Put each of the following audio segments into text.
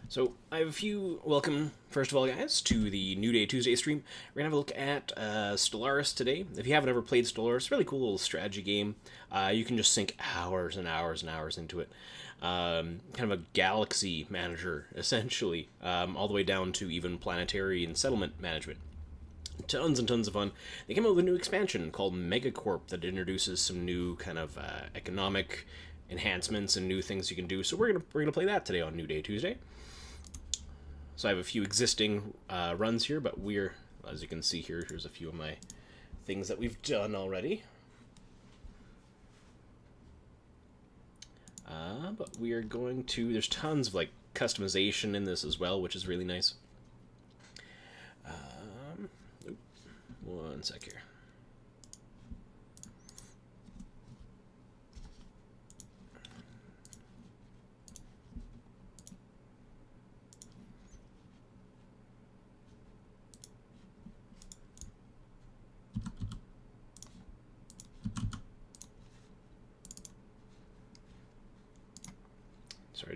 So I have a few welcome, first of all, guys, to the New Day Tuesday stream. We're gonna have a look at Stellaris today. If you haven't ever played Stellaris, really cool little strategy game. You can just sink hours and hours and hours into it. Kind of a galaxy manager, essentially, all the way down to even planetary and settlement management. Tons and tons of fun. They came out with a new expansion called Megacorp that introduces some new kind of economic enhancements and new things you can do. So we're gonna play that today on New Day Tuesday. So I have a few existing runs here, but as you can see here, here's a few of my things that we've done already. But we are going to, there's tons of like customization in this as well, which is really nice. One sec here.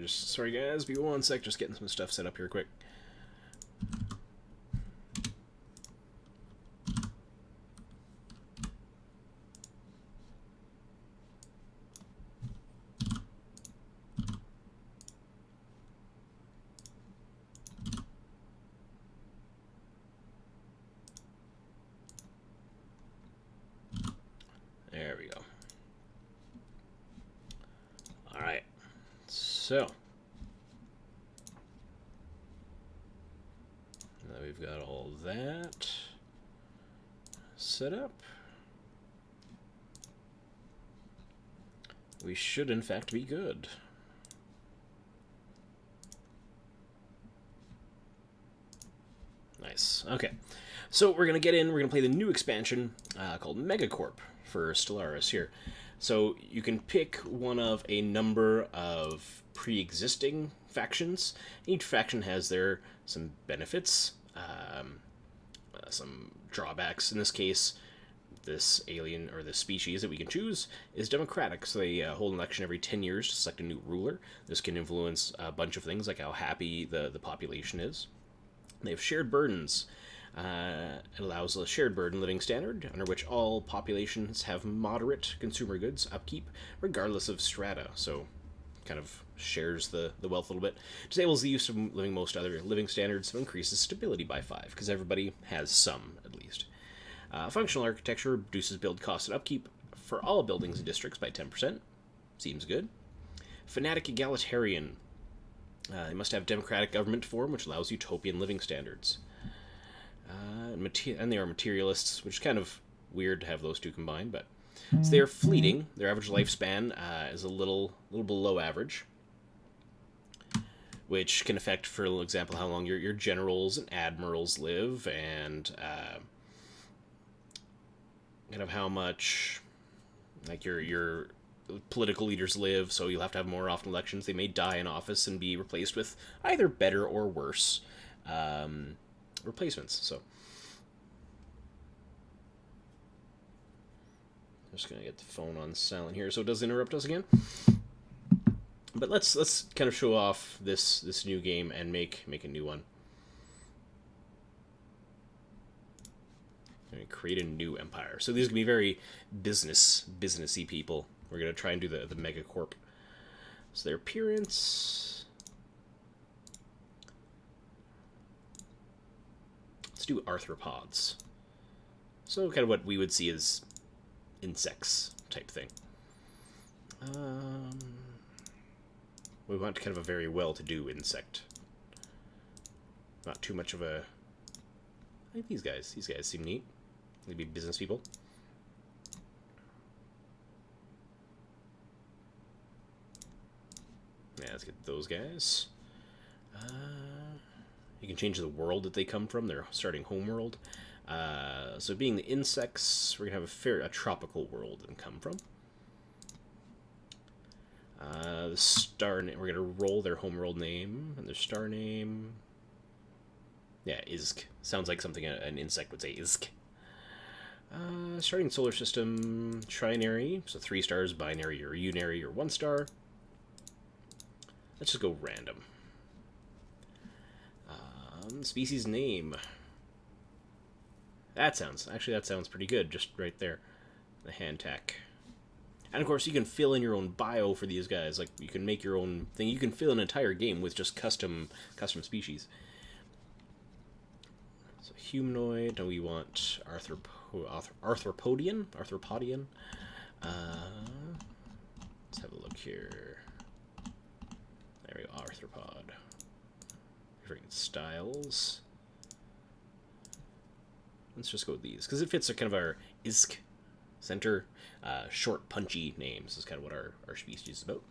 Sorry guys, be one sec, just getting some stuff set up here quick. There we go. Alright, so now we've got all that set up. We should in fact be good. Nice. Okay. So we're going to get in, we're going to play the new expansion called Megacorp for Stellaris here. So you can pick one of a number of pre-existing factions. Each faction has some benefits, some drawbacks. In this case, this alien or this species that we can choose is democratic, so they hold an election every 10 years to select a new ruler. This can influence a bunch of things like how happy the population is. They have shared burdens. It allows a shared burden living standard under which all populations have moderate consumer goods upkeep regardless of strata. So kind of shares the wealth a little bit. Disables the use of living most other living standards, so increases stability by 5 because everybody has some at least. Functional architecture reduces build cost and upkeep for all buildings and districts by 10%. Seems good. Fanatic egalitarian. They must have democratic government form, which allows utopian living standards. And they are materialists, which is kind of weird to have those two combined, but so they are fleeting. Their average lifespan is a little below average, which can affect, for example, how long your generals and admirals live, and kind of how much like your political leaders live. So you'll have to have more often elections. They may die in office and be replaced with either better or worse replacements. So I'm just gonna get the phone on silent here so it doesn't interrupt us again. But let's kind of show off this new game and make a new one. I'm gonna create a new empire. So these are gonna be very businessy people. We're gonna try and do the Megacorp. So their appearance. Let's do arthropods. So kind of what we would see as insects type thing. We want kind of a very well-to-do insect. Not too much of a... I think these guys seem neat. They'd be business people. Yeah, let's get those guys. You can change the world that they come from, their starting home world. So being the insects, we're going to have a tropical world and come from. The star name, we're going to roll their home world name and their star name. Yeah, Izk. Sounds like something an insect would say, Izk. Starting solar system, trinary, so 3 stars, binary or unary or 1 star. Let's just go random. Species name. That sounds pretty good, just right there. The hand tack. And of course, you can fill in your own bio for these guys. Like, you can make your own thing. You can fill an entire game with just custom species. So humanoid. And we want arthropodian. Let's have a look here. There we go. Arthropod. Different styles. Let's just go with these because it fits kind of our ISK center. Short, punchy names is kind of what our species is about.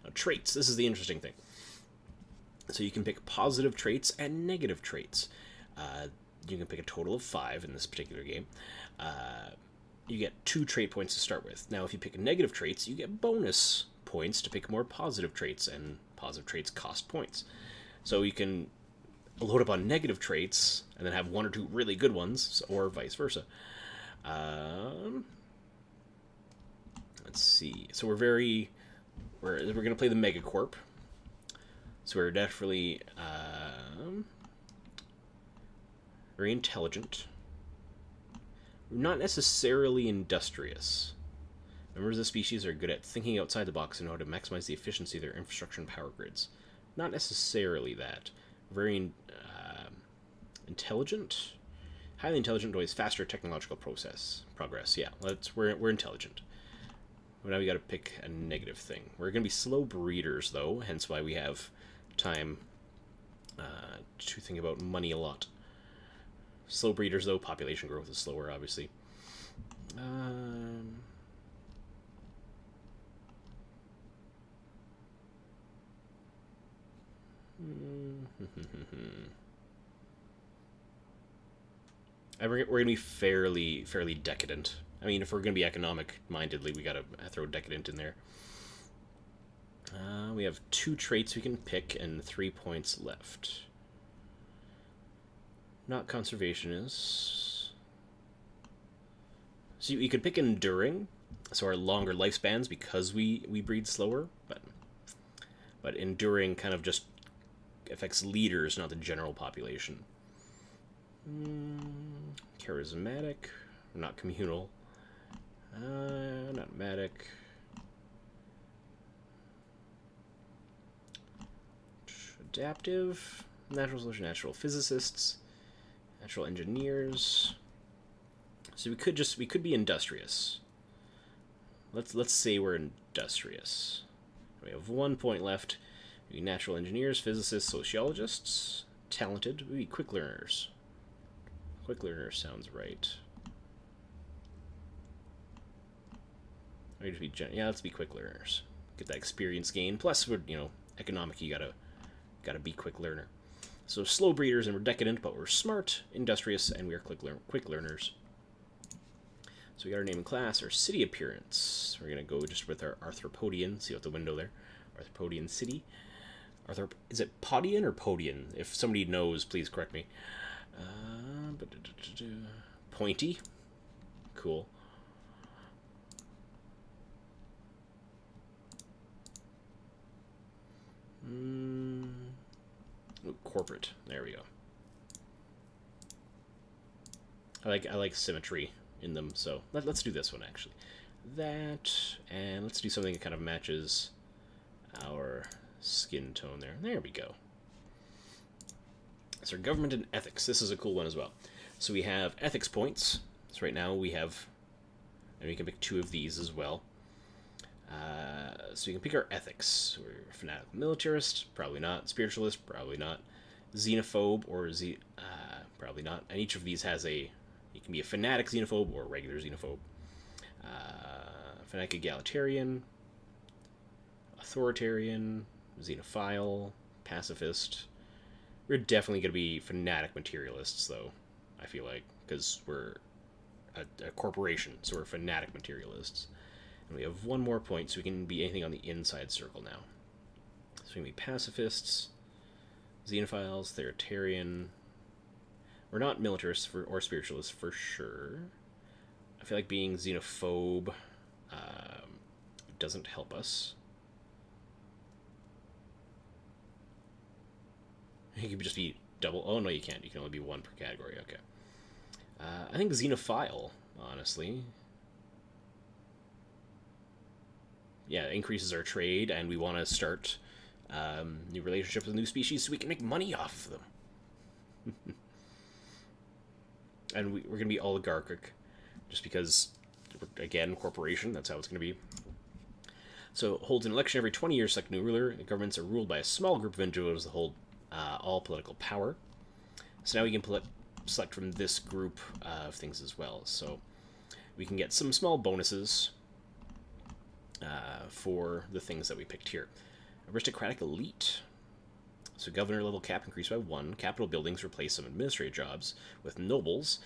Now, traits. This is the interesting thing. So you can pick positive traits and negative traits. You can pick a total of 5 in this particular game. You get 2 trait points to start with. Now, if you pick negative traits, you get bonus points to pick more positive traits, and positive traits cost points. So you can load up on negative traits and then have 1 or 2 really good ones, or vice versa. Let's see. So we're going to play the Megacorp. So we're definitely very intelligent. We're not necessarily industrious. Members of the species are good at thinking outside the box and know how to maximize the efficiency of their infrastructure and power grids. Not necessarily that. Very intelligent. Highly intelligent, always faster technological progress. Yeah, we're intelligent. But now we got to pick a negative thing. We're going to be slow breeders, though, hence why we have time to think about money a lot. Slow breeders, though, population growth is slower, obviously. We're going to be fairly decadent. I mean, if we're going to be economic-mindedly, we got to throw decadent in there. We have 2 traits we can pick and 3 points left. Not conservationists. So you could pick enduring, so our longer lifespans because we breed slower, but enduring kind of just affects leaders, not the general population. Charismatic, not communal. Not nomadic. Adaptive, natural solution, natural physicists, natural engineers. So we could be industrious. Let's say we're industrious. We have 1 point left. We be natural engineers, physicists, sociologists. Talented. We be quick learners. Quick learner sounds right. Let's be quick learners. Get that experience gain. Plus, we're economic. You gotta be quick learner. So slow breeders, and we're decadent, but we're smart, industrious, and we are quick learners. So we got our name and class, our city appearance. We're gonna go just with our Arthropodian. See out the window there, Arthropodian city. Is it Podian or Podian? If somebody knows, please correct me. Pointy. Cool. Corporate. There we go. I like symmetry in them, so let's do this one actually. That, and let's do something that kind of matches our skin tone there. There we go. So government and ethics. This is a cool one as well. So we have ethics points. So right now we have, and we can pick 2 of these as well. So we can pick our ethics. We're fanatical militarist, probably not. Spiritualist, probably not. Xenophobe, or probably not. And each of these has you can be a fanatic xenophobe or a regular xenophobe. Fanatic egalitarian, authoritarian, xenophile, pacifist. We're definitely going to be fanatic materialists, though, I feel like, because we're a corporation, so we're fanatic materialists. And we have 1 more point, so we can be anything on the inside circle now. So we can be pacifists, xenophiles, authoritarian. We're not militarists or spiritualists for sure. I feel like being xenophobe doesn't help us. You could just be double. Oh no, you can't. You can only be one per category. Okay. I think xenophile, honestly. Yeah, increases our trade, and we want to start new relationships with new species so we can make money off of them. And we're going to be oligarchic, just because, again, corporation, that's how it's going to be. So, holds an election every 20 years, select new ruler. The governments are ruled by a small group of individuals that hold all political power. So now we can select from this group of things as well. So we can get some small bonuses for the things that we picked here. Aristocratic elite. So governor level cap increased by 1. Capital buildings replace some administrative jobs with nobles.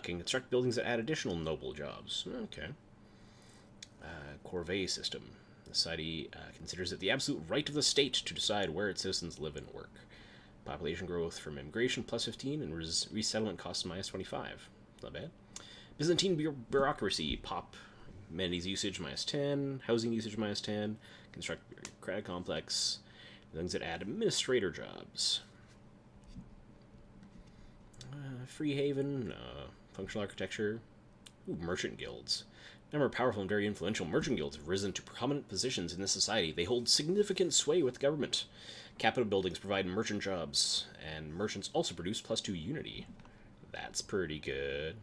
Can construct buildings that add additional noble jobs. Okay. Corvée system. The society considers it the absolute right of the state to decide where its citizens live and work. Population growth from immigration plus 15 and resettlement costs minus 25. Not bad. Byzantine bureaucracy. Pop amenities usage minus 10. Housing usage minus 10. Construct bureaucratic complex. Things that add administrator jobs. Free haven. Functional architecture. Ooh, merchant guilds. A number of powerful and very influential merchant guilds have risen to prominent positions in this society. They hold significant sway with the government. Capital buildings provide merchant jobs, and merchants also produce +2 unity. That's pretty good.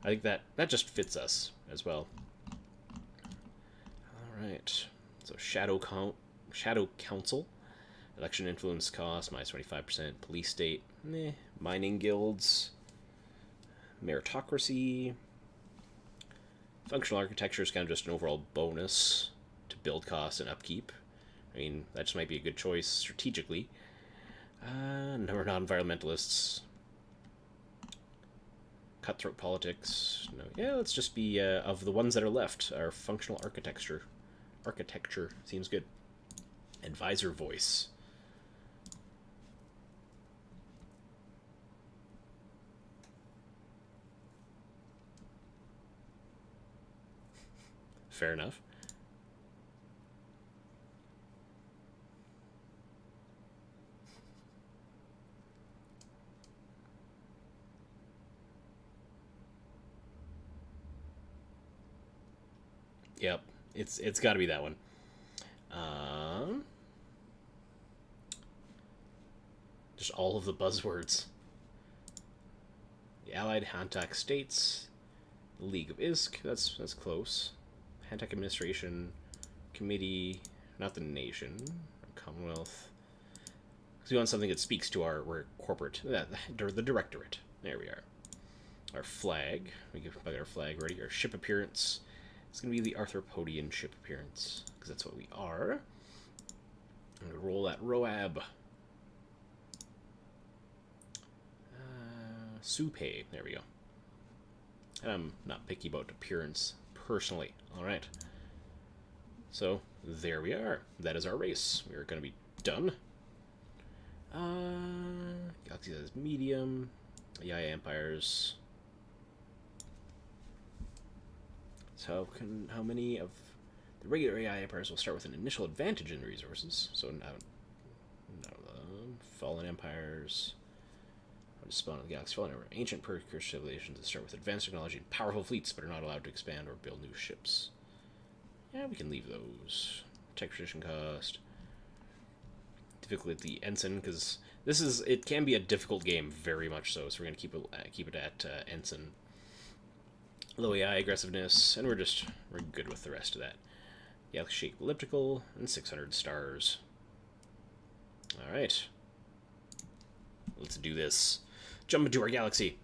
I think that just fits us as well. Alright. So Shadow Council. Election influence cost, minus 25%. Police state, meh. Mining guilds. Meritocracy. Functional architecture is kind of just an overall bonus to build costs and upkeep. I mean, that just might be a good choice strategically. No, we're not environmentalists. Cutthroat politics. No, yeah, let's just be of the ones that are left. Our functional architecture. Architecture seems good. Advisor voice. Fair enough. Yep, it's got to be that one. Just all of the buzzwords. The Allied Hantak States, the League of Isk. That's close. Hantak Administration Committee, not the nation, Commonwealth. Because we want something that speaks to our corporate, the directorate. There we are. Our flag. We get our flag ready. Our ship appearance. It's going to be the Arthropodian ship appearance, because that's what we are. I'm going to roll that Roab. Supe. There we go. And I'm not picky about appearance, personally. Alright. So, there we are. That is our race. We're going to be done. Galaxy says medium. Yaya Empires. So how many of the regular AI empires will start with an initial advantage in resources? So now fallen empires. How to spawn in the galaxy? Fallen empire. Ancient precursor civilizations that start with advanced technology and powerful fleets, but are not allowed to expand or build new ships. Yeah, we can leave those. Tech tradition cost. Difficulty ensign, because it can be a difficult game, very much so. So we're gonna keep it at ensign. Low AI aggressiveness, and we're good with the rest of that. Galaxy shape elliptical, and 600 stars. Alright. Let's do this. Jump into our galaxy.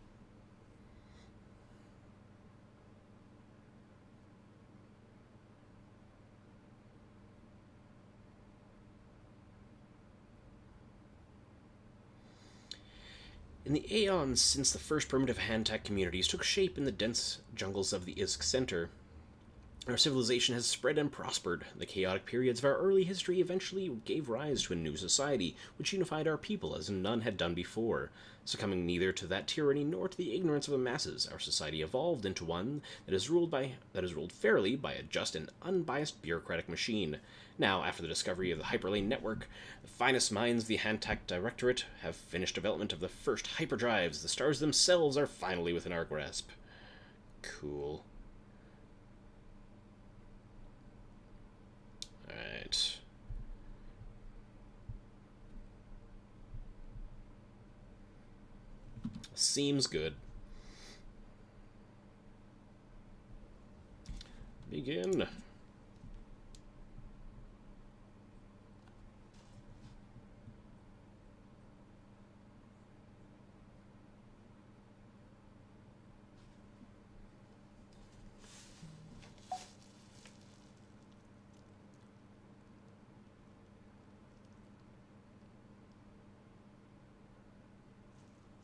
In the aeons since the first primitive Hantak communities took shape in the dense jungles of the Isk Center, Our civilization has spread and prospered. The chaotic periods of our early history eventually gave rise to a new society, which unified our people as none had done before. Succumbing neither to that tyranny nor to the ignorance of the masses, our society evolved into one that is ruled fairly by a just and unbiased bureaucratic machine. Now, after the discovery of the hyperlane network, the finest minds of the Hantac Directorate have finished development of the first hyperdrives. The stars themselves are finally within our grasp. Cool. Alright. Seems good. Begin.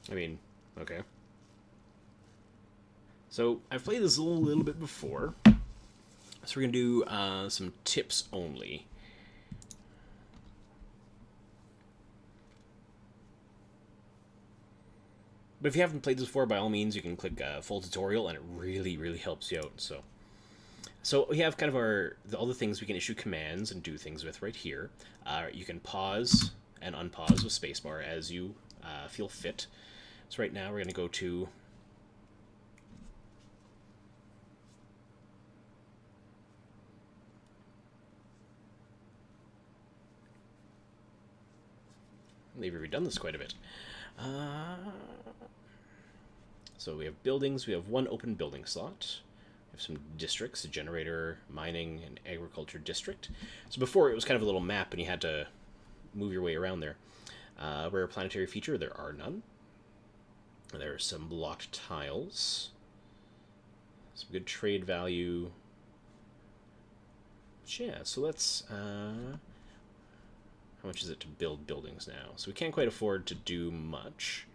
I mean, okay. So, I've played this a little bit before. So we're going to do some tips only. But if you haven't played this before, by all means, you can click full tutorial, and it really, really helps you out. So we have kind of all the things we can issue commands and do things with right here. You can pause and unpause with spacebar as you feel fit. So right now we're going to go to they've redone this quite a bit. So we have buildings. We have one open building slot. We have some districts, a generator, mining, and agriculture district. So before it was kind of a little map and you had to move your way around there. Rare planetary feature, there are none. There are some blocked tiles. Some good trade value. But yeah, so let's... how much is it to build buildings now? So we can't quite afford to do much.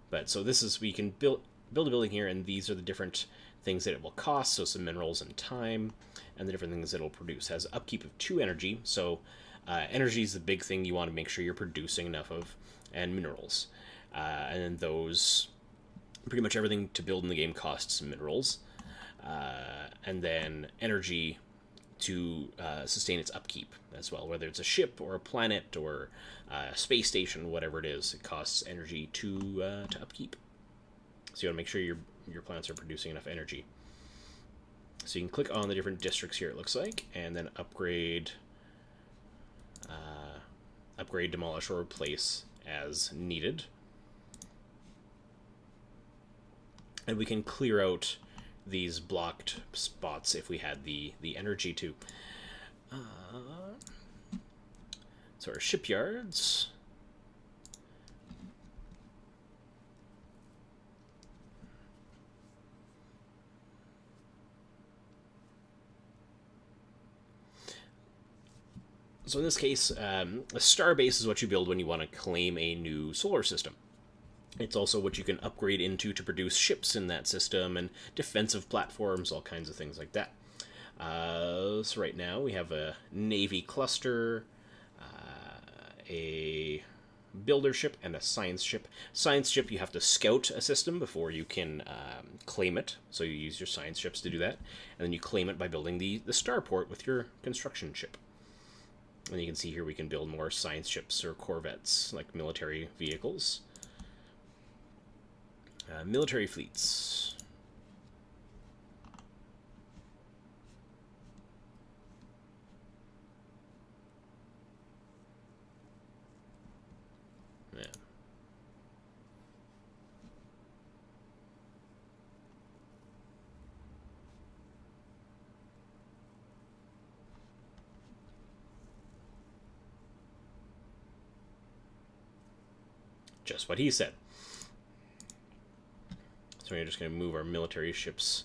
But so this is, we can build a building here, and these are the different things that it will cost. So some minerals and time, and the different things that it'll produce. It has upkeep of 2 energy, so energy is the big thing you want to make sure you're producing enough of, and minerals. And then those, pretty much everything to build in the game costs minerals. And then energy to sustain its upkeep as well, whether it's a ship or a planet or a space station, whatever it is, it costs energy to upkeep. So you want to make sure your planets are producing enough energy. So you can click on the different districts here, it looks like, and then upgrade, demolish, or replace as needed. And we can clear out these blocked spots if we had the energy to. So our shipyards. So in this case, a star base is what you build when you want to claim a new solar system. It's also what you can upgrade into to produce ships in that system and defensive platforms, all kinds of things like that. So right now we have a Navy cluster, a builder ship, and a science ship. Science ship, you have to scout a system before you can claim it. So you use your science ships to do that. And then you claim it by building the starport with your construction ship. And you can see here we can build more science ships or corvettes, like military vehicles. Military fleets. Yeah. Just what he said. So we're just going to move our military ships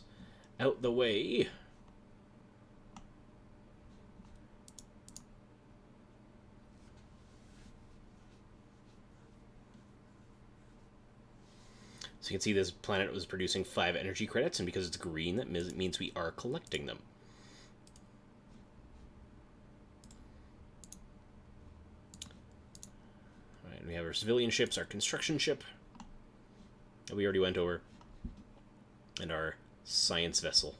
out the way. So you can see this planet was producing 5 energy credits, and because it's green, that means we are collecting them. Alright, we have our civilian ships, our construction ship that we already went over, and our science vessel.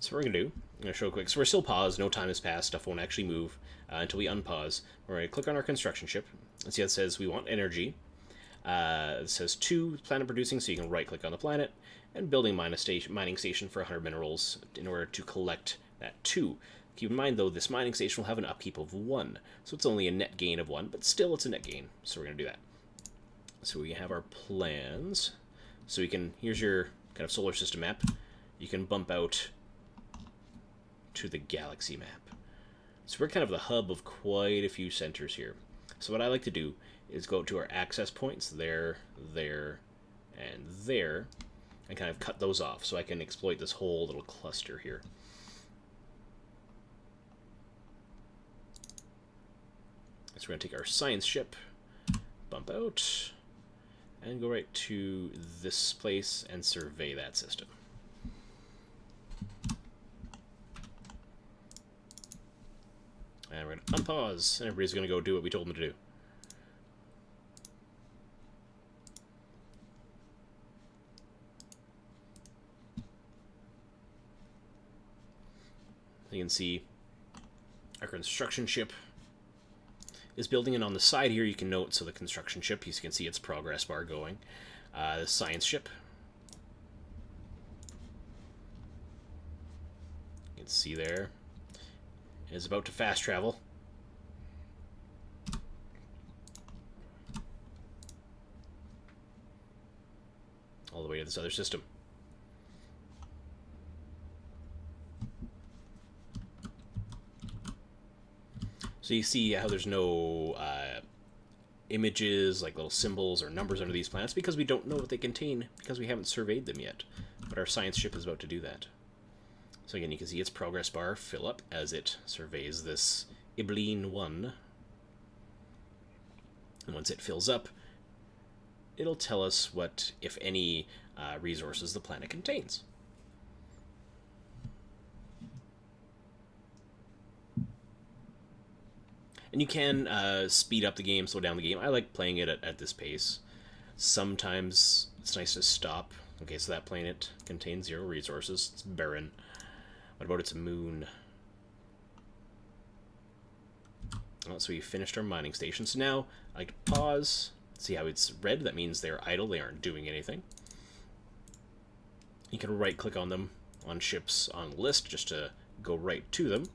So what we're going to do, I'm going to show quick. So we're still paused, no time has passed, stuff won't actually move until we unpause. We're going to click on our construction ship. And see how it says we want energy. It says 2 planet producing, so you can right click on the planet, and building mining station for 100 minerals in order to collect that 2. Keep in mind though, this mining station will have an upkeep of 1, so it's only a net gain of 1, but still it's a net gain, so we're going to do that. So we have our plans. So we can, here's your kind of solar system map. You can bump out to the galaxy map. So we're kind of the hub of quite a few centers here. So what I like to do is go to our access points, there, and there, and kind of cut those off so I can exploit this whole little cluster here. So we're going to take our science ship, bump out, and go right to this place and survey that system. And we're going to unpause, and everybody's going to go do what we told them to do. You can see our construction ship is building, and on the side here you can note, so the construction ship, you can see its progress bar going. The science ship, you can see there, is about to fast travel. All the way to this other system. So you see how there's no images, like little symbols or numbers under these planets, because we don't know what they contain, because we haven't surveyed them yet. But our science ship is about to do that. So again, you can see its progress bar fill up as it surveys this Ibline 1. And once it fills up, it'll tell us what, if any, resources the planet contains. And you can speed up the game, slow down the game. I like playing it at this pace. Sometimes it's nice to stop. Okay, so that planet contains 0 resources. It's barren. What about its moon? Oh, so we finished our mining station. So now I like to pause. See how it's red? That means they're idle. They aren't doing anything. You can right-click on them on ships on the list just to go right to them.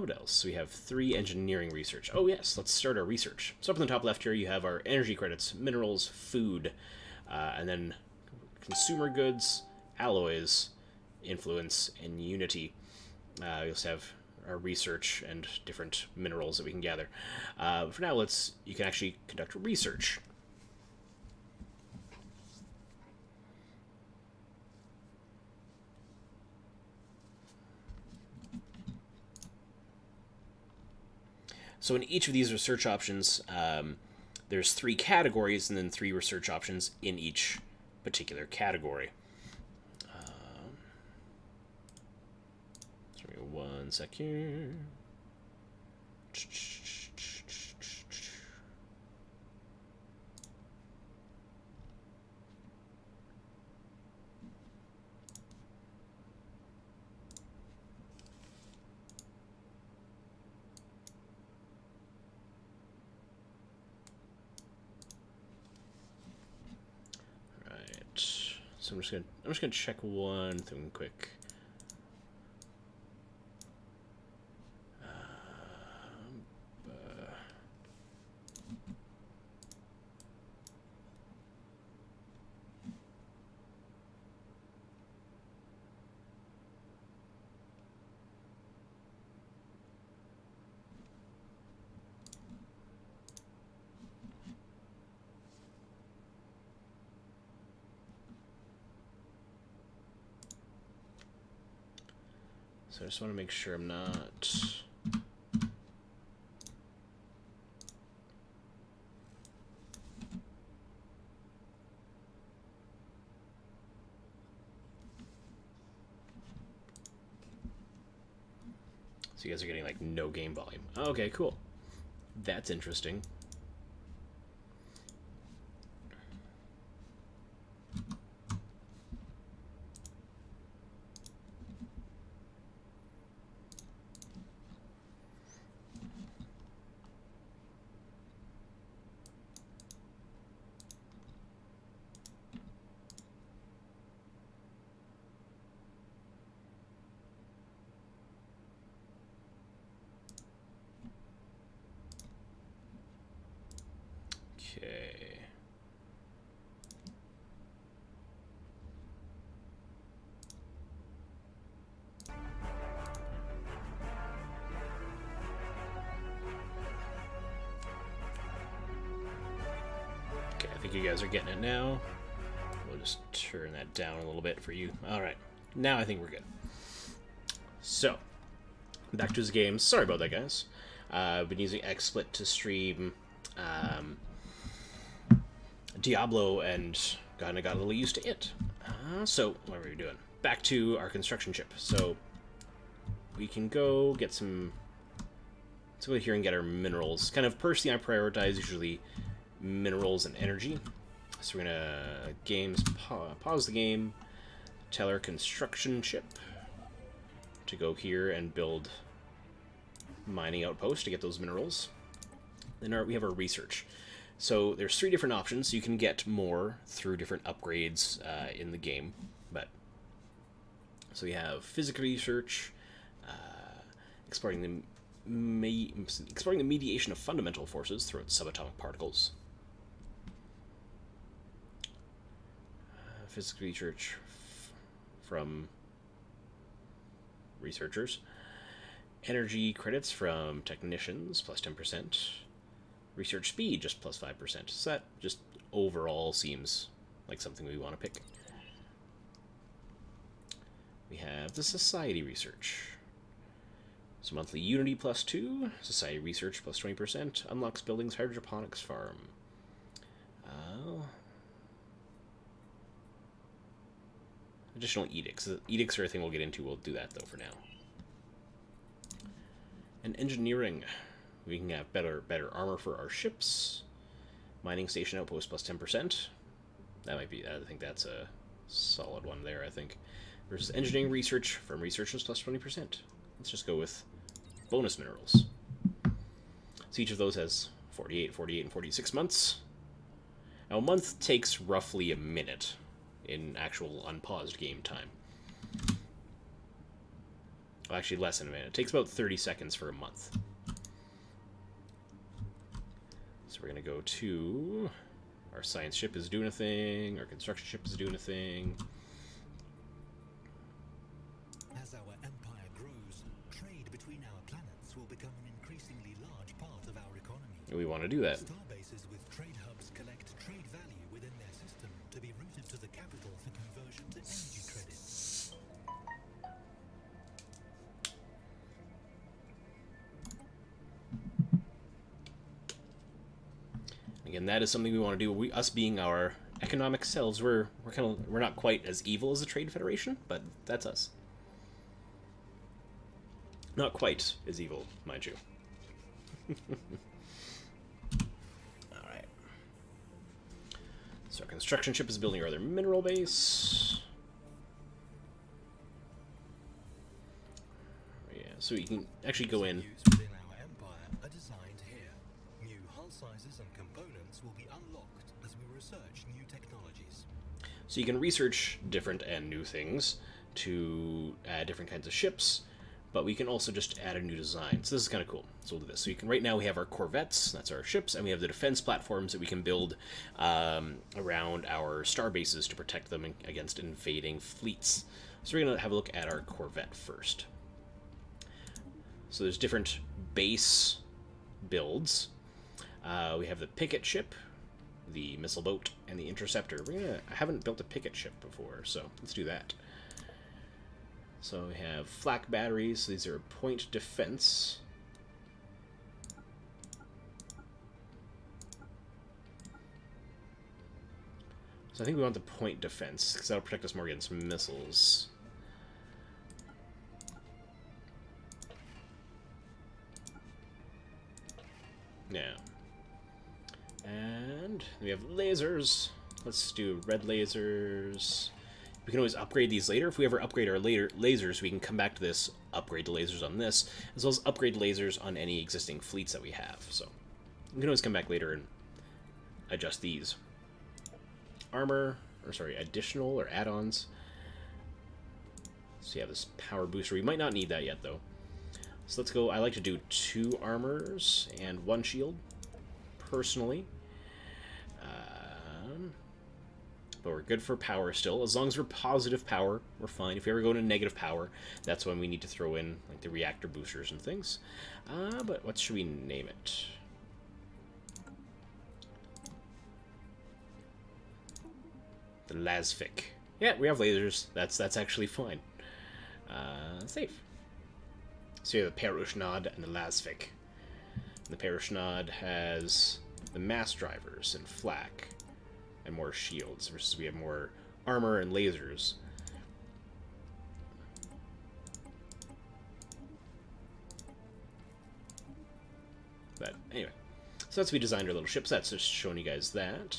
What else? So we have 3 engineering research. Oh yes, let's start our research. So up in the top left here you have our energy credits, minerals, food, and then consumer goods, alloys, influence, and unity. We also have our research and different minerals that we can gather. For now, you can actually conduct research. So in each of these research options, there's 3 categories and then 3 research options in each particular category. So give me 1 sec here. So I'm just gonna check one thing quick. So I just want to make sure I'm not... So you guys are getting, like, no game volume. Okay, cool. That's interesting. Okay. Okay, I think you guys are getting it now. We'll just turn that down a little bit for you. Alright, now I think we're good. So, back to his game. Sorry about that, guys. I've been using XSplit to stream Diablo, and kind of got a little used to it. So, what are we doing? Back to our construction ship. So, we can go get some... Let's go here and get our minerals. Kind of, personally, I prioritize usually minerals and energy. So we're gonna pause the game, tell our construction ship to go here and build mining outpost to get those minerals. Then we have our research. So there's 3 different options. You can get more through different upgrades in the game. But so we have physical research, exploring the mediation of fundamental forces throughout subatomic particles. Physical research from researchers. Energy credits from technicians, plus 10%. Research speed, just plus 5%. So that just overall seems like something we want to pick. We have the society research. So monthly unity plus 2, society research plus 20%, unlocks buildings hydroponics farm. Additional edicts. Edicts are a thing we'll get into. We'll do that, though, for now. And engineering. We can have better armor for our ships. Mining station outpost plus 10%. That might be... I think that's a solid one there, I think. Versus engineering research from researchers plus 20%. Let's just go with bonus minerals. So each of those has 48, 48, and 46 months. Now, a month takes roughly a minute in actual unpaused game time. Well, actually less than a minute. It takes about 30 seconds for a month. So we're going to go to... Our science ship is doing a thing. Our construction ship is doing a thing. As our empire grows, trade between our planets will become an increasingly large part of our economy. We want to do that. Starbases with trade hubs collect trade value within their system to be routed to the capital for conversion to energy credits. Again, that is something we want to do. Us being our economic selves, we're not quite as evil as the Trade Federation, but that's us. Not quite as evil, mind you. Alright. So our construction ship is building our other mineral base. Yeah, so you can actually go in. Within our empire are designed here. New hull sizes and components will be unlocked as we research new technologies. So you can research different and new things to add different kinds of ships, but we can also just add a new design. So this is kind of cool. So we'll do this. So you can, right now we have our corvettes, that's our ships, and we have the defense platforms that we can build around our star bases to protect them against invading fleets. So we're going to have a look at our corvette first. So there's different base builds. We have the picket ship, the missile boat, and the interceptor. I haven't built a picket ship before, so let's do that. So we have flak batteries. So these are point defense. So I think we want the point defense, because that'll protect us more against missiles. Yeah. And we have lasers. Let's do red lasers. We can always upgrade these later. If we ever upgrade our later lasers, we can come back to this, upgrade the lasers on this, as well as upgrade lasers on any existing fleets that we have. So we can always come back later and adjust these. Armor, or sorry, additional or add-ons. So you have this power booster. We might not need that yet, though. So let's go. I like to do 2 armors and 1 shield, personally. But we're good for power still. As long as we're positive power, we're fine. If we ever go into negative power, that's when we need to throw in like the reactor boosters and things. But what should we name it? The Lasvik. Yeah, we have lasers. That's actually fine. Safe. So we have the Perushnod and the Lasvik. The Perushnod has the mass drivers and flak and more shields, versus we have more armor and lasers. But anyway, so that's we designed our little ships. That's just showing you guys that.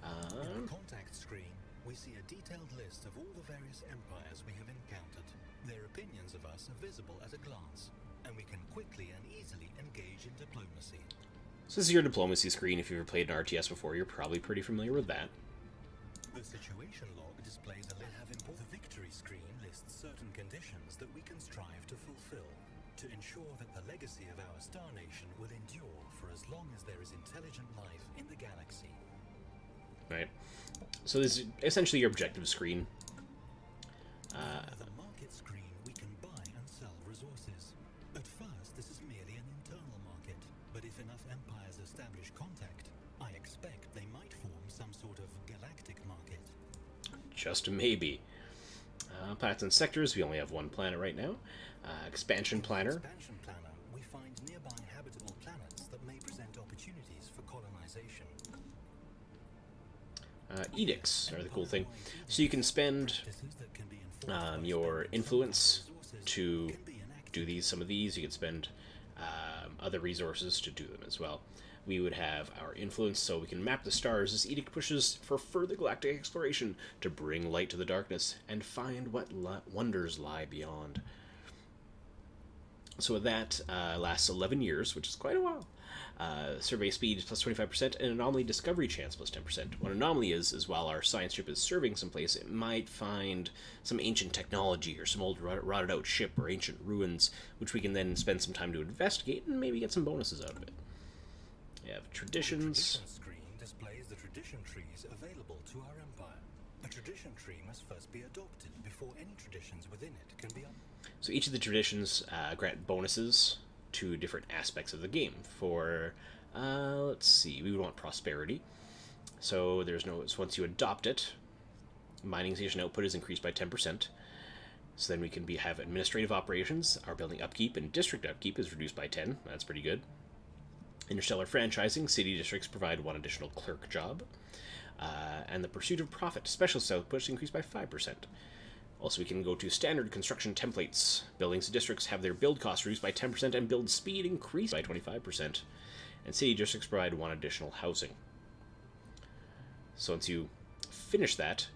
In the contact screen, we see a detailed list of all the various empires we have encountered. Their opinions of us are visible at a glance, and we can quickly and easily engage in diplomacy. So this is your diplomacy screen. If you've ever played an RTS before, you're probably pretty familiar with that. The situation log displays a list. The victory screen lists certain conditions that we can strive to fulfill to ensure that the legacy of our star nation will endure for as long as there is intelligent life in the galaxy. Right. So this is essentially your objective screen. The market screen, we can buy and sell resources. At first, this is merely an internal market, but if enough empires establish contact, I expect they might form some sort of galactic market. Just maybe. Planets and sectors, we only have 1 planet right now. Expansion planner. Expansion planner, we find nearby habitable planets that may present opportunities for colonization. Edicts are the cool thing. So you can spend your influence to do some of these. You can spend other resources to do them as well. We would have our influence, so we can map the stars. This edict pushes for further galactic exploration to bring light to the darkness and find what wonders lie beyond. So that lasts 11 years, which is quite a while. Survey speed is plus 25%, and anomaly discovery chance plus 10%. What anomaly is while our science ship is serving someplace, it might find some ancient technology or some old rotted out ship or ancient ruins, which we can then spend some time to investigate and maybe get some bonuses out of it. We have traditions. The tradition screen displays the tradition trees available to our empire. A tradition tree must first be adopted before any traditions within it can be So each of the traditions grant bonuses to different aspects of the game. For, let's see, we would want prosperity. So once you adopt it, mining station output is increased by 10%. So then we can have administrative operations. Our building upkeep and district upkeep is reduced by 10. That's pretty good. Interstellar franchising, city districts provide 1 additional clerk job. And the pursuit of profit, specialist output is increased by 5%. Also, we can go to standard construction templates. Buildings and districts have their build cost reduced by 10% and build speed increased by 25%. And city districts provide 1 additional housing. So once you finish that,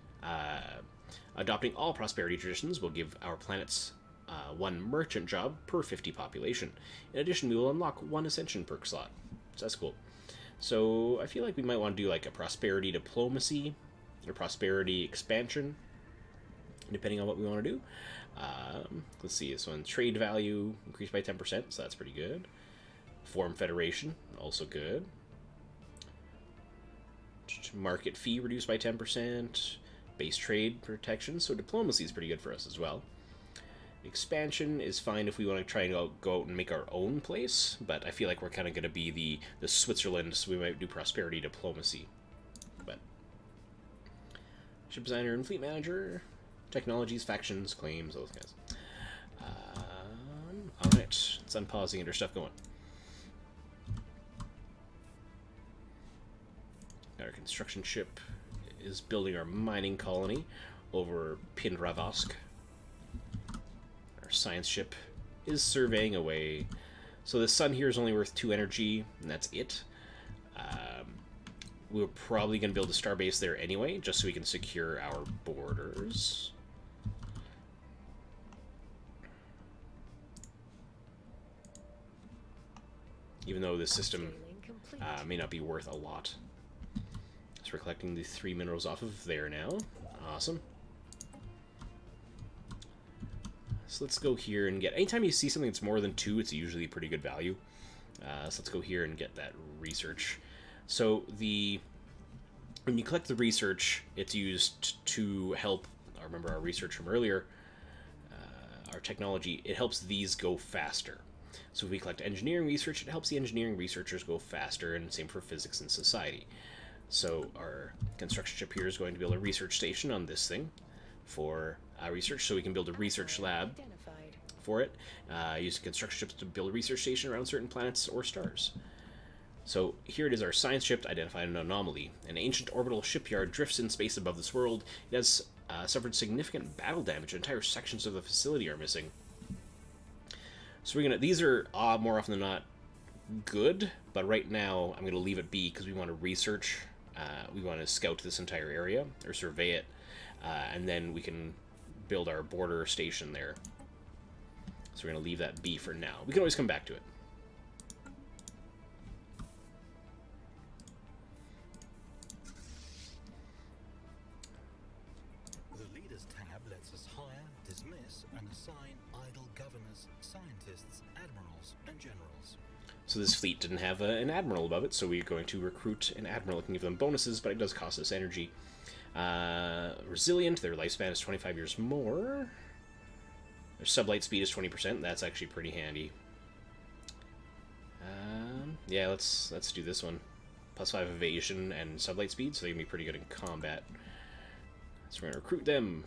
adopting all prosperity traditions will give our planets 1 merchant job per 50 population. In addition, we will unlock 1 ascension perk slot. So that's cool. So I feel like we might want to do like a prosperity diplomacy or prosperity expansion, depending on what we want to do. Let's see, this one, trade value increased by 10%, so that's pretty good. Form federation, also good. Market fee reduced by 10%. Base trade protection, so diplomacy is pretty good for us as well. Expansion is fine if we want to try and go out and make our own place, but I feel like we're kind of going to be the Switzerland, so we might do prosperity diplomacy. But ship designer and fleet manager, technologies, factions, claims, those guys. unpausing, get our stuff going. Our construction ship is building our mining colony over Pindravosk. Our science ship is surveying away. So the sun here is only worth 2 energy, and that's it. We're probably going to build a starbase there anyway, just so we can secure our borders. Even though this system may not be worth a lot. So we're collecting the 3 minerals off of there now. Awesome. So let's go here and get... Anytime you see something that's more than 2, it's usually pretty good value. So let's go here and get that research. So when you collect the research, it's used to help... I remember our research from earlier. Our technology, it helps these go faster. So if we collect engineering research, it helps the engineering researchers go faster, and same for physics and society. So our construction ship here is going to build a research station on this thing for research, so we can build a research lab for it. Use construction ships to build a research station around certain planets or stars. So here it is, our science ship identified an anomaly. An ancient orbital shipyard drifts in space above this world. It has suffered significant battle damage. Entire sections of the facility are missing. So we're gonna... These are more often than not good, but right now I'm gonna leave it be because we want to research. We want to scout this entire area or survey it, and then we can build our border station there. So we're gonna leave that be for now. We can always come back to it. So this fleet didn't have an admiral above it, so we're going to recruit an admiral. It can give them bonuses, but it does cost us energy. Resilient, their lifespan is 25 years more. Their sublight speed is 20%. That's actually pretty handy. Yeah, let's do this one. +5 evasion and sublight speed, so they're going to be pretty good in combat. So we're going to recruit them.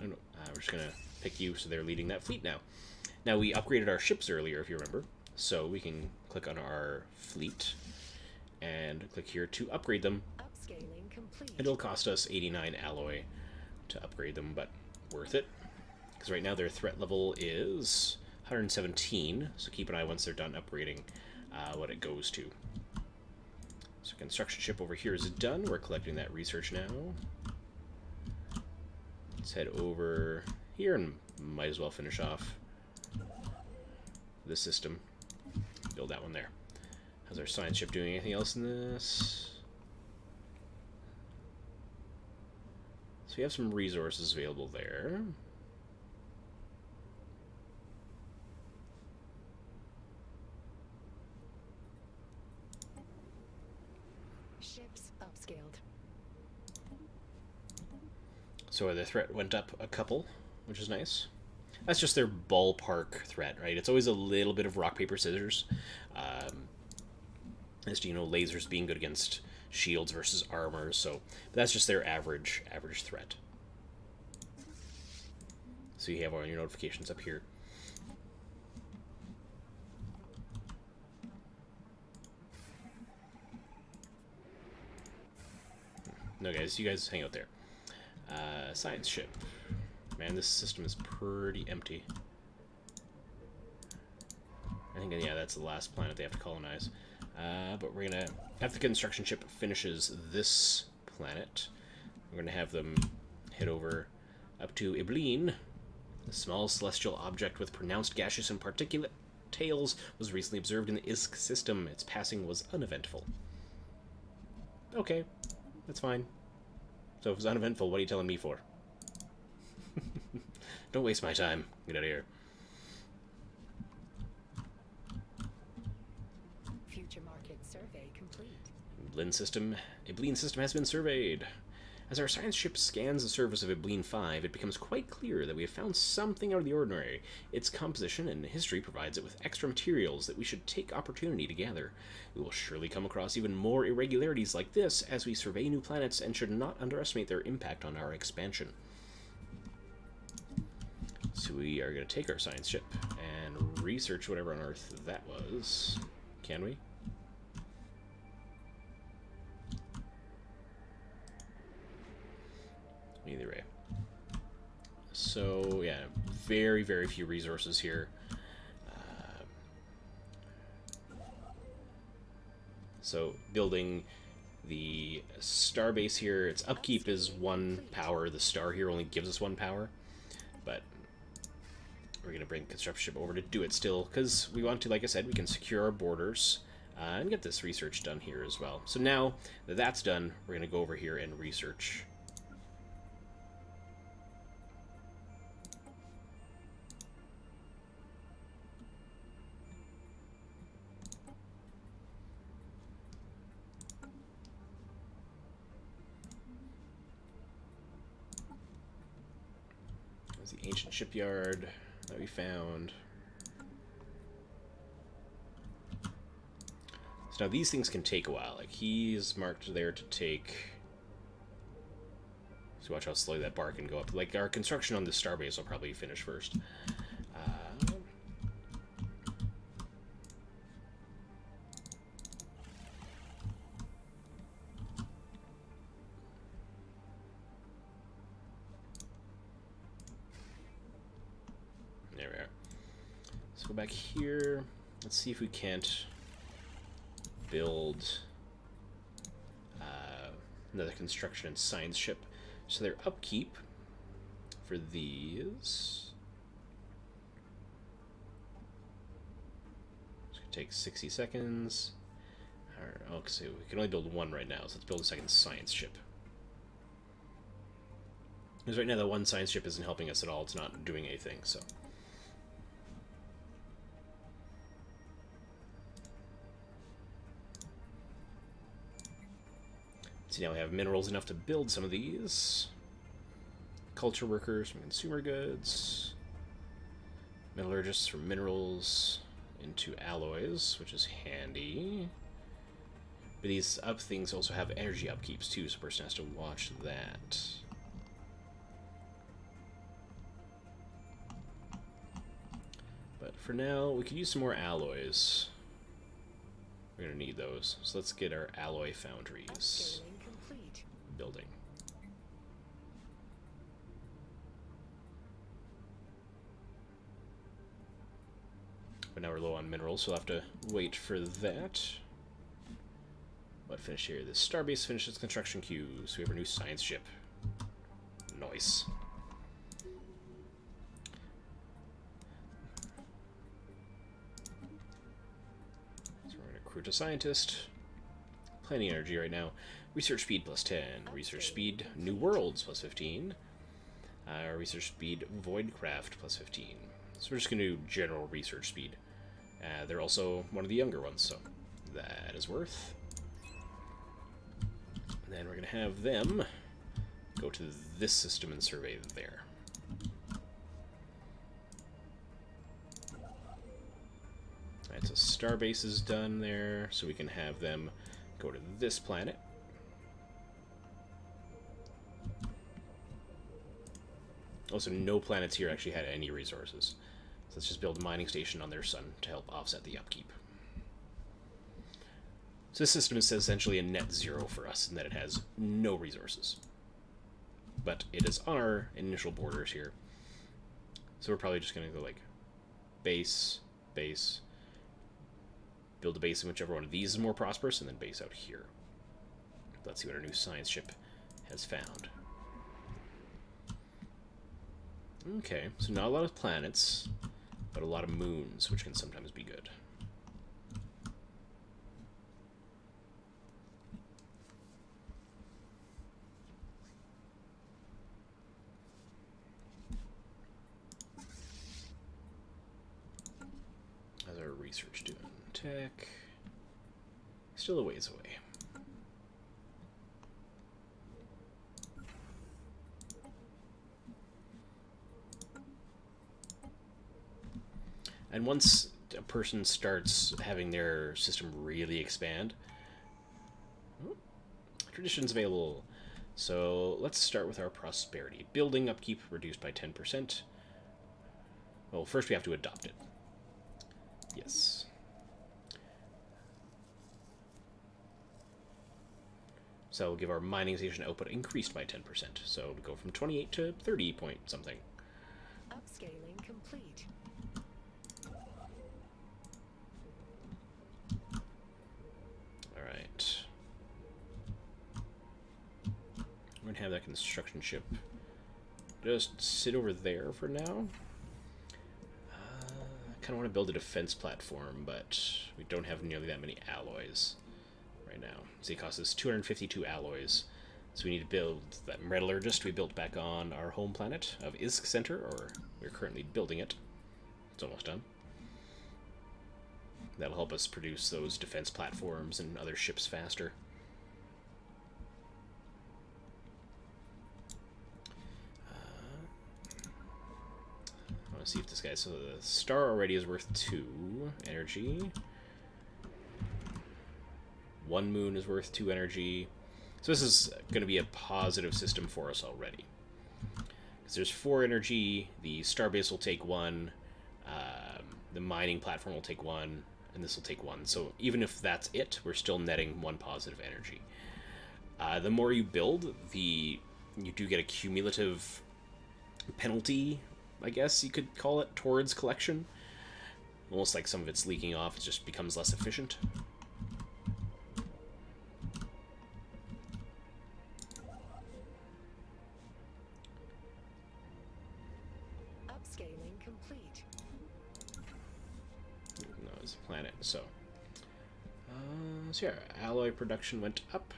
We're just going to pick you, so they're leading that fleet now. Now, we upgraded our ships earlier, if you remember. So we can click on our fleet and click here to upgrade them. Upscaling complete. It'll cost us 89 alloy to upgrade them, but worth it. Because right now their threat level is 117, so keep an eye once they're done upgrading what it goes to. So construction ship over here is done. We're collecting that research now. Let's head over here and might as well finish off this system. Build that one there. How's our science ship doing? Anything else in this? So we have some resources available there. Ships upscaled. So the threat went up a couple, which is nice. That's just their ballpark threat, right? It's always a little bit of rock, paper, scissors. As to, you know, lasers being good against shields versus armor, so... But that's just their average threat. So you have all your notifications up here. No, guys, you guys hang out there. Science ship. Man, this system is pretty empty. I think, yeah, that's the last planet they have to colonize. But we're gonna... After the construction ship finishes this planet, we're gonna have them head over up to Ibleen. A small celestial object with pronounced gaseous and particulate tails was recently observed in the ISK system. Its passing was uneventful. Okay, that's fine. So if it's uneventful, what are you telling me for? Don't waste my time. Get out of here. Future market survey complete. Ibleen system has been surveyed. As our science ship scans the surface of Ibleen 5, it becomes quite clear that we have found something out of the ordinary. Its composition and history provides it with extra materials that we should take opportunity to gather. We will surely come across even more irregularities like this as we survey new planets and should not underestimate their impact on our expansion. So we are going to take our science ship and research whatever on Earth that was. Can we? Either way. So, yeah, very, very few resources here. So, building the star base here, its upkeep is 1 power. The star here only gives us 1 power. But we're going to bring construction ship over to do it still, because we want to, like I said, we can secure our borders and get this research done here as well. So now that that's done, we're going to go over here and research. There's the ancient shipyard that we found. So now these things can take a while. Like, he's marked there to take... So watch how slowly that bar can go up. Like, our construction on the starbase will probably finish first. There we are. Let's go back here. Let's see if we can't build another construction and science ship. So their upkeep for these it's gonna take 60 seconds. Okay, so we can only build 1 right now, so let's build a second science ship. Because right now the 1 science ship isn't helping us at all, it's not doing anything, so. So now we have minerals enough to build some of these. Culture workers from consumer goods. Metallurgists from minerals into alloys, which is handy. But these up things also have energy upkeeps too, so a person has to watch that. But for now, we could use some more alloys. We're going to need those. So let's get our alloy foundries building. But now we're low on minerals, so we'll have to wait for that. What finish here? The starbase finishes construction queues. We have a new science ship. Nice. So we're going to recruit a scientist. Planning energy right now. Research speed plus 10. Research speed new worlds plus 15. Research speed voidcraft plus 15. So we're just going to do general research speed. They're also one of the younger ones, so that is worth. And then we're going to have them go to this system and survey there. Alright, so Starbase is done there, so we can have them go to this planet. Also, no planets here actually had any resources. So let's just build a mining station on their sun to help offset the upkeep. So this system is essentially a net zero for us in that it has no resources. But it is on our initial borders here. So we're probably just going to go like base, base, build a base in whichever one of these is more prosperous, and then base out here. Let's see what our new science ship has found. Okay, so not a lot of planets, but a lot of moons, which can sometimes be good. How's our research doing? Tech. Still a ways away. And once a person starts having their system really expand, traditions available. So let's start with our prosperity. Building upkeep reduced by 10%. Well, first we have to adopt it. Yes. So we'll give our mining station output increased by 10%. So we go from 28 to 30 point something. Upscaling complete. All right. We're going to have that construction ship just sit over there for now. I kind of want to build a defense platform, but we don't have nearly that many alloys right now. See, it costs us 252 alloys. So we need to build that metallurgist we built back on our home planet of Isk Center, or we're currently building it. It's almost done. That'll help us produce those defense platforms and other ships faster. I want to see if this guy... So the star already is worth 2 energy. 1 moon is worth 2 energy. So this is going to be a positive system for us already. Because there's 4 energy, the starbase will take 1, the mining platform will take 1, and this will take 1. So even if that's it, we're still netting 1 positive energy. The more you build, you do get a cumulative penalty, I guess you could call it, towards collection. Almost like some of it's leaking off, it just becomes less efficient. Upscaling complete. No, it's a planet, so... so yeah, alloy production went up.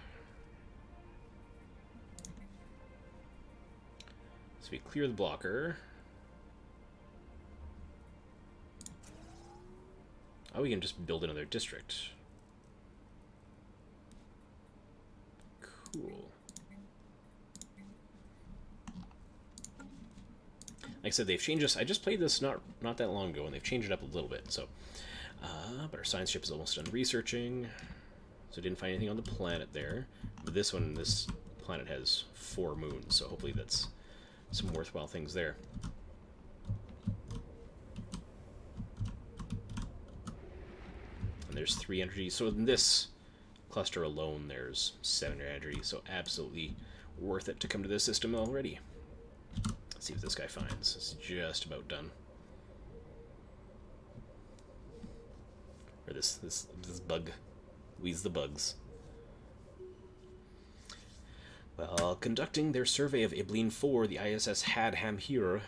So we clear the blocker. Oh, we can just build another district. Cool. Like I said, they've changed this. I just played this not that long ago, and they've changed it up a little bit. So, but our science ship is almost done researching. So didn't find anything on the planet there. But this planet has 4 moons, so hopefully that's some worthwhile things there. And there's 3 energy. So in this cluster alone, there's 7 energy. So absolutely worth it to come to this system already. Let's see what this guy finds. It's just about done. Or this bug. We's the bugs. While conducting their survey of Ibleen 4, the ISS Hadhamhir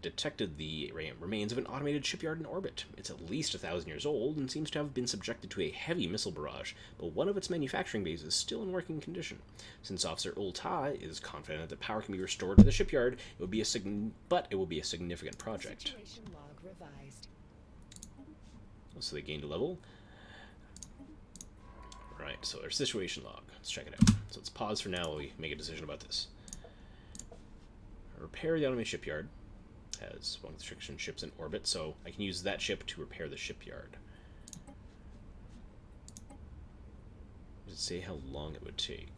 detected the remains of an automated shipyard in orbit. It's at least 1,000 years old and seems to have been subjected to a heavy missile barrage, but one of its manufacturing bases is still in working condition. Since Officer Ultai is confident that power can be restored to the shipyard, it will be a significant project. Situation log revised. So they gained a level. Right, so our situation log. Let's check it out. So let's pause for now while we make a decision about this. Repair the automated shipyard. Has 1 construction ships in orbit, so I can use that ship to repair the shipyard. Does it say how long it would take?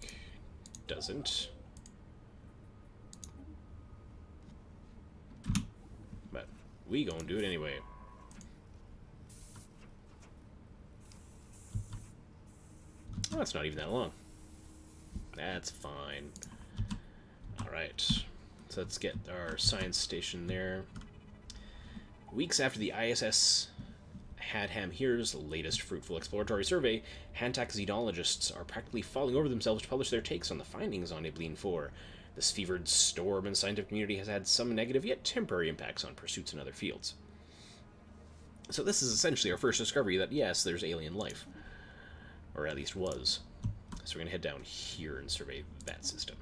Doesn't. But we gonna do it anyway. Oh, it's not even that long. That's fine. Alright. So let's get our science station there. Weeks after the ISS Hadhamhir's latest fruitful exploratory survey, Hantak xenologists are practically falling over themselves to publish their takes on the findings on Ibleen 4. This fevered storm in the scientific community has had some negative yet temporary impacts on pursuits in other fields. So this is essentially our first discovery that, yes, there's alien life. Or at least was. So we're going to head down here and survey that system.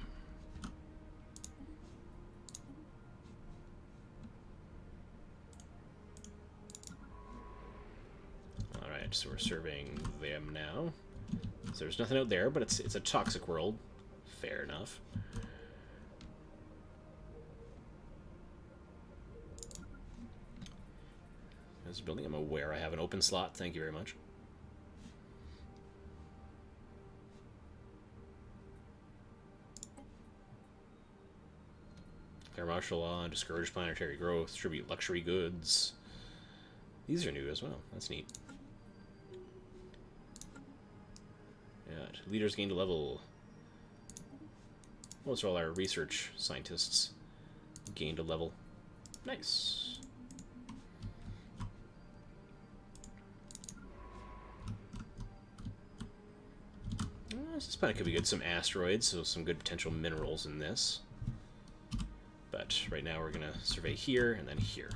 Alright, so we're surveying them now. So there's nothing out there, but it's a toxic world. Fair enough. This building, I'm aware I have an open slot. Thank you very much. Declare martial law, discourage planetary growth, distribute luxury goods. These are new as well. That's neat. Yeah, leaders gained a level. Most all our research scientists gained a level. Nice. This planet could be good. Some asteroids, so some good potential minerals in this. But right now we're going to survey here and then here.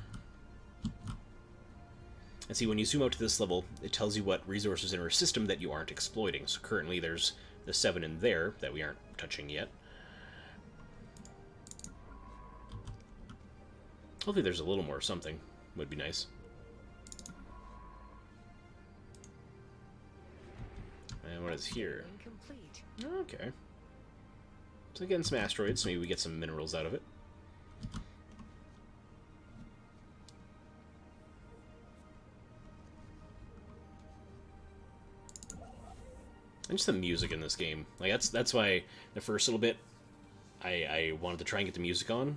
And see, when you zoom out to this level, it tells you what resources in our system that you aren't exploiting. So currently there's the 7 in there that we aren't touching yet. Hopefully there's a little more something. Would be nice. And what is here? Incomplete. Okay. So again, some asteroids. Maybe we get some minerals out of it. And just the music in this game. Like that's why the first little bit I wanted to try and get the music on.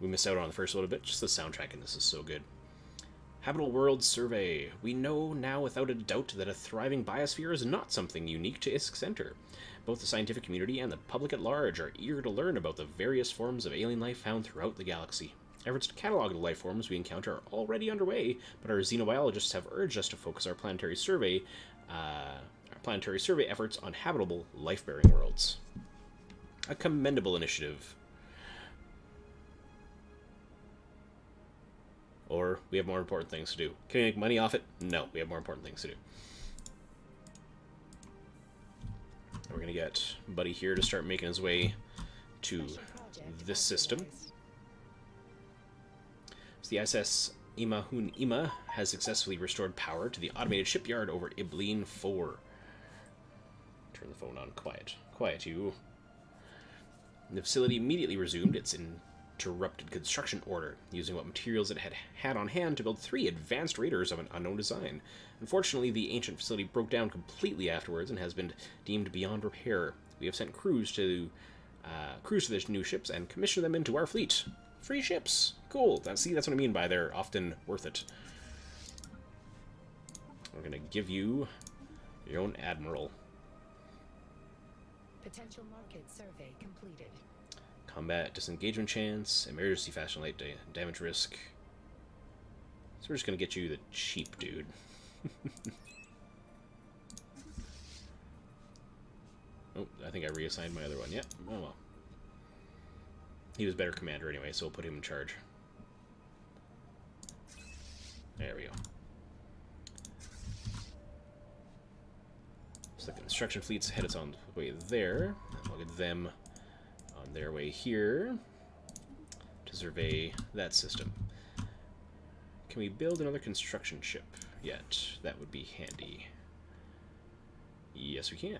We missed out on the first little bit. Just the soundtrack in this is so good. Habitable World Survey. We know now without a doubt that a thriving biosphere is not something unique to ISK Center. Both the scientific community and the public at large are eager to learn about the various forms of alien life found throughout the galaxy. Efforts to catalog the life forms we encounter are already underway, but our xenobiologists have urged us to focus our planetary survey efforts on habitable, life-bearing worlds. A commendable initiative. Or we have more important things to do. Can we make money off it? No, we have more important things to do. We're going to get Buddy here to start making his way to this system. So the ISS Imahun Ima has successfully restored power to the automated shipyard over Ibleen 4. Turn the phone on. Quiet. Quiet, you. The facility immediately resumed its interrupted construction order, using what materials it had on hand to build 3 advanced raiders of an unknown design. Unfortunately, the ancient facility broke down completely afterwards and has been deemed beyond repair. We have sent crews to the new ships and commissioned them into our fleet. Free ships! Cool. That's what I mean by they're often worth it. We're going to give you your own admiral. Potential market survey completed. Combat disengagement chance, emergency fast and light damage risk. So we're just going to get you the cheap dude. Oh, I think I reassigned my other one. Yeah, oh well. He was better commander anyway, so we'll put him in charge. There we go. So the construction fleet's headed on the way there. We'll get them on their way here to survey that system. Can we build another construction ship yet? That would be handy. Yes, we can.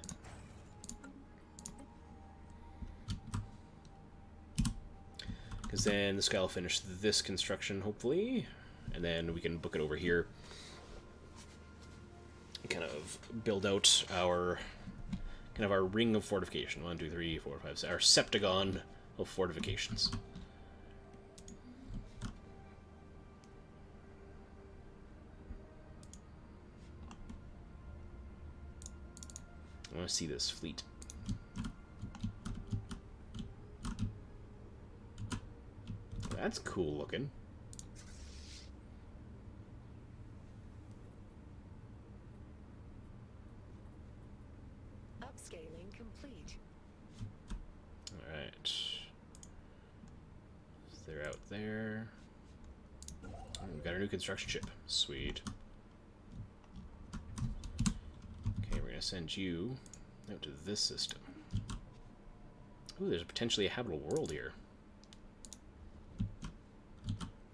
Because then this guy will finish this construction, hopefully. And then we can book it over here. Kind of build out our ring of fortification. 1, 2, 3, 4, 5, 6. Our septagon of fortifications. I want to see this fleet. That's cool looking. Upscaling complete. Alright. They're out there. We've got our new construction ship. Sweet. Okay, we're going to send you out to this system. Ooh, there's potentially a habitable world here.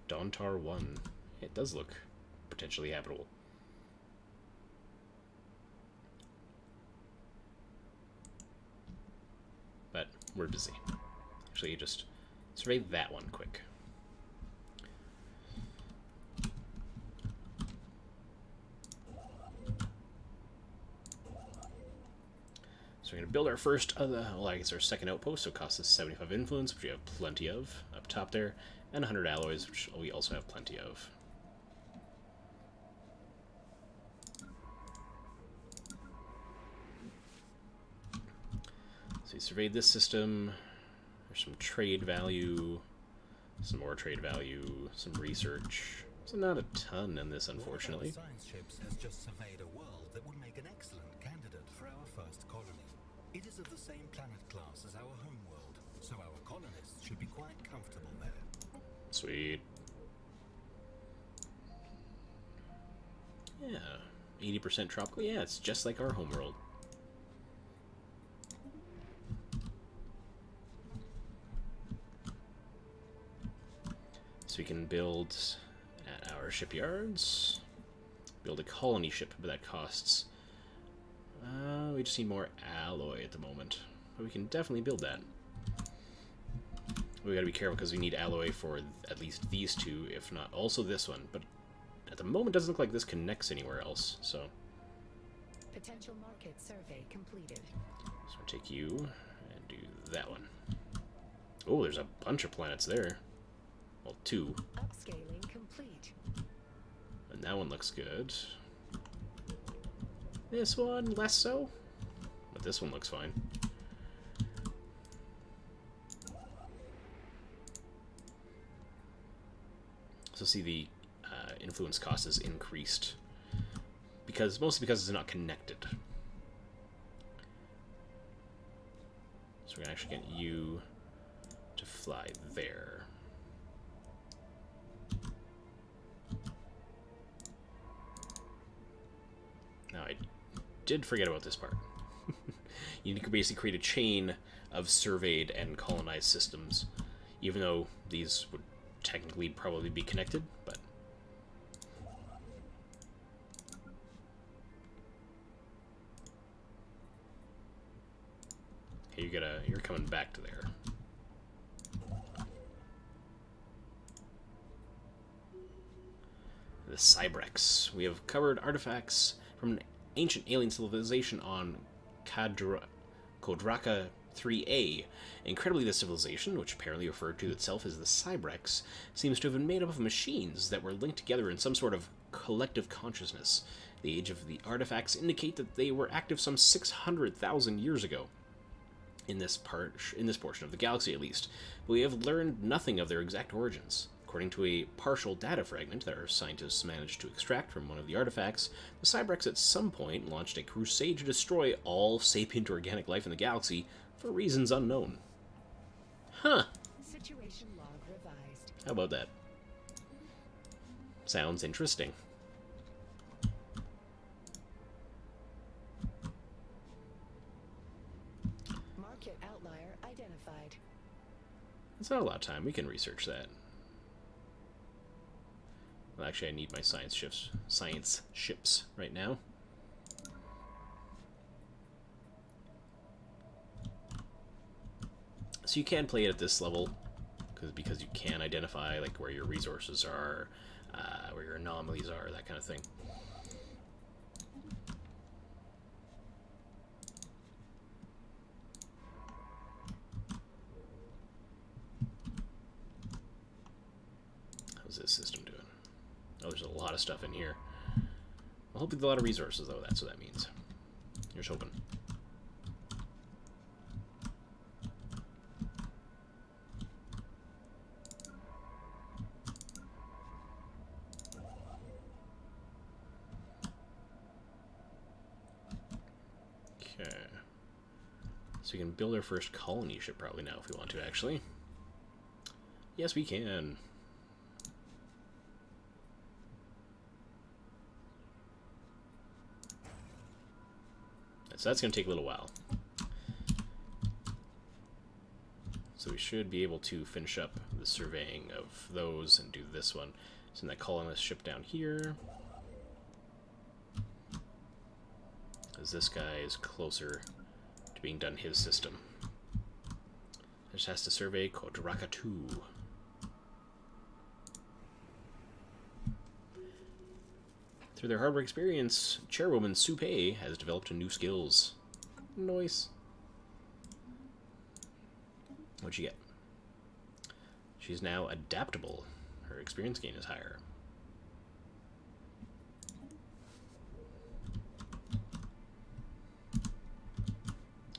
Dontar 1. It does look potentially habitable. But we're busy. Actually, just survey that one quick. So we're going to build our first, well, I guess our second outpost, so it costs us 75 influence, which we have plenty of up top there, and 100 alloys, which we also have plenty of. So we surveyed this system. There's some trade value, some more trade value, some research. So not a ton in this, unfortunately. One of our science ships has just surveyed a world that would make an excellent candidate for our first colony. It is of the same planet class as our home world, so our colonists should be quite comfortable there. Sweet. Yeah, 80% tropical. Yeah, it's just like our homeworld. So we can build at our shipyards. Build a colony ship, but that costs... we just need more alloy at the moment. But we can definitely build that. We gotta be careful because we need alloy for at least these two, if not also this one. But at the moment, it doesn't look like this connects anywhere else, so... Potential market survey completed. So I'll take you and do that one. Oh, there's a bunch of planets there. Well, 2. Upscaling complete. And that one looks good. This one, less so. But this one looks fine. So see the influence cost is increased. Mostly because it's not connected. So we're going to actually get you to fly there. Now, I did forget about this part. You can basically create a chain of surveyed and colonized systems, even though these would technically probably be connected, but... Hey, you're coming back to there. The Cybrex. We have covered artifacts from an ancient alien civilization on Kodraka 3A. Incredibly, this civilization, which apparently referred to itself as the Cybrex, seems to have been made up of machines that were linked together in some sort of collective consciousness. The age of the artifacts indicate that they were active some 600,000 years ago. In this portion of the galaxy, at least, but we have learned nothing of their exact origins. According to a partial data fragment that our scientists managed to extract from one of the artifacts, the Cybrex at some point launched a crusade to destroy all sapient organic life in the galaxy for reasons unknown. Huh. Situation log revised. How about that? Sounds interesting. Market outlier identified. It's not a lot of time. We can research that. Well, actually, I need my science ships right now. So you can play it at this level because you can identify like where your resources are, where your anomalies are, that kind of thing. How's this system doing? Oh, there's a lot of stuff in here. Well, hopefully a lot of resources, though. That's what that means. Here's hoping. Okay. So we can build our first colony ship probably now if we want to, actually. Yes, we can. So that's going to take a little while. So we should be able to finish up the surveying of those and do this one. Send that colonist ship down here. As this guy is closer to being done his system. Just has to survey Kodraka 2. Through their hard work experience, chairwoman Supei has developed new skills. Nice. What'd you get? She's now adaptable. Her experience gain is higher.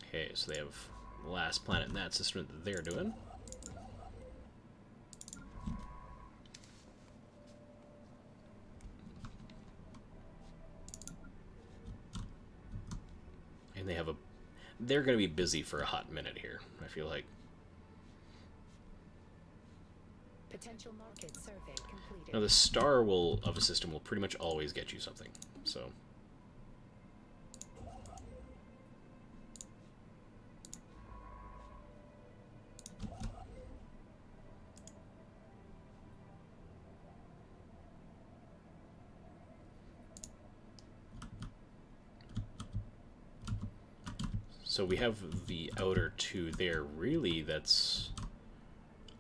Okay, so they have last planet in that system that they're doing. And they have a... They're going to be busy for a hot minute here, I feel like. Potential market survey completed. Now, the star of a system will pretty much always get you something, so... So we have the outer two there. Really, that's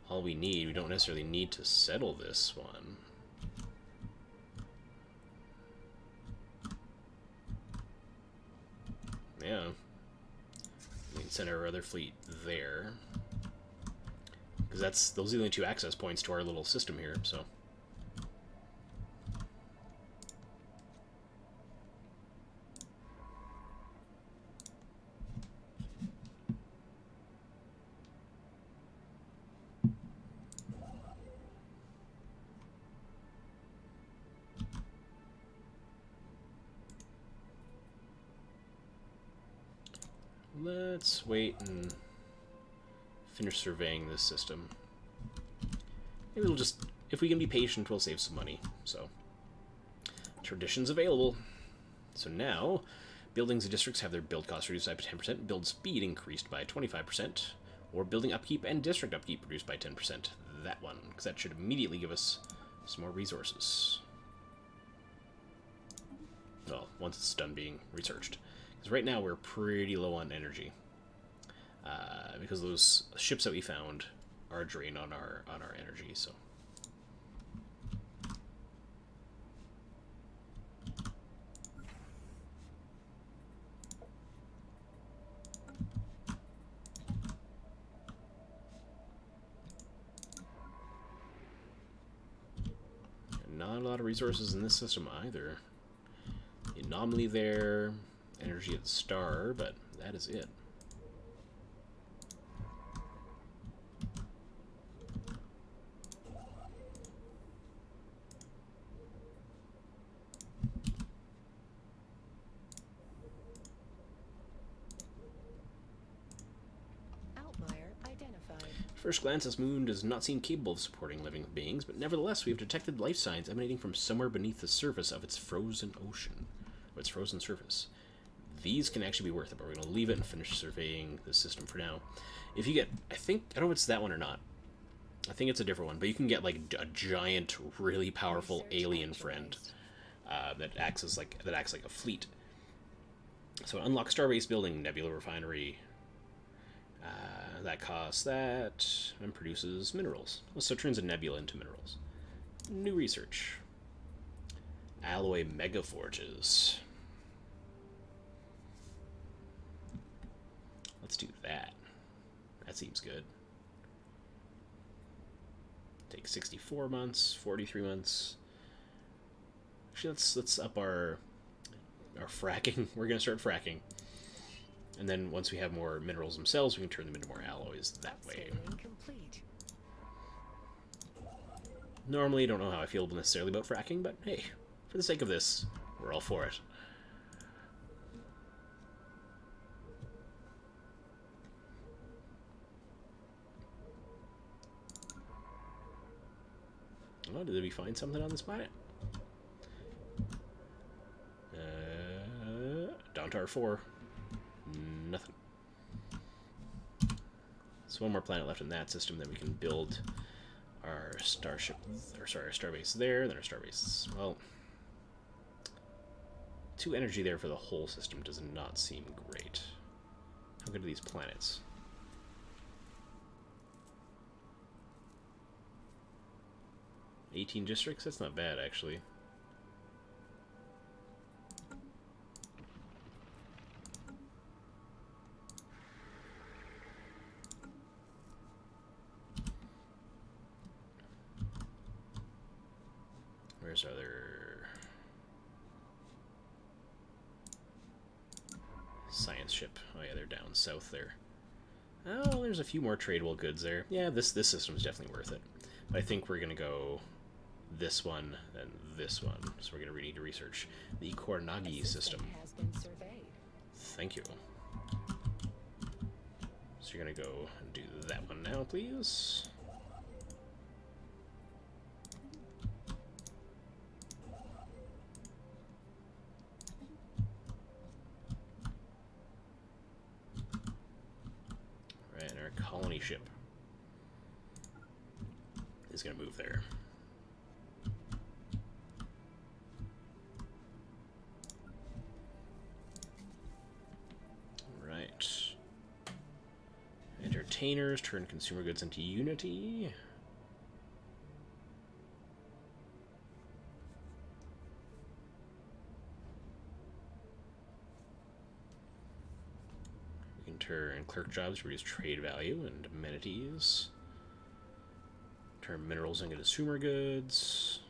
all we need. We don't necessarily need to settle this one. Yeah. We can send our other fleet there. Because those are the only two access points to our little system here, so... Let's wait and finish surveying this system. Maybe we'll just, if we can be patient, we'll save some money. So, traditions available. So now, buildings and districts have their build costs reduced by 10%, build speed increased by 25%, or building upkeep and district upkeep reduced by 10%. That one, because that should immediately give us some more resources. Well, once it's done being researched. Because right now we're pretty low on energy. Because those ships that we found are a drain on our energy, so... Not a lot of resources in this system either. The anomaly there, energy at the star, but that is it. Outlier identified. First glance, this moon does not seem capable of supporting living beings, but nevertheless we have detected life signs emanating from somewhere beneath the surface of its frozen ocean, or its frozen surface. These can actually be worth it, but we're going to leave it and finish surveying the system for now. If you get, I don't know if it's that one or not. I think it's a different one, but you can get like a giant, really powerful alien friend that acts like a fleet. So unlock starbase building, nebula refinery. That costs that and produces minerals. So it turns a nebula into minerals. New research. Alloy megaforges. Let's do that. That seems good. Take 64 months, 43 months. Actually, let's up our fracking. We're gonna start fracking. And then once we have more minerals themselves, we can turn them into more alloys that way. Complete. Normally, I don't know how I feel necessarily about fracking, but hey, for the sake of this, we're all for it. Oh, did we find something on this planet? Dontar 4. Nothing. So one more planet left in that system, then we can build our starship, or sorry, our starbase there, then our starbase. Well, 2 energy there for the whole system does not seem great. How good are these planets? $18 districts? That's not bad, actually. Where's our other science ship? Oh yeah, they're down south there. Oh, there's a few more tradable goods there. Yeah, this system is definitely worth it. But I think we're gonna go this one and this one. So we're gonna need to research the Koronagi system. Has been surveyed. Thank you. So you're gonna go and do that one now, please. Right, and our colony ship is gonna move there. Entertainers turn consumer goods into Unity. We can turn clerk jobs to reduce trade value and amenities. Turn minerals into consumer goods.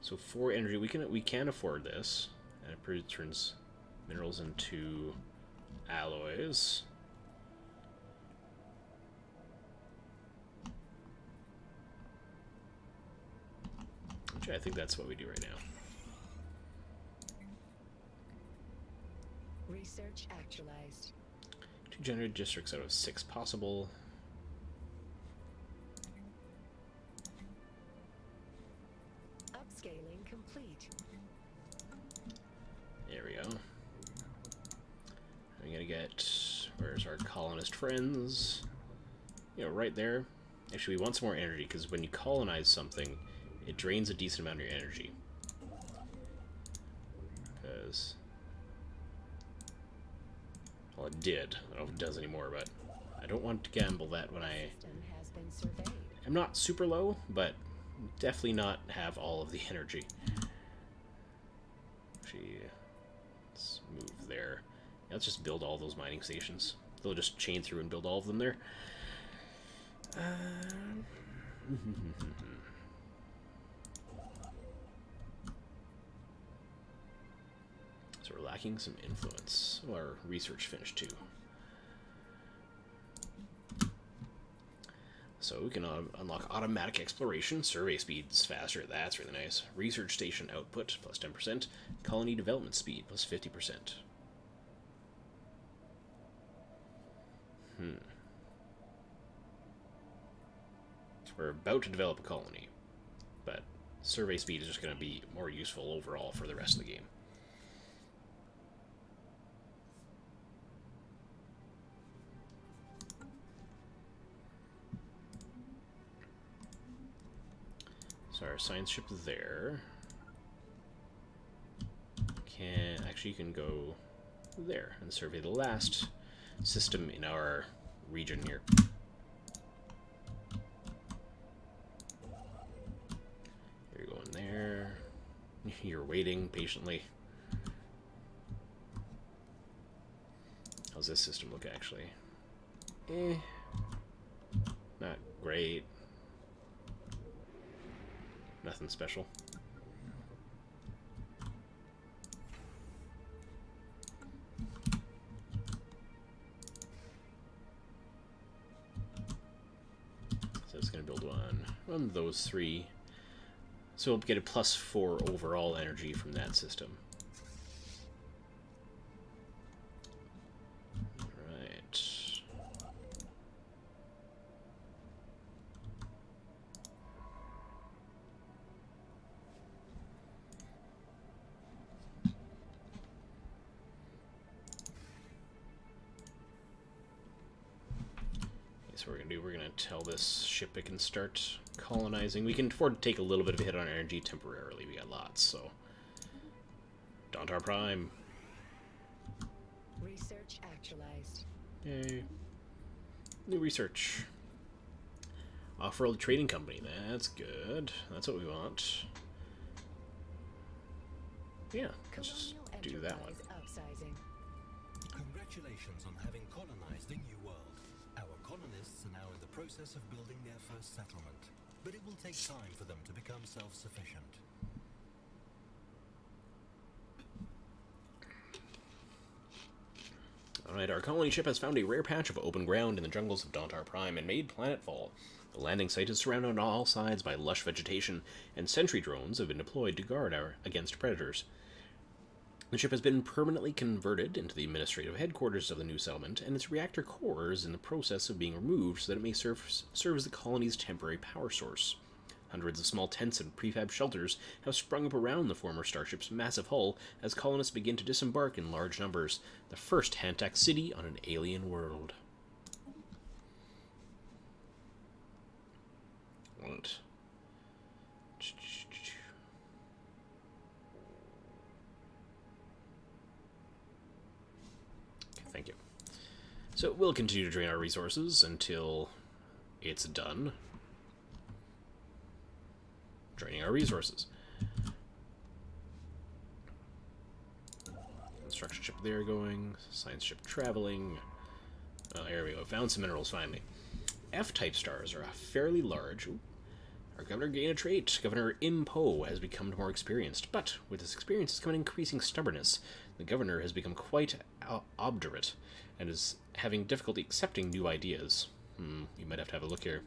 So for energy, we can afford this, and it turns minerals into alloys. Which I think that's what we do right now. Research actualized. 2 generated districts out of 6 possible. Upscaling complete. There we go. I'm gonna get, where's our colonist friends? You know, right there. Actually, we want some more energy, because when you colonize something, it drains a decent amount of your energy. Because, well, it did. I don't know if it does anymore, but I don't want to gamble that when I System has been surveyed. am not super low, but definitely not have all of the energy. Actually, let's move there. Yeah, let's just build all those mining stations. They'll just chain through and build all of them there. So we're lacking some influence. Well, our research finished too. So we can unlock automatic exploration, survey speeds faster, that's really nice. Research station output plus 10%, colony development speed plus 50%. We're about to develop a colony, but survey speed is just going to be more useful overall for the rest of the game. So our science ship is there. Actually, you can go there and survey the last system in our region here. You're going there. You're waiting patiently. How's this system look, actually? Not great. Nothing special. So it's going to build one of those 3. So we'll get a +4 overall energy from that system. Right. So we're going to do, we're going to tell this ship it can start colonizing. We can afford to take a little bit of a hit on energy temporarily. We got lots, so. Dauntar Prime. Research actualized. Yay. New research. Off-world trading company. That's good. That's what we want. Yeah, let's just do that one. Upsizing. Congratulations on having colonized a new world. Our colonists are now in the process of building their first settlement, but it will take time for them to become self-sufficient. Alright, our colony ship has found a rare patch of open ground in the jungles of Dontar Prime and made planetfall. The landing site is surrounded on all sides by lush vegetation, and sentry drones have been deployed to guard against predators. The ship has been permanently converted into the administrative headquarters of the new settlement, and its reactor core is in the process of being removed so that it may serve as the colony's temporary power source. Hundreds of small tents and prefab shelters have sprung up around the former starship's massive hull as colonists begin to disembark in large numbers, the first Hantak city on an alien world. What? Thank you. So we'll continue to drain our resources until it's done. Draining our resources. Construction ship there going. Science ship traveling. There we go. Found some minerals finally. F-type stars are fairly large. Ooh. Our governor gained a trait. Governor Impo has become more experienced, but with his experience has come an increasing stubbornness. The governor has become quite obdurate and is having difficulty accepting new ideas. You might have to have a look here.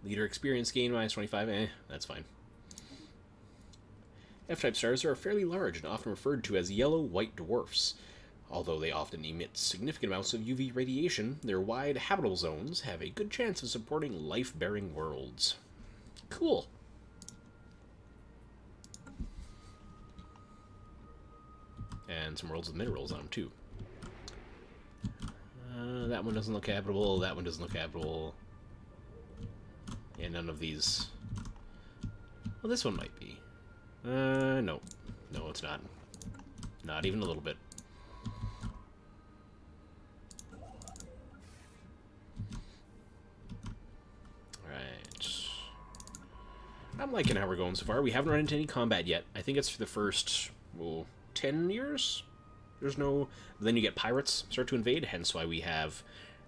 Leader experience gain -25. That's fine. F-type stars are fairly large and often referred to as yellow-white dwarfs. Although they often emit significant amounts of UV radiation, their wide habitable zones have a good chance of supporting life-bearing worlds. Cool. And some worlds with minerals on them, too. That one doesn't look habitable, that one doesn't look habitable. And none of these... Well, this one might be. No. No, it's not. Not even a little bit. I'm liking how we're going so far. We haven't run into any combat yet. I think it's for the first, 10 years? There's no... Then you get pirates start to invade, hence why we have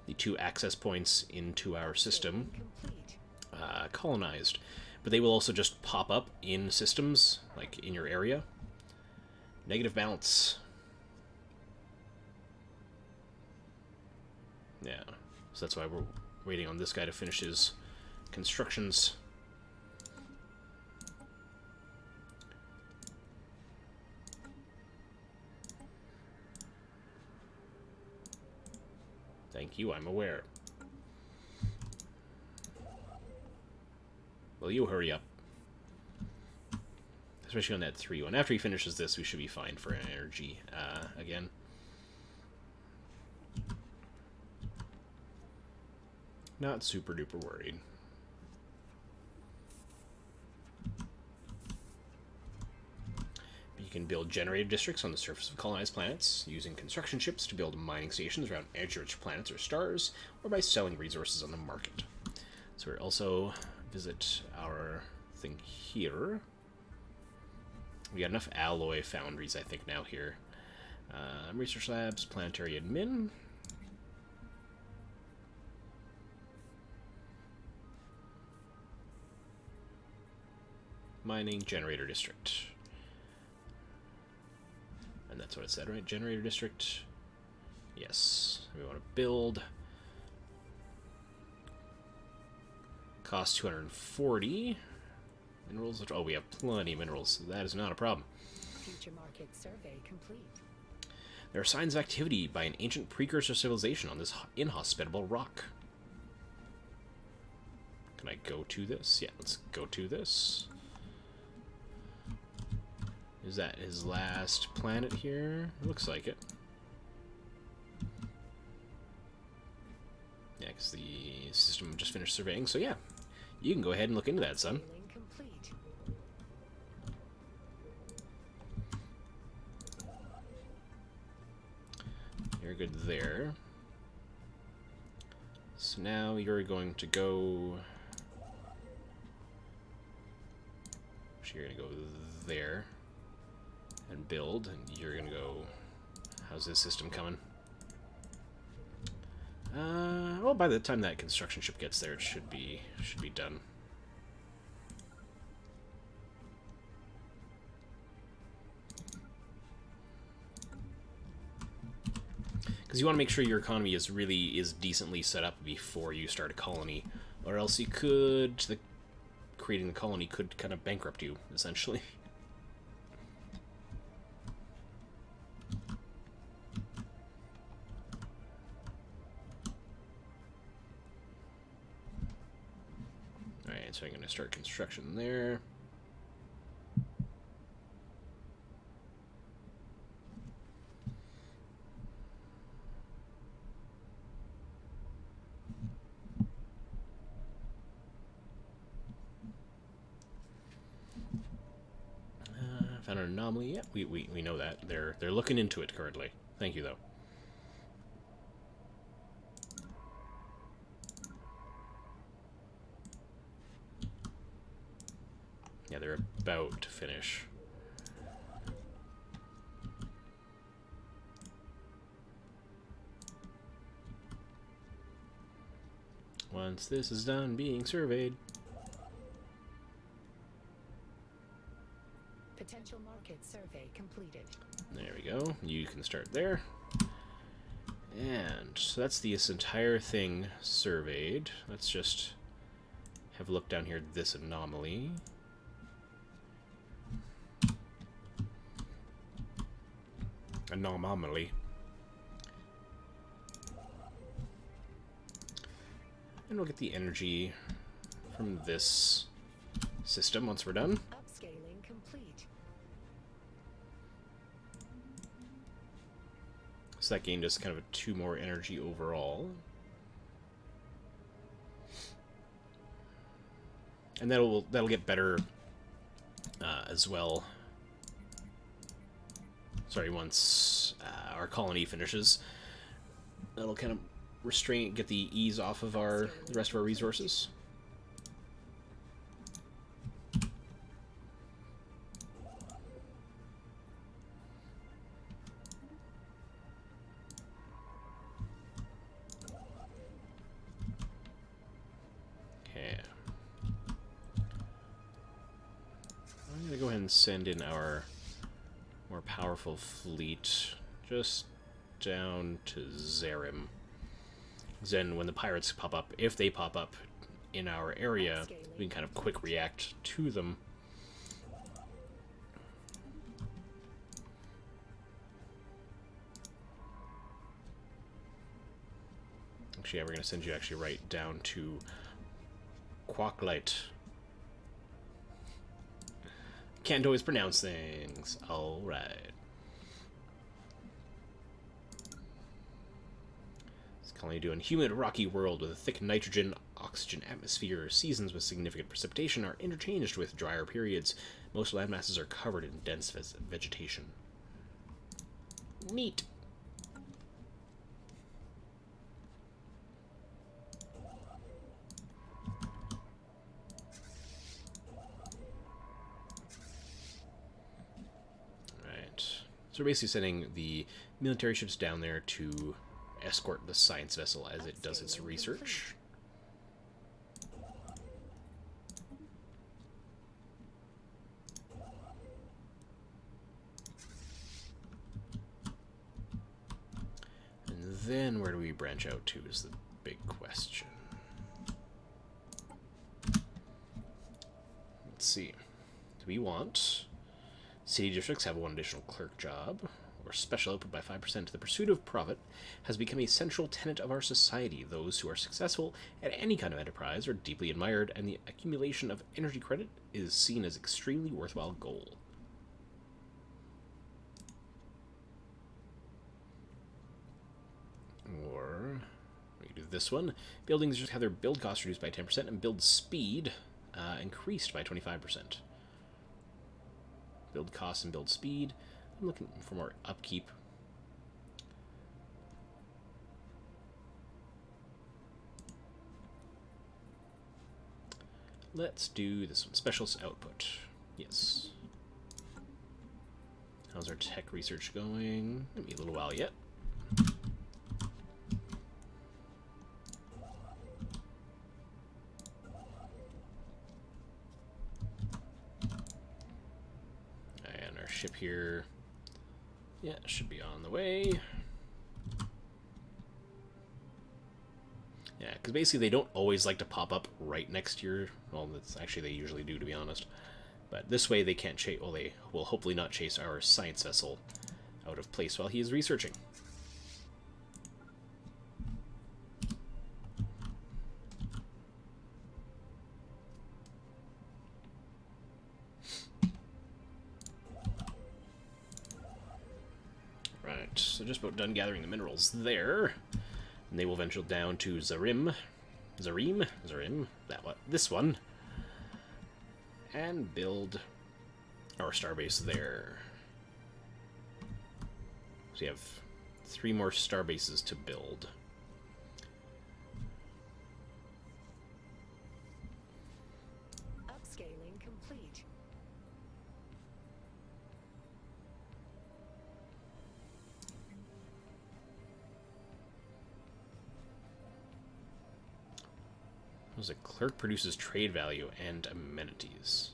the 2 access points into our system colonized. But they will also just pop up in systems, like in your area. Negative balance. Yeah, so that's why we're waiting on this guy to finish his constructions. Thank you, I'm aware. Will you hurry up? Especially on that 3 one. After he finishes this, we should be fine for energy again. Not super duper worried. You can build generator districts on the surface of colonized planets, using construction ships to build mining stations around edge-rich planets or stars, or by selling resources on the market. So we'll also visit our thing here. We got enough alloy foundries, I think, now here. Research labs, planetary admin. Mining generator district. And that's what it said, right? Generator district. Yes. We want to build. Cost 240. Minerals. Oh, we have plenty of minerals. So that is not a problem. Future market survey complete. There are signs of activity by an ancient precursor civilization on this inhospitable rock. Can I go to this? Yeah, let's go to this. Is that his last planet here? Looks like it. Yeah, because the system just finished surveying, so yeah. You can go ahead and look into that, son. Sailing complete. You're good there. So now you're going to go... Actually, you're going to go there. And build, and you're gonna go... How's this system coming? Well, by the time that construction ship gets there, it should be done. Because you want to make sure your economy is decently set up before you start a colony, or else creating the colony could kind of bankrupt you, essentially. Alright, so I'm going to start construction there. Found an anomaly. Yeah, we know that. They're looking into it currently. Thank you, though. Yeah, they're about to finish. Once this is done being surveyed. Potential market survey completed. There we go. You can start there. And so that's this entire thing surveyed. Let's just have a look down here at this anomaly. Anomaly. And we'll get the energy from this system once we're done. Upscaling complete. So that gained us kind of 2 more energy overall. And that'll get better as well. Sorry, once our colony finishes, that'll kind of get the ease off of the rest of our resources. Okay. I'm gonna go ahead and send in our more powerful fleet just down to Zarim. Then when the pirates pop up, if they pop up in our area, we can kind of quick react to them. Actually, yeah, we're going to send you actually right down to Quacklight. Can't always pronounce things. Alright. This colony doing humid, rocky world with a thick nitrogen, oxygen atmosphere. Seasons with significant precipitation are interchanged with drier periods. Most landmasses are covered in dense vegetation. Neat. So we're basically sending the military ships down there to escort the science vessel as it does its research. And then where do we branch out to is the big question. Let's see. Do we want... City districts have 1 additional clerk job, or special output by 5%. The pursuit of profit has become a central tenet of our society. Those who are successful at any kind of enterprise are deeply admired, and the accumulation of energy credit is seen as extremely worthwhile goal. Or we can do this one. Buildings just have their build cost reduced by 10% and build speed increased by 25%. Build cost and build speed. I'm looking for more upkeep. Let's do this one. Specialist output. Yes. How's our tech research going? Maybe a little while yet. Ship here. Yeah, should be on the way. Yeah, because basically they don't always like to pop up right next to your... Well, that's actually they usually do, to be honest. But this way they can't chase... Well, they will hopefully not chase our science vessel out of place while he is researching. Right, so just about done gathering the minerals there. And they will venture down to Zarim, that one, this one, and build our starbase there. So we have 3 more starbases to build. Upscaling complete. A clerk produces trade value and amenities.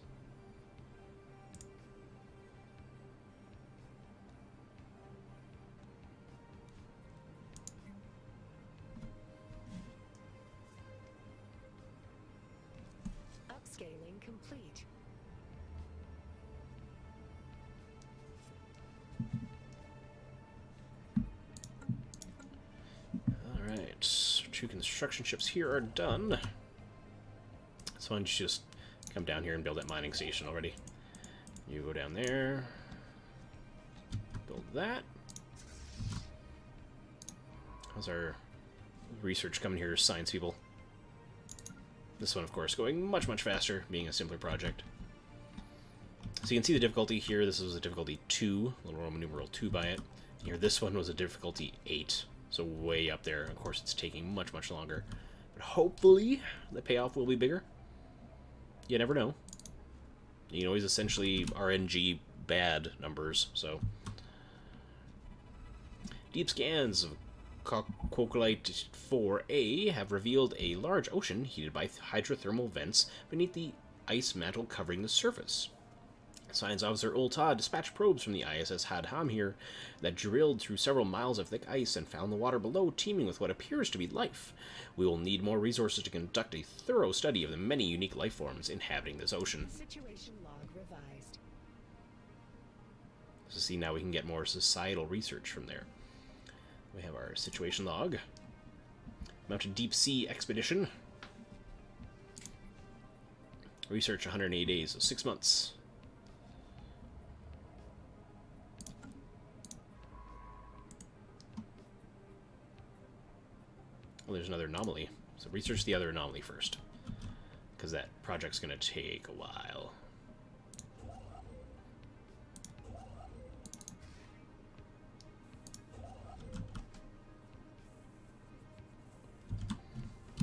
Upscaling complete. Alright, 2 construction ships here are done. So why don't you just come down here and build that mining station already. You go down there, build that. How's our research coming here, science people? This one, of course, going much, much faster, being a simpler project. So you can see the difficulty here. This was a difficulty 2, little Roman numeral 2 by it. Here, this one was a difficulty 8, so way up there. Of course, it's taking much, much longer. But hopefully, the payoff will be bigger. You never know. You can always essentially RNG bad numbers, so. Deep scans of Quocolite 4A have revealed a large ocean heated by hydrothermal vents beneath the ice mantle covering the surface. Science officer Ulta dispatched probes from the ISS Hadham here that drilled through several miles of thick ice and found the water below teeming with what appears to be life. We will need more resources to conduct a thorough study of the many unique life forms inhabiting this ocean. Situation log revised. So see, now we can get more societal research from there. We have our situation log. Mounted deep sea expedition. Research 180 days, so 6 months. Well, there's another anomaly. So research the other anomaly first, because that project's going to take a while.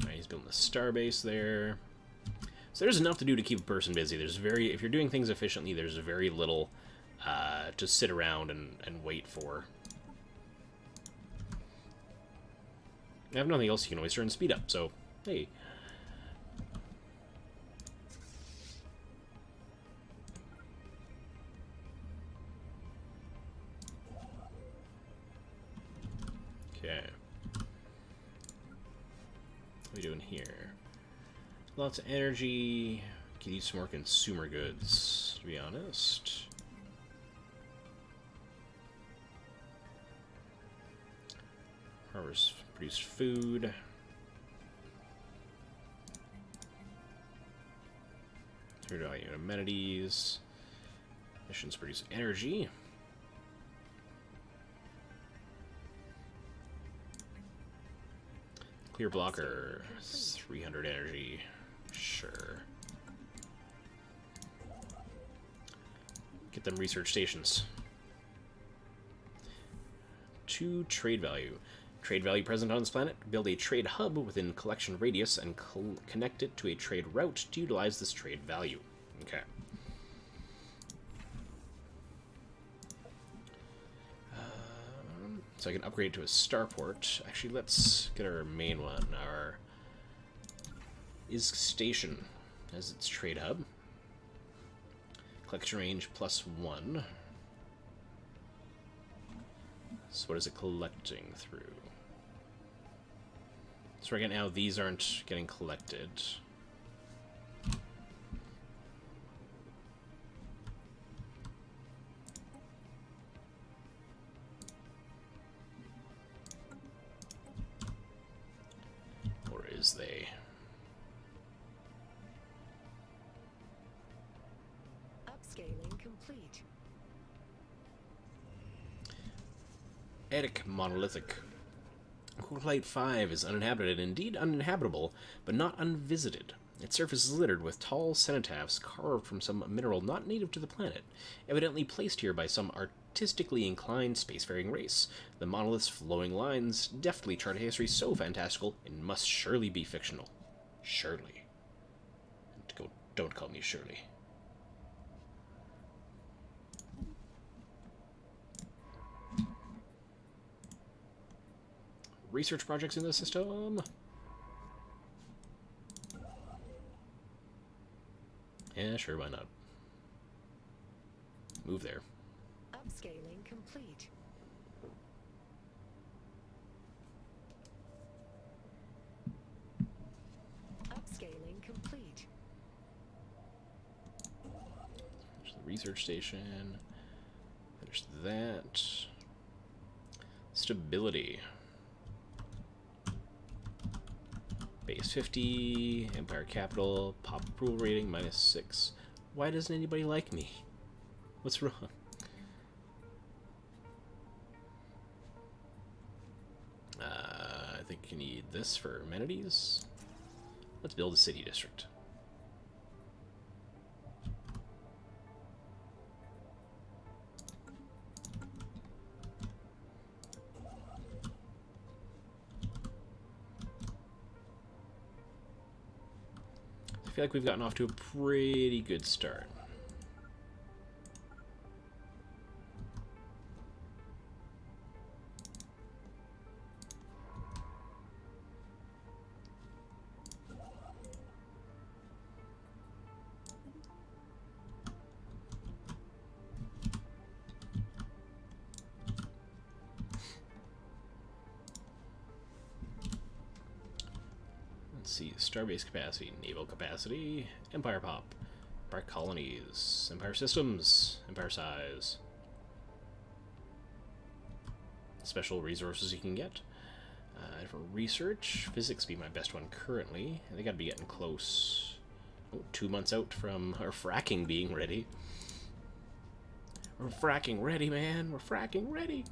Alright, he's building a starbase there. So there's enough to do to keep a person busy. If you're doing things efficiently, there's very little to sit around and wait for. I have nothing else, you can always turn speed up, so, hey. Okay. What are we doing here? Lots of energy. Could use some more consumer goods, to be honest. Harvest, produce food. Third value amenities. Missions produce energy. Clear blocker, 300 energy. Sure. Get them research stations. 2 trade value. Trade value present on this planet. Build a trade hub within collection radius and connect it to a trade route to utilize this trade value. Okay. So I can upgrade to a starport. Actually, let's get our main one. Our station as its trade hub. Collection range +1. So what is it collecting through? So right now, these aren't getting collected. Or is they? Upscaling complete. Attic monolithic. Light 5 is uninhabited, indeed uninhabitable, but not unvisited. Its surface is littered with tall cenotaphs carved from some mineral not native to the planet, evidently placed here by some artistically inclined spacefaring race. The monolith's flowing lines deftly chart a history so fantastical it must surely be fictional. Surely. Don't call me Shirley. Research projects in the system. Yeah, sure, why not? Move there. Upscaling complete. Upscaling complete. There's the research station. There's that. Stability. Base 50, Empire Capital, pop approval rating, -6. Why doesn't anybody like me? What's wrong? I think you need this for amenities. Let's build a city district. I feel like we've gotten off to a pretty good start. Let's see, starbase capacity, naval capacity, empire pop, empire colonies, empire systems, empire size, special resources you can get. For research, physics be my best one currently. They gotta be getting close. Oh, 2 months out from our fracking being ready. We're fracking ready, man. We're fracking ready.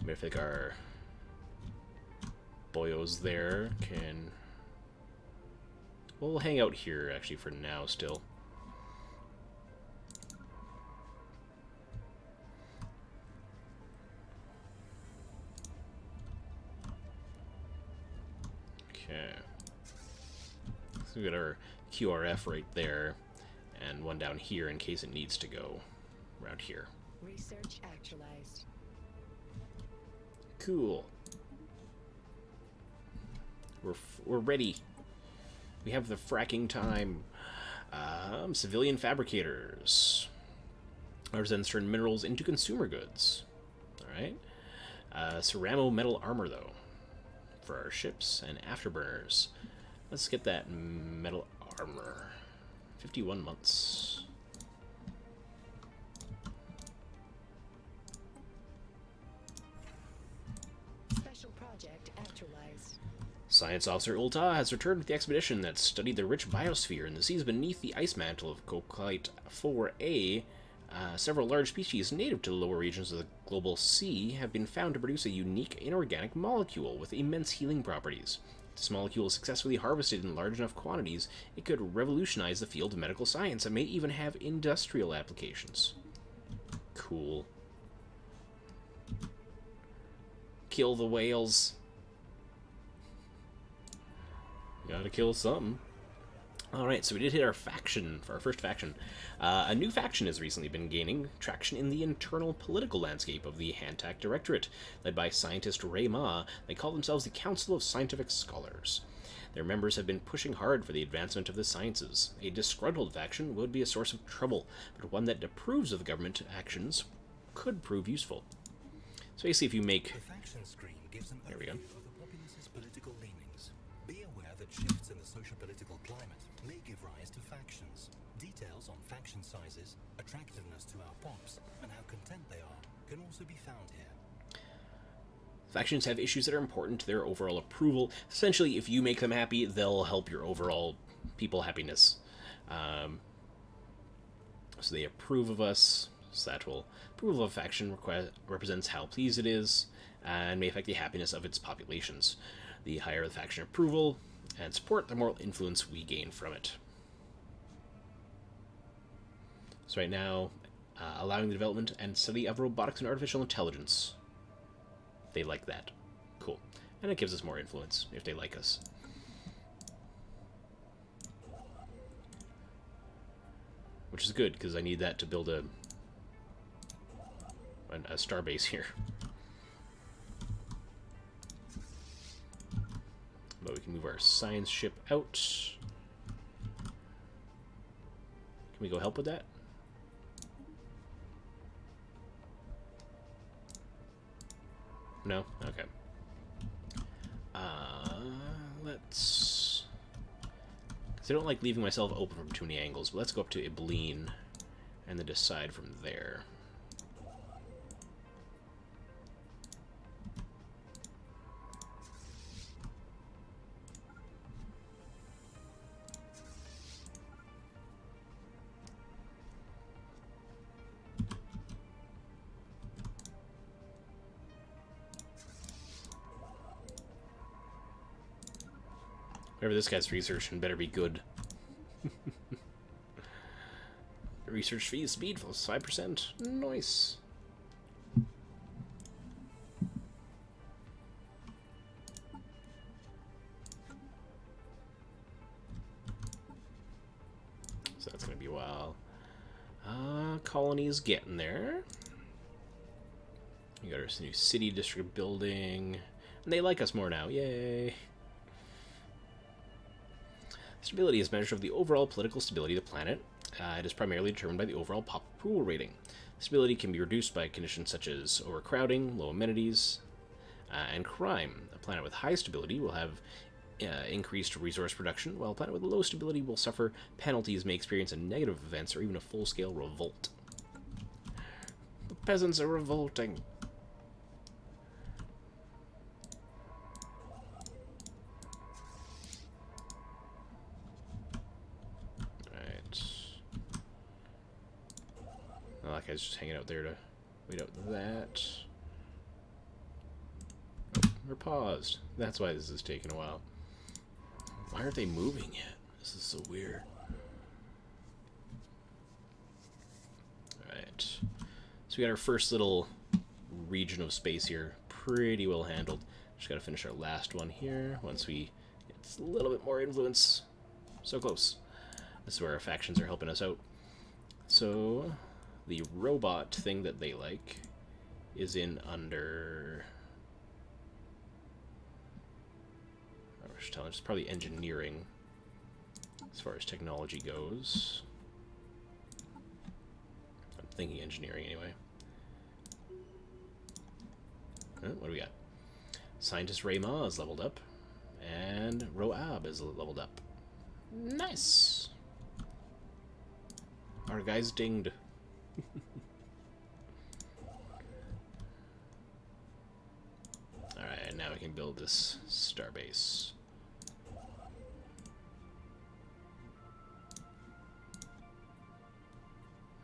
I think our boyos there can... We'll hang out here, actually, for now, still. Okay. So we got our QRF right there, and one down here in case it needs to go around here. Research actualized. Cool. We're ready. We have the fracking time. Civilian fabricators. Artisans turn minerals into consumer goods. Alright. Ceramo metal armor, though, for our ships and afterburners. Let's get that metal armor. 51 months. Special project actualized. Science Officer Ulta has returned with the expedition that studied the rich biosphere in the seas beneath the ice mantle of Coquelite 4A. Several large species native to the lower regions of the global sea have been found to produce a unique inorganic molecule with immense healing properties. If this molecule is successfully harvested in large enough quantities, it could revolutionize the field of medical science and may even have industrial applications. Cool. Kill the whales. Gotta kill something. Alright, so we did hit our faction, for our first faction. A new faction has recently been gaining traction in the internal political landscape of the Hantak Directorate. Led by scientist Ray Ma, they call themselves the Council of Scientific Scholars. Their members have been pushing hard for the advancement of the sciences. A disgruntled faction would be a source of trouble, but one that approves of the government actions could prove useful. So basically, if you make... The faction screen gives an There we go. overview of the populace's political leanings. Be aware that shifts in the socio-political climate may give rise to factions. Details on faction sizes, attractiveness to our pops, and how content they are can also be found here. Factions have issues that are important to their overall approval. Essentially, if you make them happy, they'll help your overall people happiness. So they approve of us. So that will approval of a faction represents how pleased it is and may affect the happiness of its populations. The higher the faction approval and support, the more influence we gain from it. So right now, allowing the development and study of robotics and artificial intelligence. They like that. Cool. And it gives us more influence if they like us. Which is good, because I need that to build a star base here. But we can move our science ship out. Can we go help with that? No? Okay. Let's... Because I don't like leaving myself open from too many angles, but let's go up to Ibleen and then decide from there. Whatever this guy's researching better be good. Research fee speed plus 5%. Nice. So that's going to be a while. Colony's getting there. We got our new city district building. And they like us more now. Yay. Stability is a measure of the overall political stability of the planet. It is primarily determined by the overall pop approval rating. Stability can be reduced by conditions such as overcrowding, low amenities, and crime. A planet with high stability will have increased resource production, while a planet with low stability will suffer penalties, may experience a negative events, or even a full-scale revolt. The peasants are revolting. Oh, that guy's just hanging out there to wait out that. Oh, we're paused. That's why this is taking a while. Why aren't they moving yet? This is so weird. Alright. So we got our first little region of space here. Pretty well handled. Just gotta finish our last one here once we get a little bit more influence. So close. This is where our factions are helping us out. So... the robot thing that they like is in under... I should tell them, it's probably engineering as far as technology goes. I'm thinking engineering anyway. What do we got? Scientist Rayma is leveled up, and Roab is leveled up. Nice! Our guy's dinged. Alright, now we can build this starbase.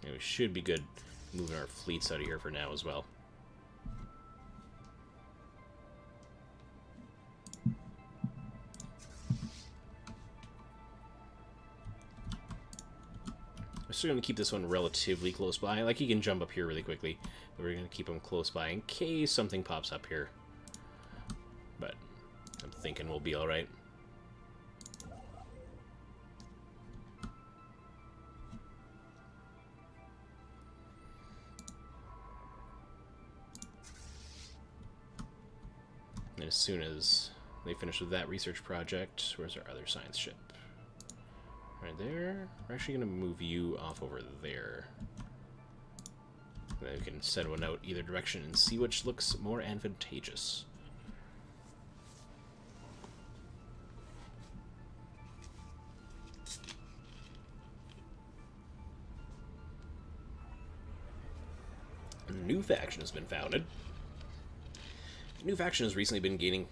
And we should be good moving our fleets out of here for now as well. We're still going to keep this one relatively close by. Like, he can jump up here really quickly, but we're going to keep him close by in case something pops up here. But I'm thinking we'll be alright. And as soon as they finish with that research project, where's our other science ship? Right there. We're actually going to move you off over there. And then we can send one out either direction and see which looks more advantageous. A new faction has been founded. The new faction has recently been gaining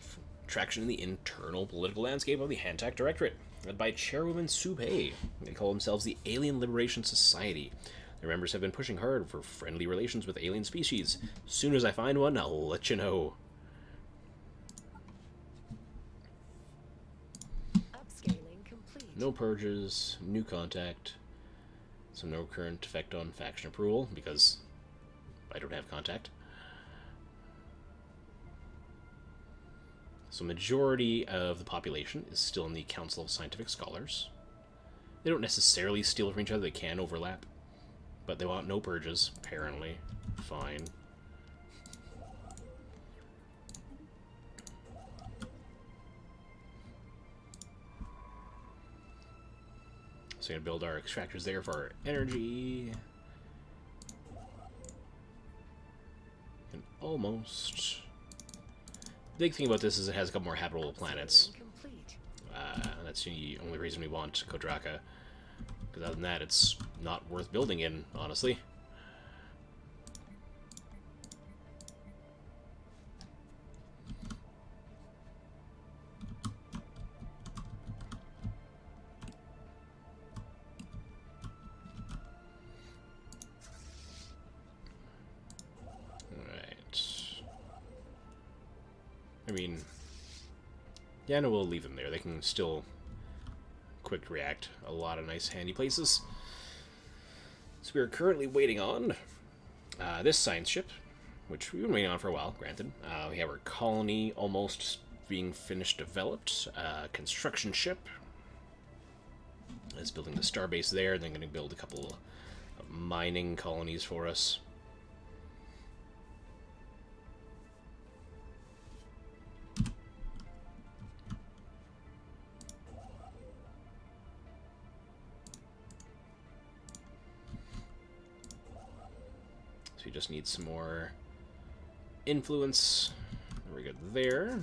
traction in the internal political landscape of the Hantak Directorate, led by Chairwoman Su Pei. They call themselves the Alien Liberation Society. Their members have been pushing hard for friendly relations with alien species. As soon as I find one, I'll let you know. Upscaling complete. No purges, new contact, so no current effect on faction approval, because I don't have contact. So majority of the population is still in the Council of Scientific Scholars. They don't necessarily steal from each other, they can overlap. But they want no purges, apparently. Fine. So we're gonna build our extractors there for our energy. And almost... The big thing about this is it has a couple more habitable planets. Complete. That's the only reason we want Kodraka. Because other than that, it's not worth building in, honestly. I mean, yeah, no, we'll leave them there. They can still quick react. A lot of nice handy places. So we are currently waiting on this science ship, which we've been waiting on for a while, granted. We have our colony almost being finished developed. Construction ship is building the starbase there. They're going to build a couple of mining colonies for us. So we just need some more influence. Very good there.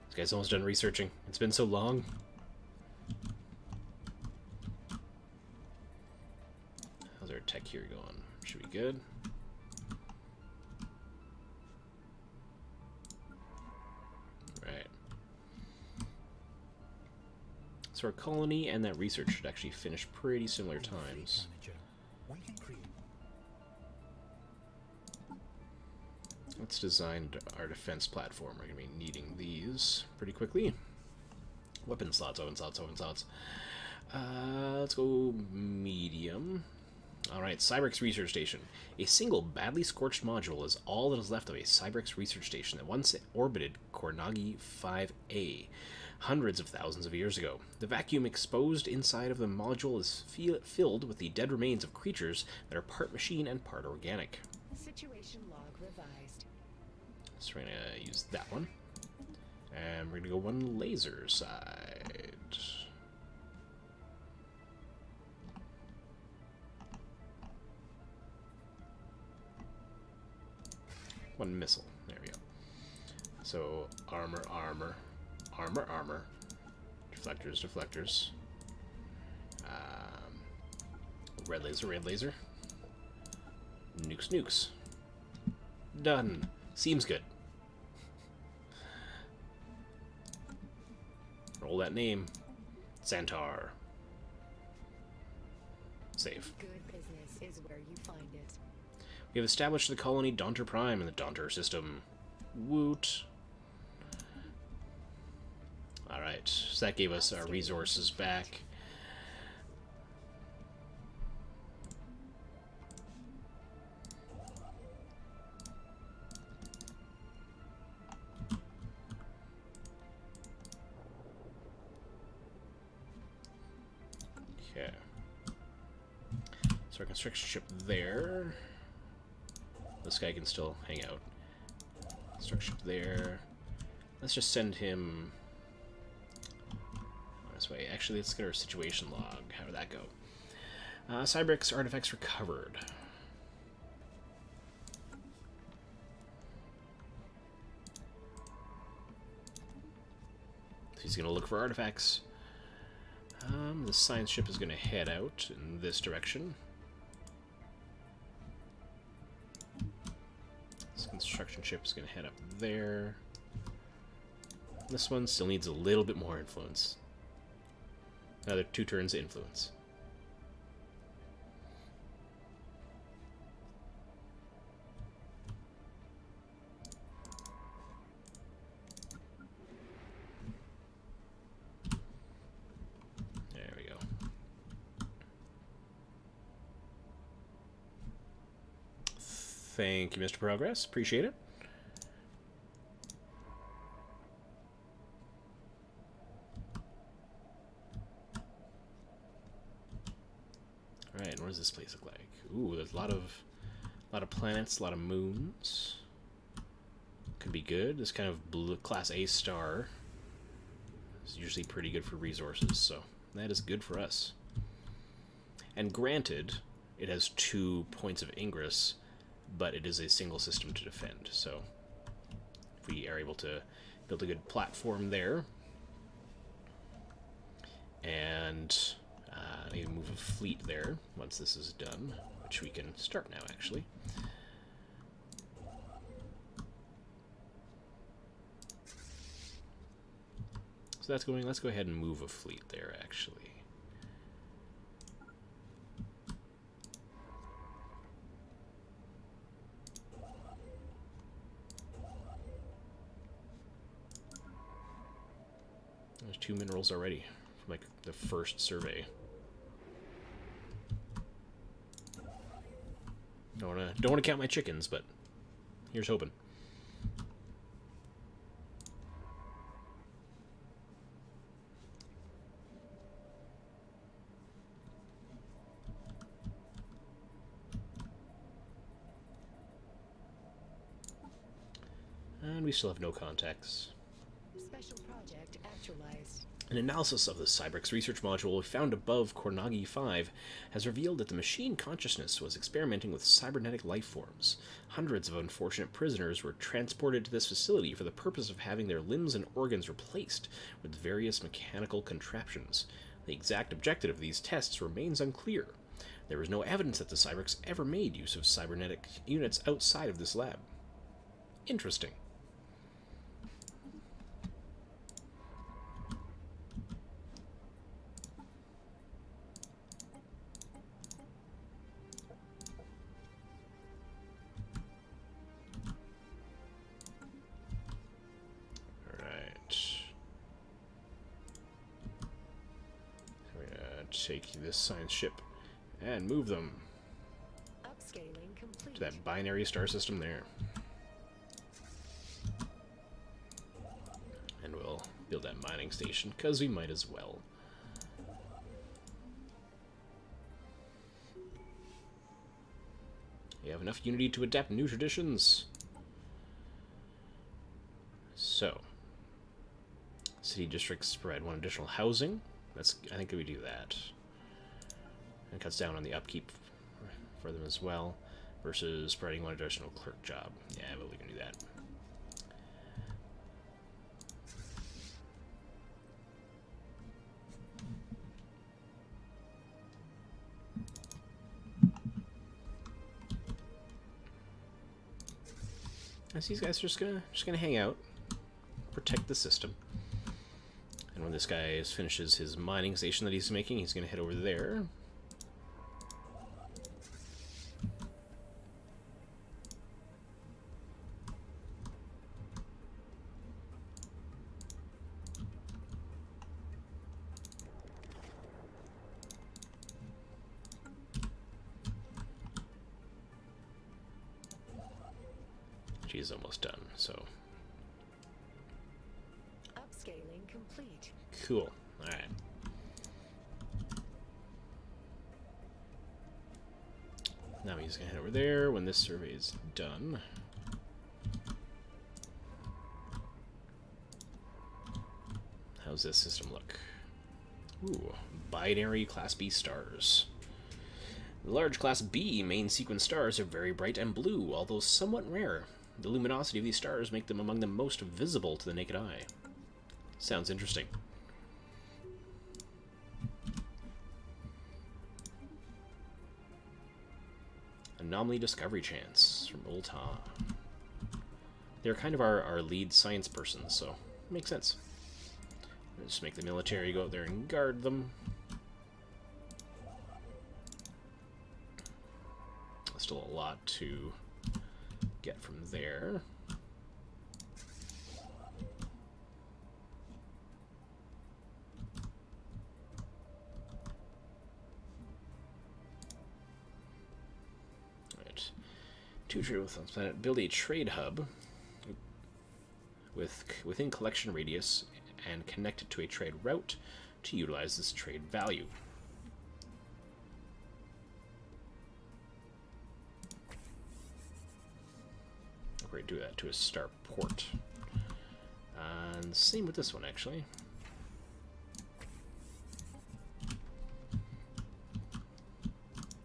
This guy's almost done researching. It's been so long. How's our tech here going? Should be good. Right. So our colony and that research should actually finish pretty similar times. Let's design our defense platform. We're going to be needing these pretty quickly. Weapon slots, open slots, open slots. Let's go medium. Alright, Cybrex Research Station. A single badly scorched module is all that is left of a Cybrex Research Station that once orbited Kornagi 5A. Hundreds of thousands of years ago. The vacuum exposed inside of the module is filled with the dead remains of creatures that are part machine and part organic. Situation log revised. So we're going to use that one. And we're going to go one laser side. One missile. There we go. So armor, armor. Armor, armor. Deflectors, deflectors. Red laser, red laser. Nukes, nukes. Done. Seems good. Roll that name. Xantar. Save. Good business is where you find it. We have established the colony Daunter Prime in the Daunter system. Woot. Alright, so that gave us our resources back. Okay. So our construction ship there. This guy can still hang out. Construction ship there. Let's just send him this way. Actually, let's get our situation log. How did that go? Cybrix artifacts recovered. So he's going to look for artifacts. The science ship is going to head out in this direction. This construction ship is going to head up there. This one still needs a little bit more influence. Another 2 turns of influence. There we go. Thank you, Mr. Progress. Appreciate it. Alright, what does this place look like? Ooh, there's a lot of planets, a lot of moons. Could be good. This kind of blue class A star is usually pretty good for resources, so that is good for us. And granted, it has 2 points of ingress, but it is a single system to defend, so if we are able to build a good platform there, and maybe move a fleet there once this is done, which we can start now, actually. So that's going. Let's go ahead and move a fleet there, actually. There's 2 minerals already from like the first survey. Don't wanna count my chickens, but here's hoping. And we still have no contacts. Special project actualized. An analysis of the Cybrix research module found above Kornagi 5 has revealed that the machine consciousness was experimenting with cybernetic life forms. Hundreds of unfortunate prisoners were transported to this facility for the purpose of having their limbs and organs replaced with various mechanical contraptions. The exact objective of these tests remains unclear. There is no evidence that the Cybrix ever made use of cybernetic units outside of this lab. Interesting. Take this science ship and move them Upscaling complete. to that binary star system there. And we'll build that mining station, because we might as well. You have enough unity to adapt new traditions. So, city districts provide 1 additional housing. I think we do that. And cuts down on the upkeep for them as well, versus spreading 1 additional clerk job. Yeah, but we can do that. And these guys are just gonna hang out, protect the system. And when this guy finishes his mining station that he's making, he's going to head over there. She's almost done, so... Upscaling complete. Cool. Alright. Now he's going to head over there when this survey is done. How's this system look? Ooh, binary Class B stars. The large Class B main sequence stars are very bright and blue, although somewhat rare. The luminosity of these stars make them among the most visible to the naked eye. Sounds interesting. Anomaly discovery chance from Ulta. They're kind of our lead science persons, so makes sense. Just make the military go out there and guard them. Still a lot to get from there. Right. To trade with this planet, build a trade hub within collection radius and connect it to a trade route to utilize this trade value. We're going to do that to a star port. And same with this one, actually.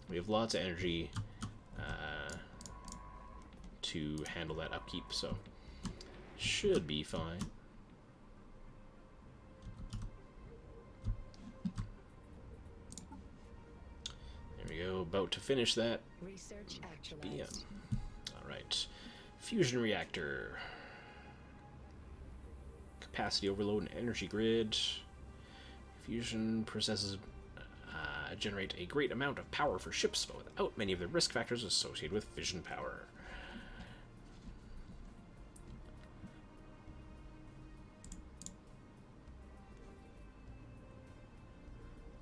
We have lots of energy to handle that upkeep, so should be fine. There we go, about to finish that. Research actualized. Alright. Fusion reactor. Capacity overload and energy grid. Fusion processes generate a great amount of power for ships, but without many of the risk factors associated with fission power.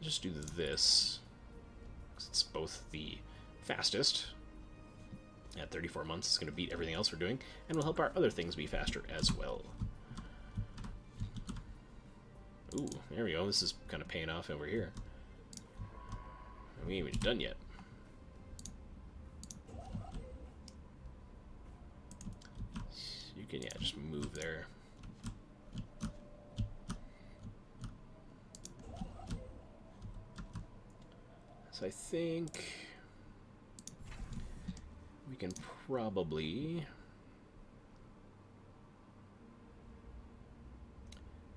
Just do this, because it's both the fastest. At 34 months, it's going to beat everything else we're doing, and will help our other things be faster as well. Ooh, there we go. This is kind of paying off over here. We ain't even done yet. You can, yeah, just move there. So I think we can probably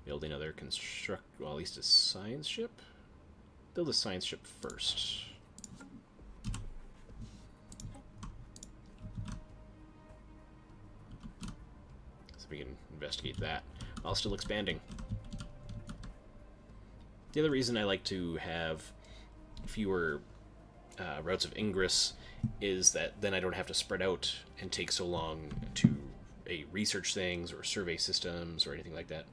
build another well, at least a science ship. Build a science ship first. So we can investigate that while still expanding. The other reason I like to have fewer routes of ingress is that then I don't have to spread out and take so long to research things or survey systems or anything like that.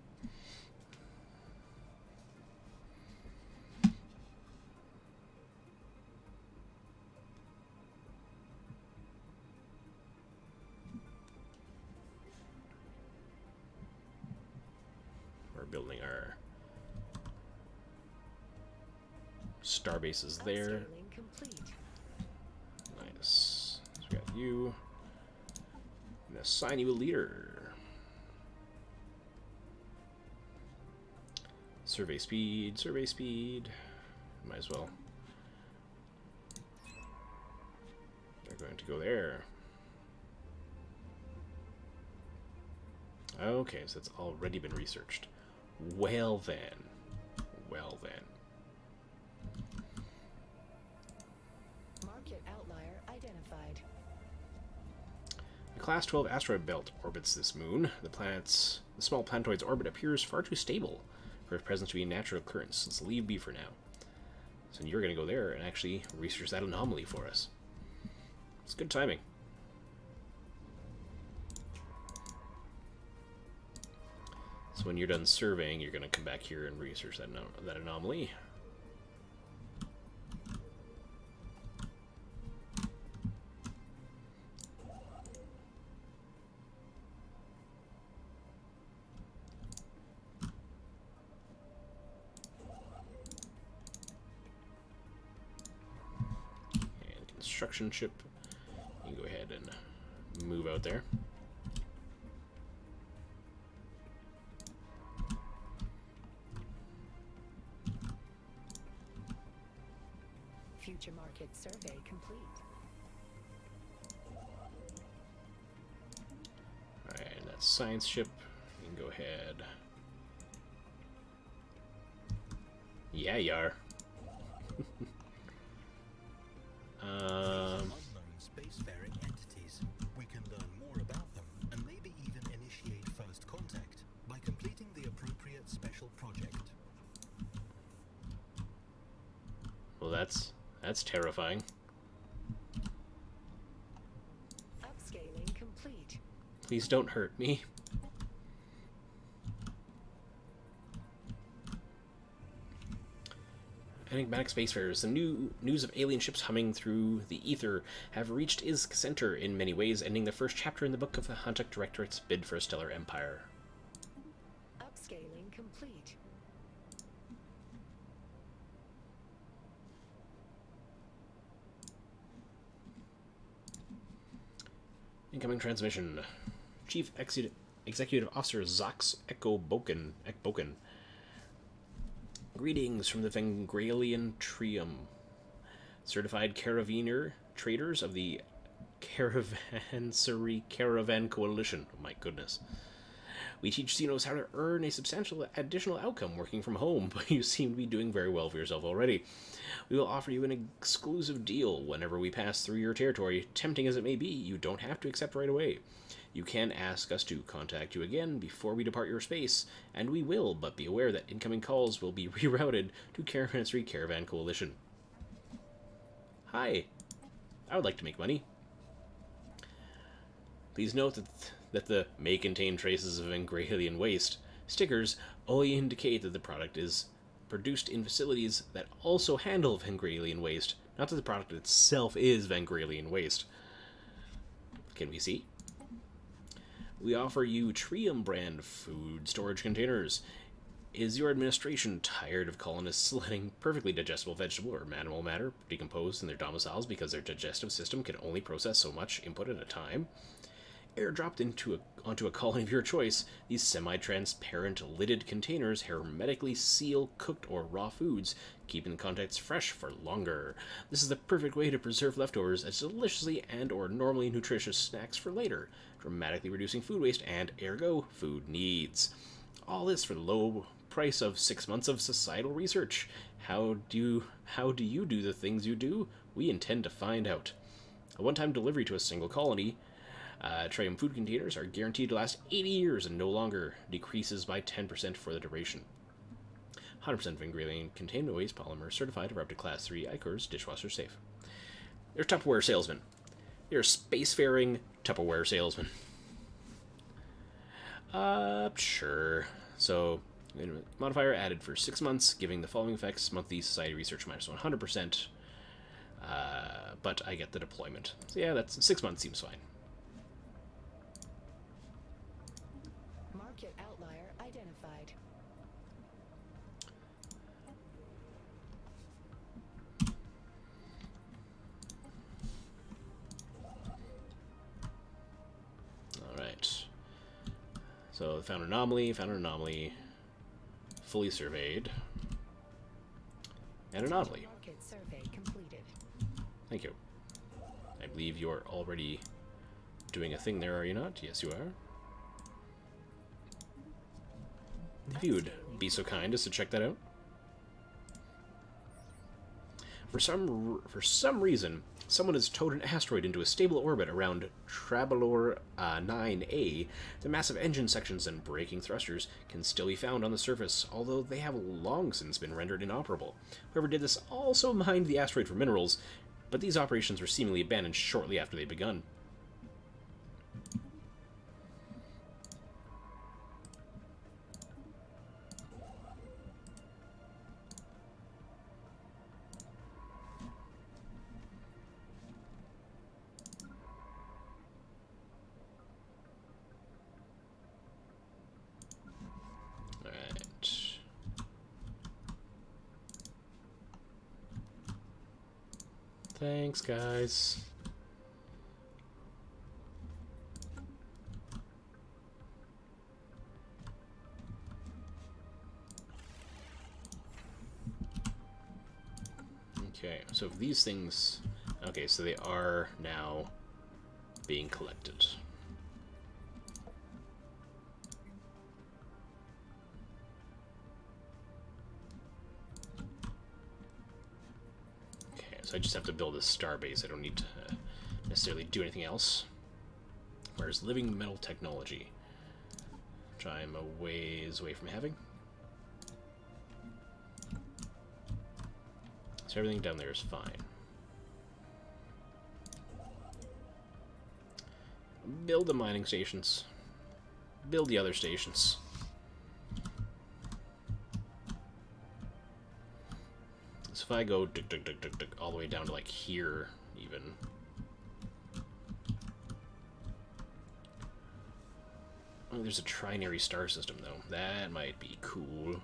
We're building our star bases there. Upscaling complete. Nice. So we got you. I'm gonna assign you a leader. Survey speed, survey speed. Might as well. They're going to go there. Okay, so it's already been researched. Well then. Well then. Market outlier identified. A Class 12 asteroid belt orbits this moon. The small planetoid's orbit appears far too stable for its presence to be a natural occurrence. Let's leave be for now. So you're going to go there and actually research that anomaly for us. It's good timing. So when you're done surveying, you're going to come back here and research that anomaly. And construction ship, you can go ahead and move out there. Future market survey complete. Alright, and that's science ship. You can go ahead. Yeah, you are. Unknown spacefaring entities. We can learn more about them and maybe even initiate first contact by completing the appropriate special project. Well, that's terrifying. Upscaling complete. Please don't hurt me. Enigmatic spacefarers. The new news of alien ships humming through the ether have reached Isk Center in many ways, ending the first chapter in the book of the Hantuk Directorate's bid for a stellar empire. Upscaling complete. Incoming transmission. Chief Executive Officer Zox Ekboken. Greetings from the Vengralian Trium. Certified caravaner traders of the Caravansary Caravan Coalition. Oh my goodness. We teach Xenos how to earn a substantial additional outcome working from home, but you seem to be doing very well for yourself already. We will offer you an exclusive deal whenever we pass through your territory. Tempting as it may be, you don't have to accept right away. You can ask us to contact you again before we depart your space, and we will, but be aware that incoming calls will be rerouted to Caravansary Caravan Coalition. Hi. I would like to make money. Please note that the may contain traces of Vengralian waste stickers only indicate that the product is produced in facilities that also handle Vengralian waste, not that the product itself is Vengralian waste. Can we see? We offer you Trium brand food storage containers. Is your administration tired of colonists letting perfectly digestible vegetable or animal matter decompose in their domiciles because their digestive system can only process so much input at a time? Airdropped onto a colony of your choice, these semi-transparent lidded containers hermetically seal cooked or raw foods, keeping the contents fresh for longer. This is the perfect way to preserve leftovers as deliciously and or normally nutritious snacks for later, dramatically reducing food waste and, ergo, food needs. All this for the low price of 6 months of societal research. How do you do the things you do? We intend to find out. A one-time delivery to a single colony. Trium food containers are guaranteed to last 80 years and no longer, decreases by 10% for the duration. 100% Vengralian containment waste polymer, certified for up to Class 3 ICORs, dishwasher safe. They're Tupperware salesmen. They're spacefaring Tupperware salesmen. Sure. So, modifier added for 6 months, giving the following effects: monthly society research minus 100%. But I get the deployment. So yeah, that's 6 months seems fine. Market outlier identified. Alright. So, found an anomaly, fully surveyed, and anomaly. Market survey completed. Thank you. I believe you're already doing a thing there, are you not? Yes, you are. If you would be so kind as to check that out. For some reason, someone has towed an asteroid into a stable orbit around Trabalor 9A. The massive engine sections and braking thrusters can still be found on the surface, although they have long since been rendered inoperable. Whoever did this also mined the asteroid for minerals, but these operations were seemingly abandoned shortly after they'd begun. Thanks, guys. Okay, so if these things... Okay, so they are now being collected. Okay, so I just have to build a starbase. I don't need to necessarily do anything else. Whereas living metal technology, which I'm a ways away from having. So everything down there is fine. Build the mining stations. Build the other stations. So if I go all the way down to like here, even. Oh, there's a trinary star system though. That might be cool.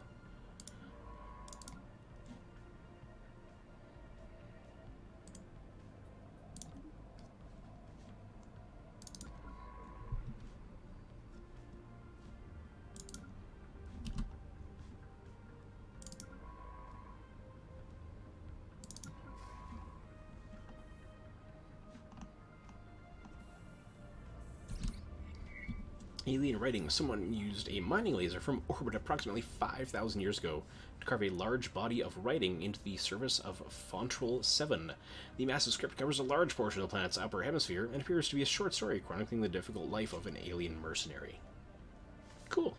Alien writing. Someone used a mining laser from orbit approximately 5,000 years ago to carve a large body of writing into the surface of Fontrel 7. The massive script covers a large portion of the planet's upper hemisphere and appears to be a short story chronicling the difficult life of an alien mercenary. Cool.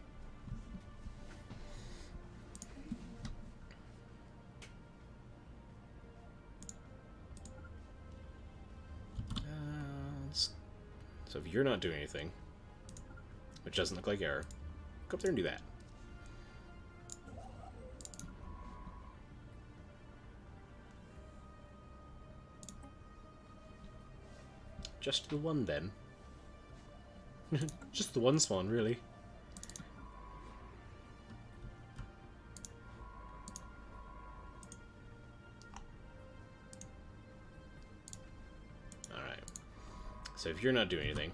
So if you're not doing anything, which doesn't look like error, go up there and do that. Just the one, then. Just the one spawn, really. Alright. So if you're not doing anything,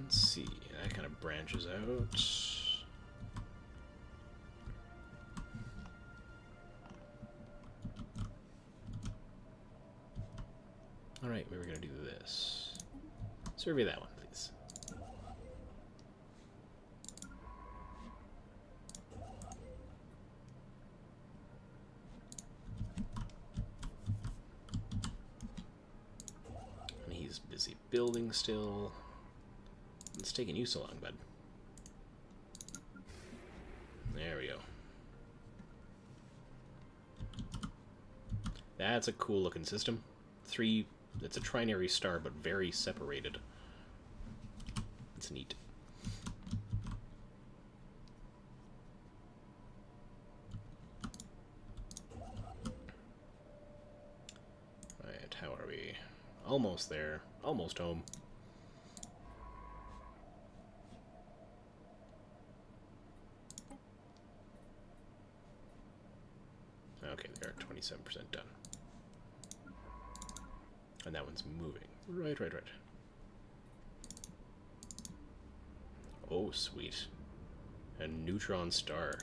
let's see, that kind of branches out. Alright, we were going to do this. Survey that one, please. And he's busy building still. It's taking you so long, bud. There we go. That's a cool looking system. It's a trinary star, but very separated. It's neat. Right, how are we? Almost there. Almost home. Okay, they're 27% done. And that one's moving. Right. Oh, sweet. A neutron star.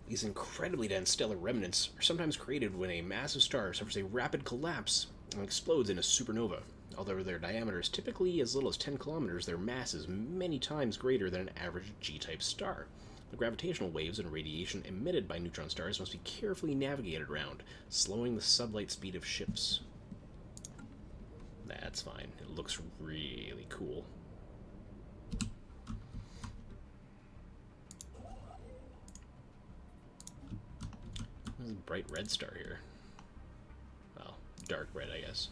These incredibly dense stellar remnants are sometimes created when a massive star suffers a rapid collapse and explodes in a supernova. Although their diameter is typically as little as 10 kilometers, their mass is many times greater than an average G-type star. The gravitational waves and radiation emitted by neutron stars must be carefully navigated around, slowing the sublight speed of ships. That's fine. It looks really cool. There's a bright red star here. Well, dark red, I guess.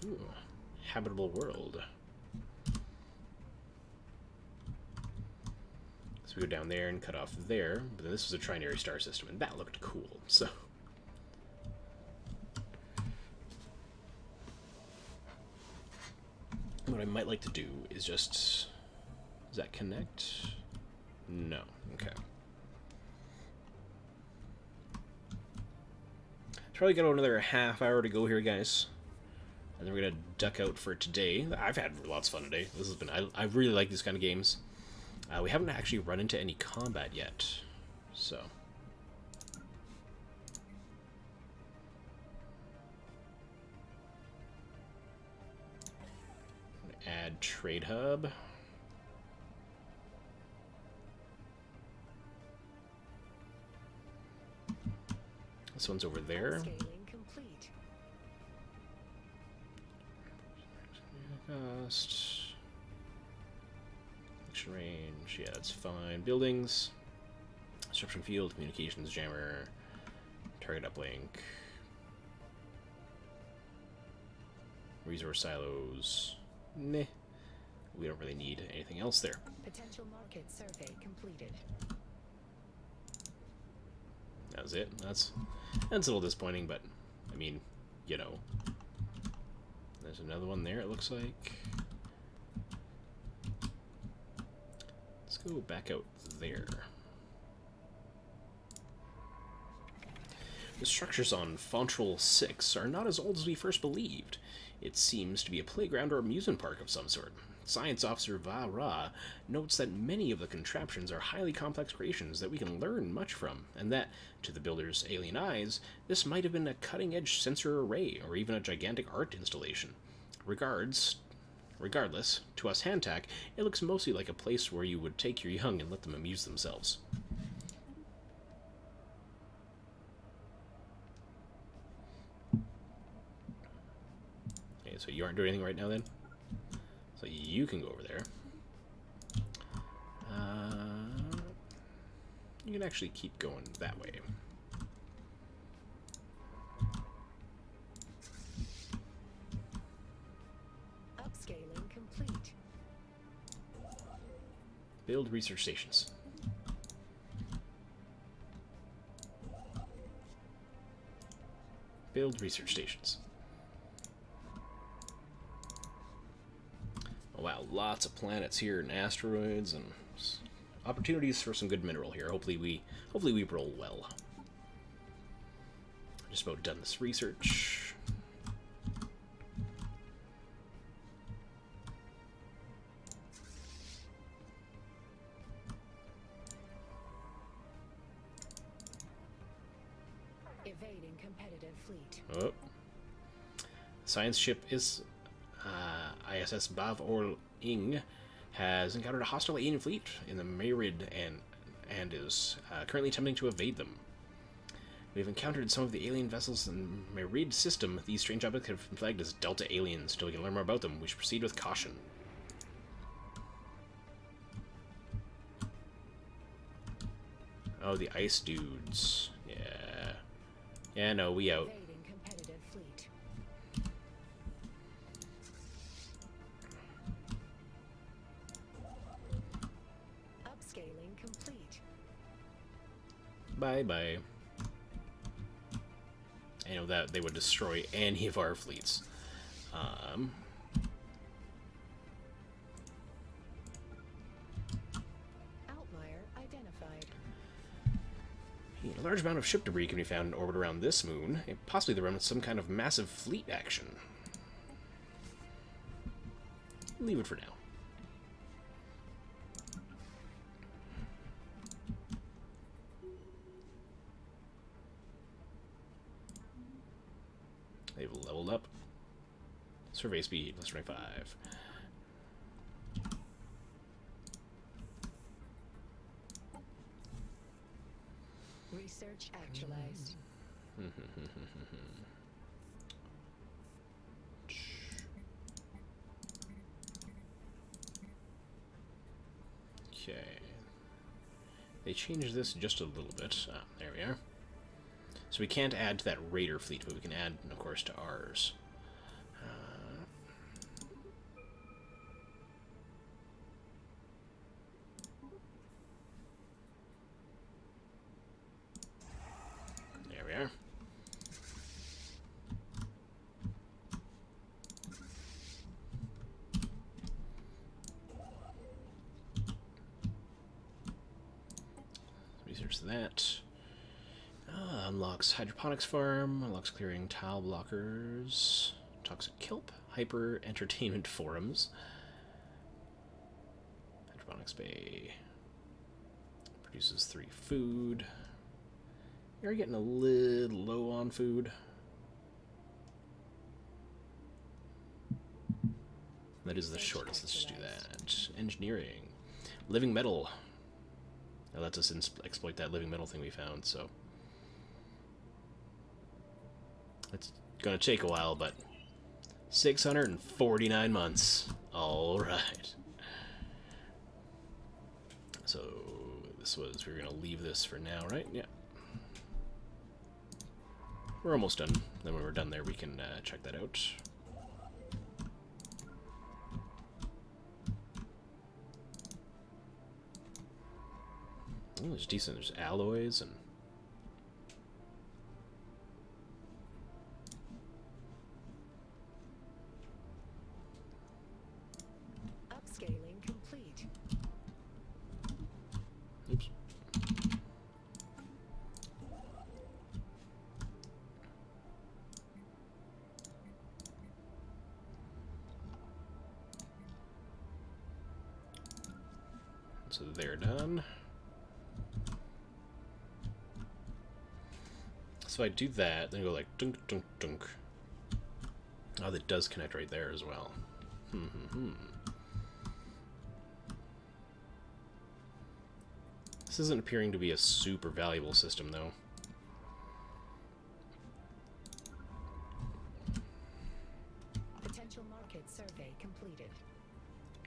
Ooh, habitable world. So we go down there and cut off there, but then this was a trinary star system, and that looked cool, so... What I might like to do is just... Does that connect? No. Okay. Probably got another half hour to go here, guys. And then we're gonna duck out for today. I've had lots of fun today. This has been I really like these kind of games. We haven't actually run into any combat yet, so. Add trade hub. This one's over there. Upscaling complete. Cost. Action range. Yeah, that's fine. Buildings. Disruption field. Communications jammer. Target uplink. Resource silos. Meh. We don't really need anything else there. Potential market survey completed. That was it. That's a little disappointing, but I mean, you know. There's another one there, it looks like. Let's go back out there. The structures on Fontrel 6 are not as old as we first believed. It seems to be a playground or amusement park of some sort. Science Officer Va Ra notes that many of the contraptions are highly complex creations that we can learn much from, and that, to the builder's alien eyes, this might have been a cutting-edge sensor array or even a gigantic art installation. Regardless, to us Hantak, it looks mostly like a place where you would take your young and let them amuse themselves. Okay, so you aren't doing anything right now then? So you can go over there. You can actually keep going that way. Upscaling complete. Build research stations. Build research stations. Oh, wow, lots of planets here and asteroids and opportunities for some good mineral here. Hopefully we roll well. Just about done this research. Evading competitive fleet. Oh. Science ship is ISS Bav Or Ing has encountered a hostile alien fleet in the Merid and is currently attempting to evade them. We've encountered some of the alien vessels in the Merid system. These strange objects have been flagged as Delta aliens. Until we can learn more about them, we should proceed with caution. Oh, the ice dudes. Yeah. Yeah, no, we out. Evading competitive fleet. Upscaling complete. Bye-bye. I know that they would destroy any of our fleets. Outlier identified. A large amount of ship debris can be found in orbit around this moon, and possibly the remnants of some kind of massive fleet action. Leave it for now. They've leveled up. Survey speed, plus 25. Research actualized. Okay. They changed this just a little bit. Ah, there we are. So we can't add to that Raider fleet, but we can add, of course, to ours. There we are. Research that. Unlocks hydroponics farm, unlocks clearing tile blockers, toxic kelp, hyper entertainment forums, hydroponics bay, produces 3 food. You're getting a little low on food. That is the shortest. Let's just do that. Engineering. Living metal. That lets us exploit that living metal thing we found, so. It's gonna take a while, but 649 months. Alright. So, we're gonna leave this for now, right? Yeah. We're almost done. Then when we're done there, we can check that out. Oh, there's decent. There's alloys and... Upscaling complete. Oops. So they're done. So I do that, then go like dunk, dunk, dunk. Oh, that does connect right there as well. This isn't appearing to be a super valuable system, though. Potential market survey completed.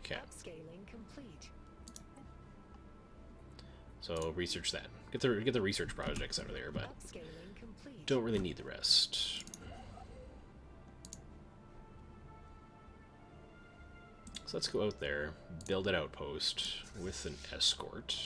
Okay. Upscaling complete. So research that. Get the research projects out of there, but Upscaling complete. don't really need the rest. So let's go out there, build an outpost with an escort.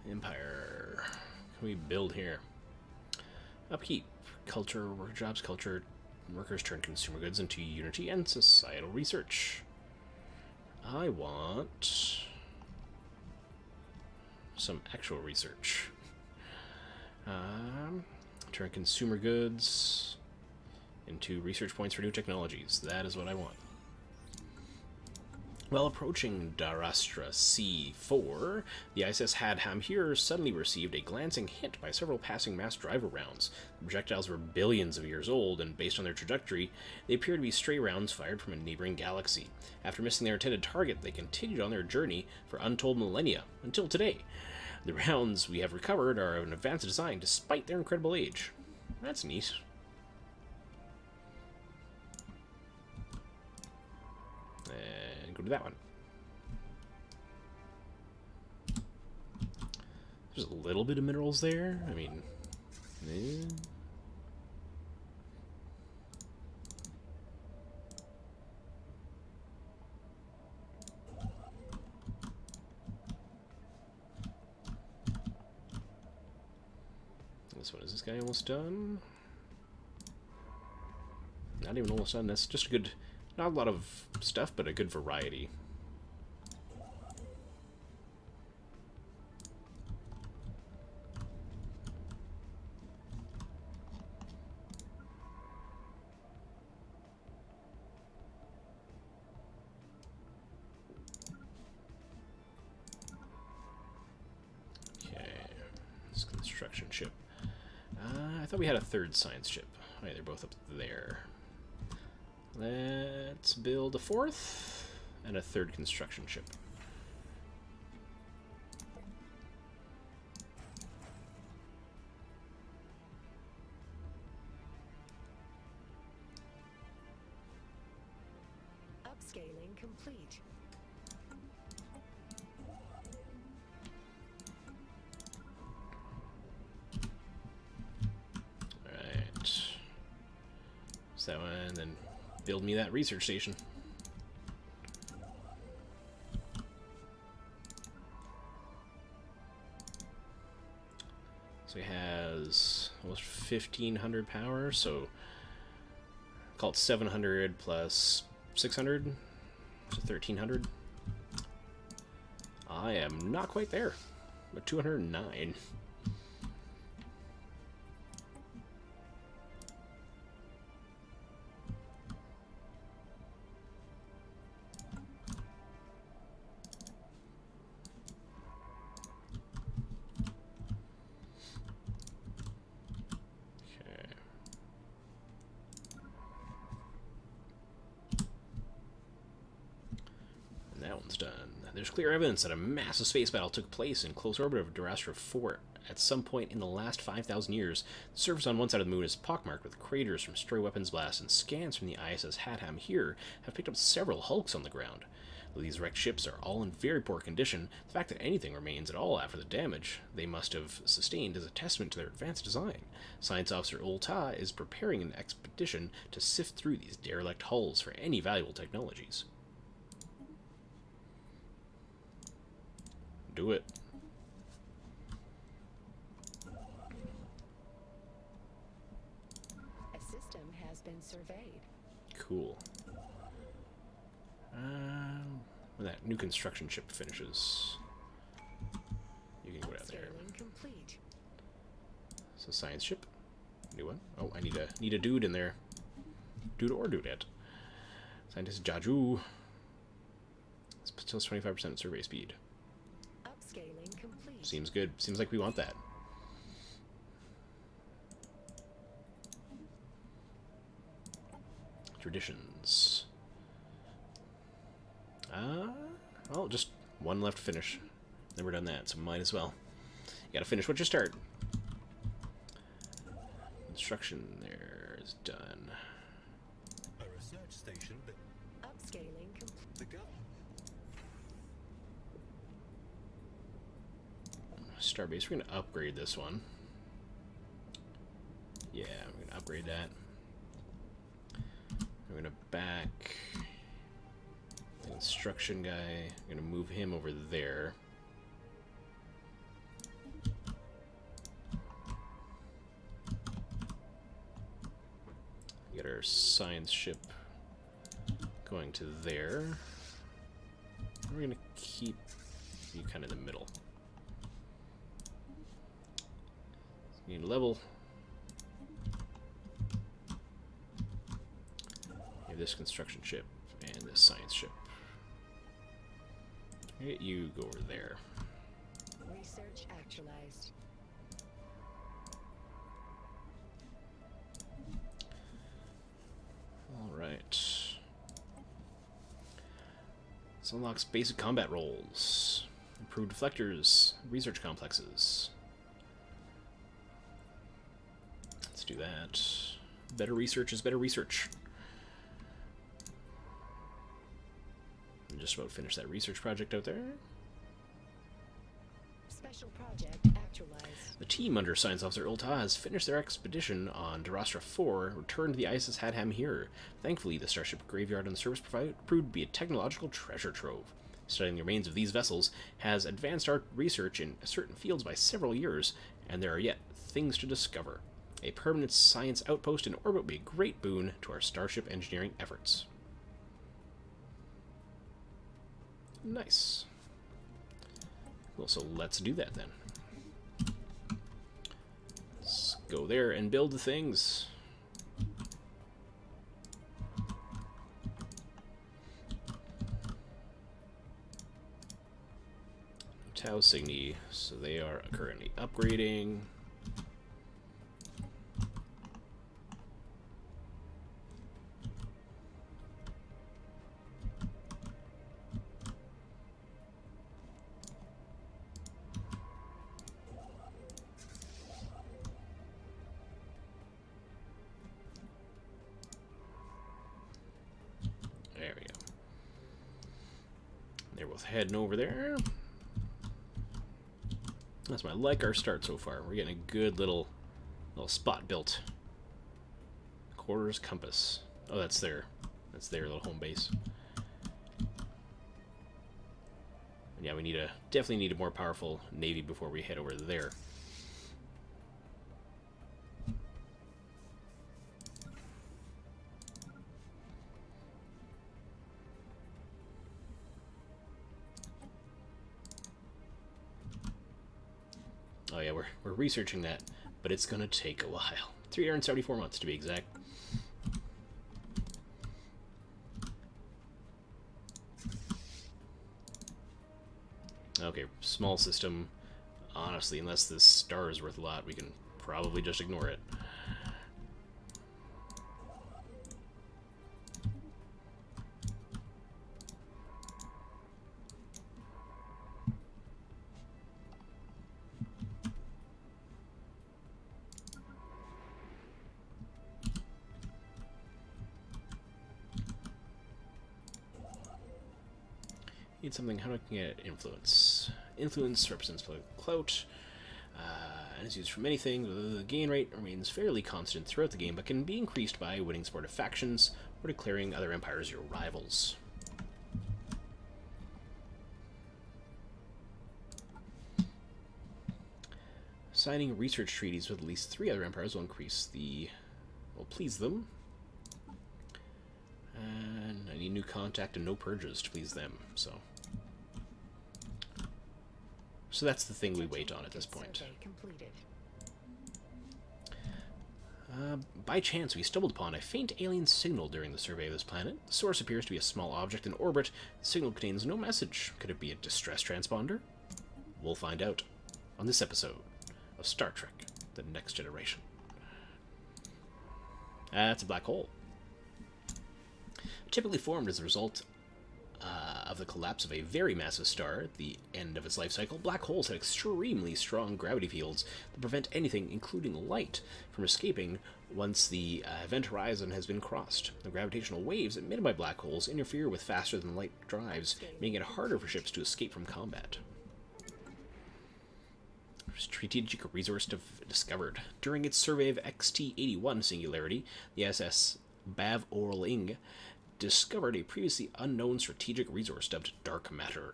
Empire. Can we build here? Upkeep. Culture, work jobs, culture. Workers turn consumer goods into unity and societal research. I want some actual research. Turn consumer goods into research points for new technologies. That is what I want. While approaching Darastra C4, the ISS Hadham here suddenly received a glancing hint by several passing mass driver rounds. The projectiles were billions of years old, and based on their trajectory, they appear to be stray rounds fired from a neighboring galaxy. After missing their intended target, they continued on their journey for untold millennia, until today. The rounds we have recovered are of an advanced design despite their incredible age. That's neat. And go to that one. There's a little bit of minerals there. I mean, This one, is this guy almost done? Not even almost done. That's just a good, not a lot of stuff, but a good variety. Okay, this construction ship. I thought we had a third science ship. Oh, yeah, they're both up there. Let's build a fourth and a third construction ship. Upscaling complete. Alright. So that one, then build me that research station. 1500 power, so call it 700 plus 600, so 1300. I am not quite there, but 209. That one's done. There's clear evidence that a massive space battle took place in close orbit of Durastra 4 at some point in the last 5,000 years. The surface on one side of the moon is pockmarked with craters from stray weapons blasts, and scans from the ISS Hatham here have picked up several hulks on the ground. Though these wrecked ships are all in very poor condition, the fact that anything remains at all after the damage they must have sustained is a testament to their advanced design. Science Officer Ulta is preparing an expedition to sift through these derelict hulls for any valuable technologies. Do it. A system has been surveyed. Cool. When that new construction ship finishes, you can go down there. Upscaling complete. So science ship, new one. Oh, I need a dude in there. Dude or dudette. Scientist Jaju. It's still 25% survey speed. Upscaling complete. Seems good. Seems like we want that. Traditions. Well, just one left to finish. Never done that, so might as well. You gotta finish what you start. Construction there is done. A research station, but Upscaling complete. the government. Starbase, we're gonna upgrade this one. Yeah, I'm gonna upgrade that. We're gonna back the instruction guy. I'm gonna move him over there. Get our science ship going to there. We're gonna keep you kind of in the middle. Need level. You have this construction ship and this science ship. Get you go over there. Research actualized. Alright. This unlocks basic combat roles. Improved deflectors, research complexes. Let's do that. Better research is better research. I'm just about to finish that research project out there. Special project actualized. The team under Science Officer Ulta has finished their expedition on Durastra 4, returned to the ISS Hatham here. Thankfully, the starship graveyard on the surface proved to be a technological treasure trove. Studying the remains of these vessels has advanced our research in certain fields by several years, and there are yet things to discover. A permanent science outpost in orbit would be a great boon to our starship engineering efforts. Nice. Well, so let's do that then. Let's go there and build the things. Tau Cygni, so they are currently upgrading. There we go. They're both heading over there. That's my like our start so far. We're getting a good little spot built. Quarters compass. Oh, that's their little home base. And yeah, we definitely need a more powerful navy before we head over there. yeah, we're researching that, but it's gonna take a while. 374 months to be exact. Okay, small system. Honestly, unless this star is worth a lot, we can probably just ignore it. Need something. How do I get influence? Influence represents political clout, and is used for many things. The gain rate remains fairly constant throughout the game, but can be increased by winning supportive factions or declaring other empires your rivals. Signing research treaties with at least 3 other empires will please them. And I need new contact and no purges to please them, so that's the thing we wait on at this point. By chance, we stumbled upon a faint alien signal during the survey of this planet. The source appears to be a small object in orbit. The signal contains no message. Could it be a distress transponder? We'll find out on this episode of Star Trek: The Next Generation. That's a black hole. Typically formed as a result of the collapse of a very massive star at the end of its life cycle, black holes have extremely strong gravity fields that prevent anything, including light, from escaping once the event horizon has been crossed. The gravitational waves emitted by black holes interfere with faster-than-light drives, making it harder for ships to escape from combat. Strategic resource discovered. During its survey of XT-81 Singularity, the SS Bav Orling discovered a previously unknown strategic resource dubbed dark matter.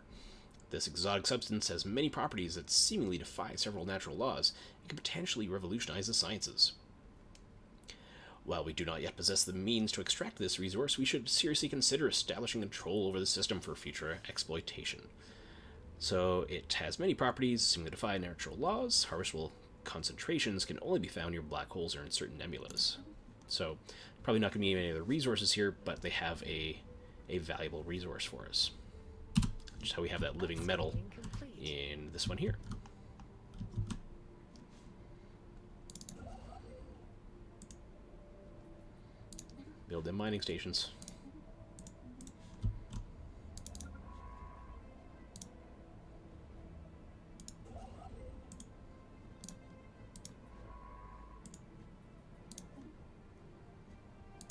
This exotic substance has many properties that seemingly defy several natural laws and could potentially revolutionize the sciences. While we do not yet possess the means to extract this resource, we should seriously consider establishing control over the system for future exploitation. So it has many properties seemingly defy natural laws. Harvestable concentrations can only be found near black holes or in certain nebulas. So probably not going to be any other resources here, but they have a valuable resource for us. Just how we have that living metal in this one here. Build them mining stations.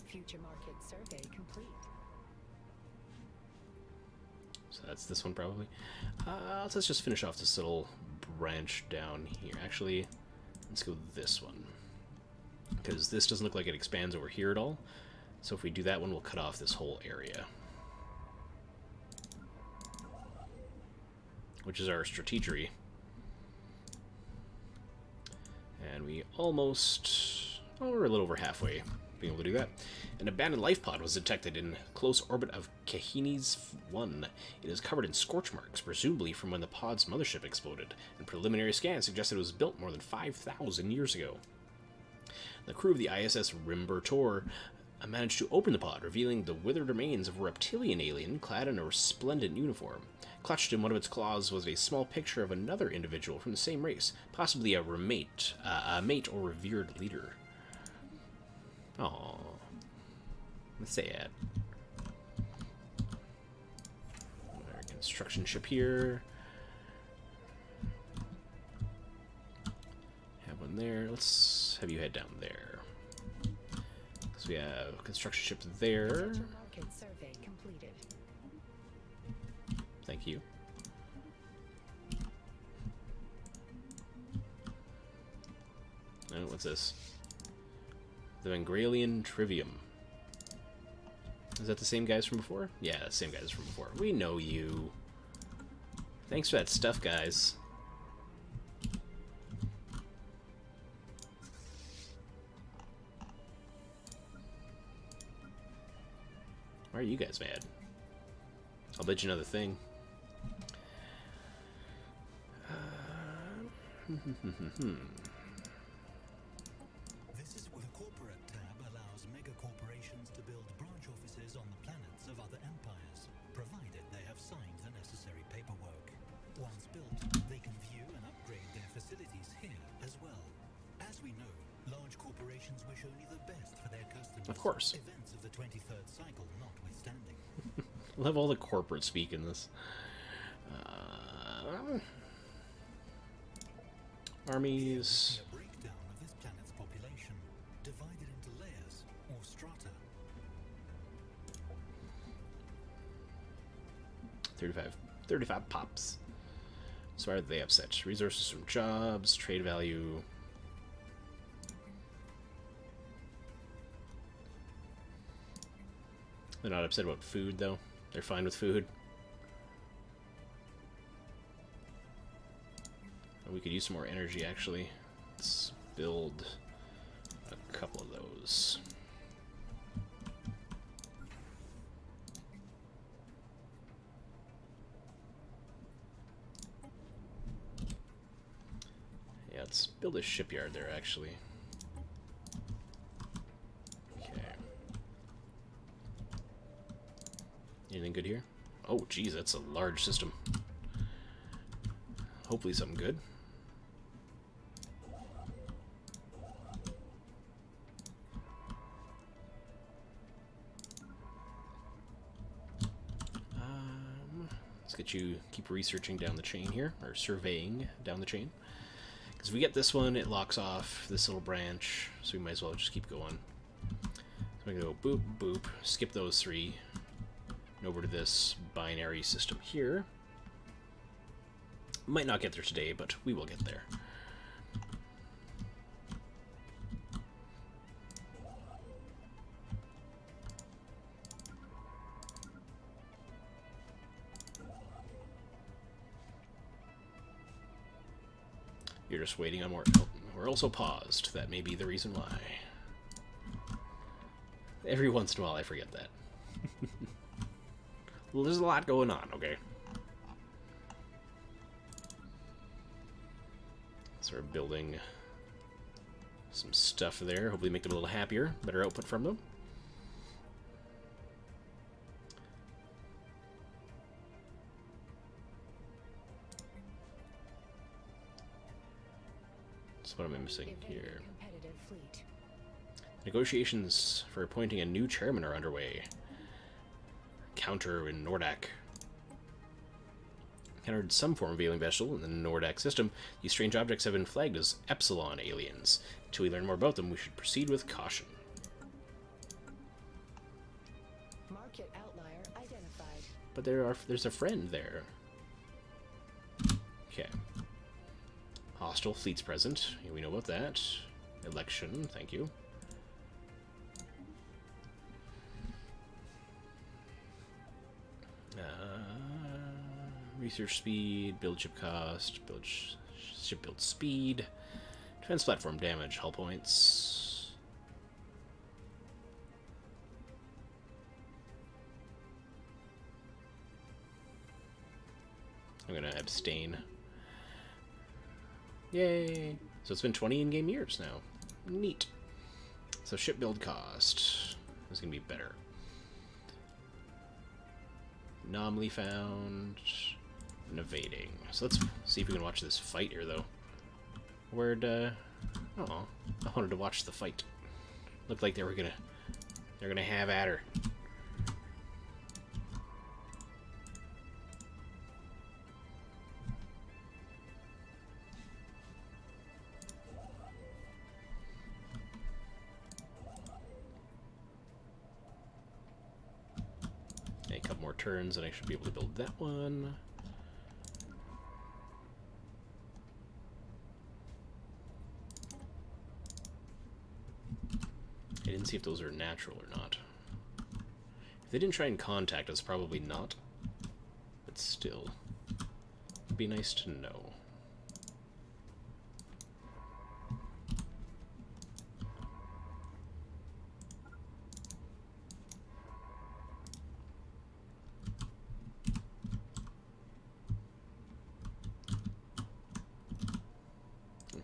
Future market survey complete. So that's this one probably. Let's just finish off this little branch down here. Actually, let's go this one, because this doesn't look like it expands over here at all. So if we do that one, we'll cut off this whole area, which is our strategery. And we almost, we're a little over halfway being able to do that. An abandoned life pod was detected in close orbit of Kahines 1. It is covered in scorch marks, presumably from when the pod's mothership exploded, and preliminary scans suggest it was built more than 5,000 years ago. The crew of the ISS Rimbertor managed to open the pod, revealing the withered remains of a reptilian alien clad in a resplendent uniform. Clutched in one of its claws was a small picture of another individual from the same race, possibly a mate or revered leader. Oh, that's sad. Our construction ship here. Have one there. Let's have you head down there. So we have construction ship there. Market survey completed. Thank you. Oh, what's this? The Vengralian Trivium. Is that the same guys from before? Yeah, the same guys from before. We know you. Thanks for that stuff, guys. Why are you guys mad? I'll bet you another thing. This is where the corporate tab allows megacorporations to build branch offices on the planets of other empires, provided they have signed the necessary paperwork. Once built, they can view and upgrade their facilities here as well. As we know, large corporations wish only the best for their customers. Of course. Events of the 23rd cycle notwithstanding. We'll have all the corporate speak in this. Armies. A breakdown of this planet's population, divided into layers or strata. 35 pops. So why are they upset? Resources from jobs, trade value. They're not upset about food, though. They're fine with food. We could use some more energy, actually. Let's build a couple of those. Yeah, let's build a shipyard there, actually. Okay. Anything good here? Oh, geez, that's a large system. Hopefully something good. Let's get you, keep researching down the chain here, or surveying down the chain. Because if we get this one, it locks off this little branch, so we might as well just keep going. So we're going to go boop, boop, skip those three, and over to this binary system here. Might not get there today, but we will get there. You're just waiting on more. Oh, we're also paused. That may be the reason why. Every once in a while I forget that. Well, there's a lot going on, okay? So we're building some stuff there. Hopefully make them a little happier. Better output from them. So what am I missing here? Competitive fleet. Negotiations for appointing a new chairman are underway. Counter in Nordak. Encountered some form of alien vessel in the Nordak system. These strange objects have been flagged as Epsilon aliens. Until we learn more about them, we should proceed with caution. Market outlier identified. But there's a friend there. Okay. Hostile fleets present. Yeah, we know about that. Election, thank you. Research speed, build ship cost, ship build speed, defense platform damage, hull points. I'm gonna abstain. Yay! So it's been 20 in-game years now. Neat. So ship build cost is gonna be better. Anomaly found. And evading. So let's see if we can watch this fight here, though. Where'd, oh, I wanted to watch the fight. Looked like they're gonna have at her. A couple more turns and I should be able to build that one. I didn't see if those are natural or not. If they didn't try and contact us, probably not. But still, it'd be nice to know.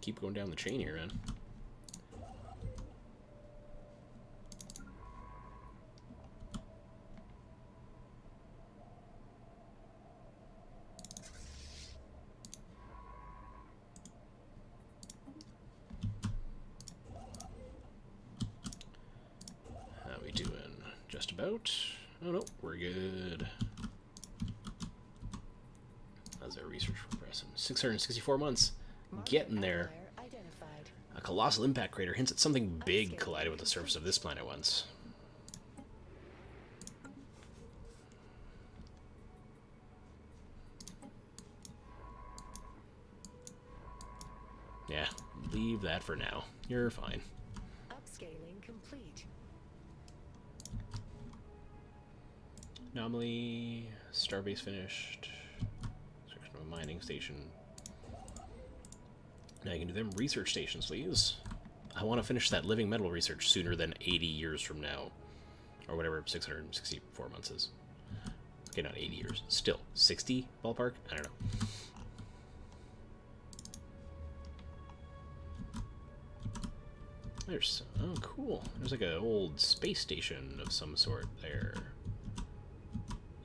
keep going down the chain here, man. How we doing? Just about. Oh no, we're good. How's our research progressing? 664 months. Getting there. Outlier identified. A colossal impact crater hints at something big collided with the surface of this planet once. Yeah, leave that for now. You're fine. Upscaling complete. Anomaly, starbase finished. Section of a mining station. Now you can do them research stations, please. I want to finish that living metal research sooner than 80 years from now. Or whatever 664 months is. Okay, not 80 years. Still, 60 ballpark? I don't know. There's, oh cool. There's like an old space station of some sort there.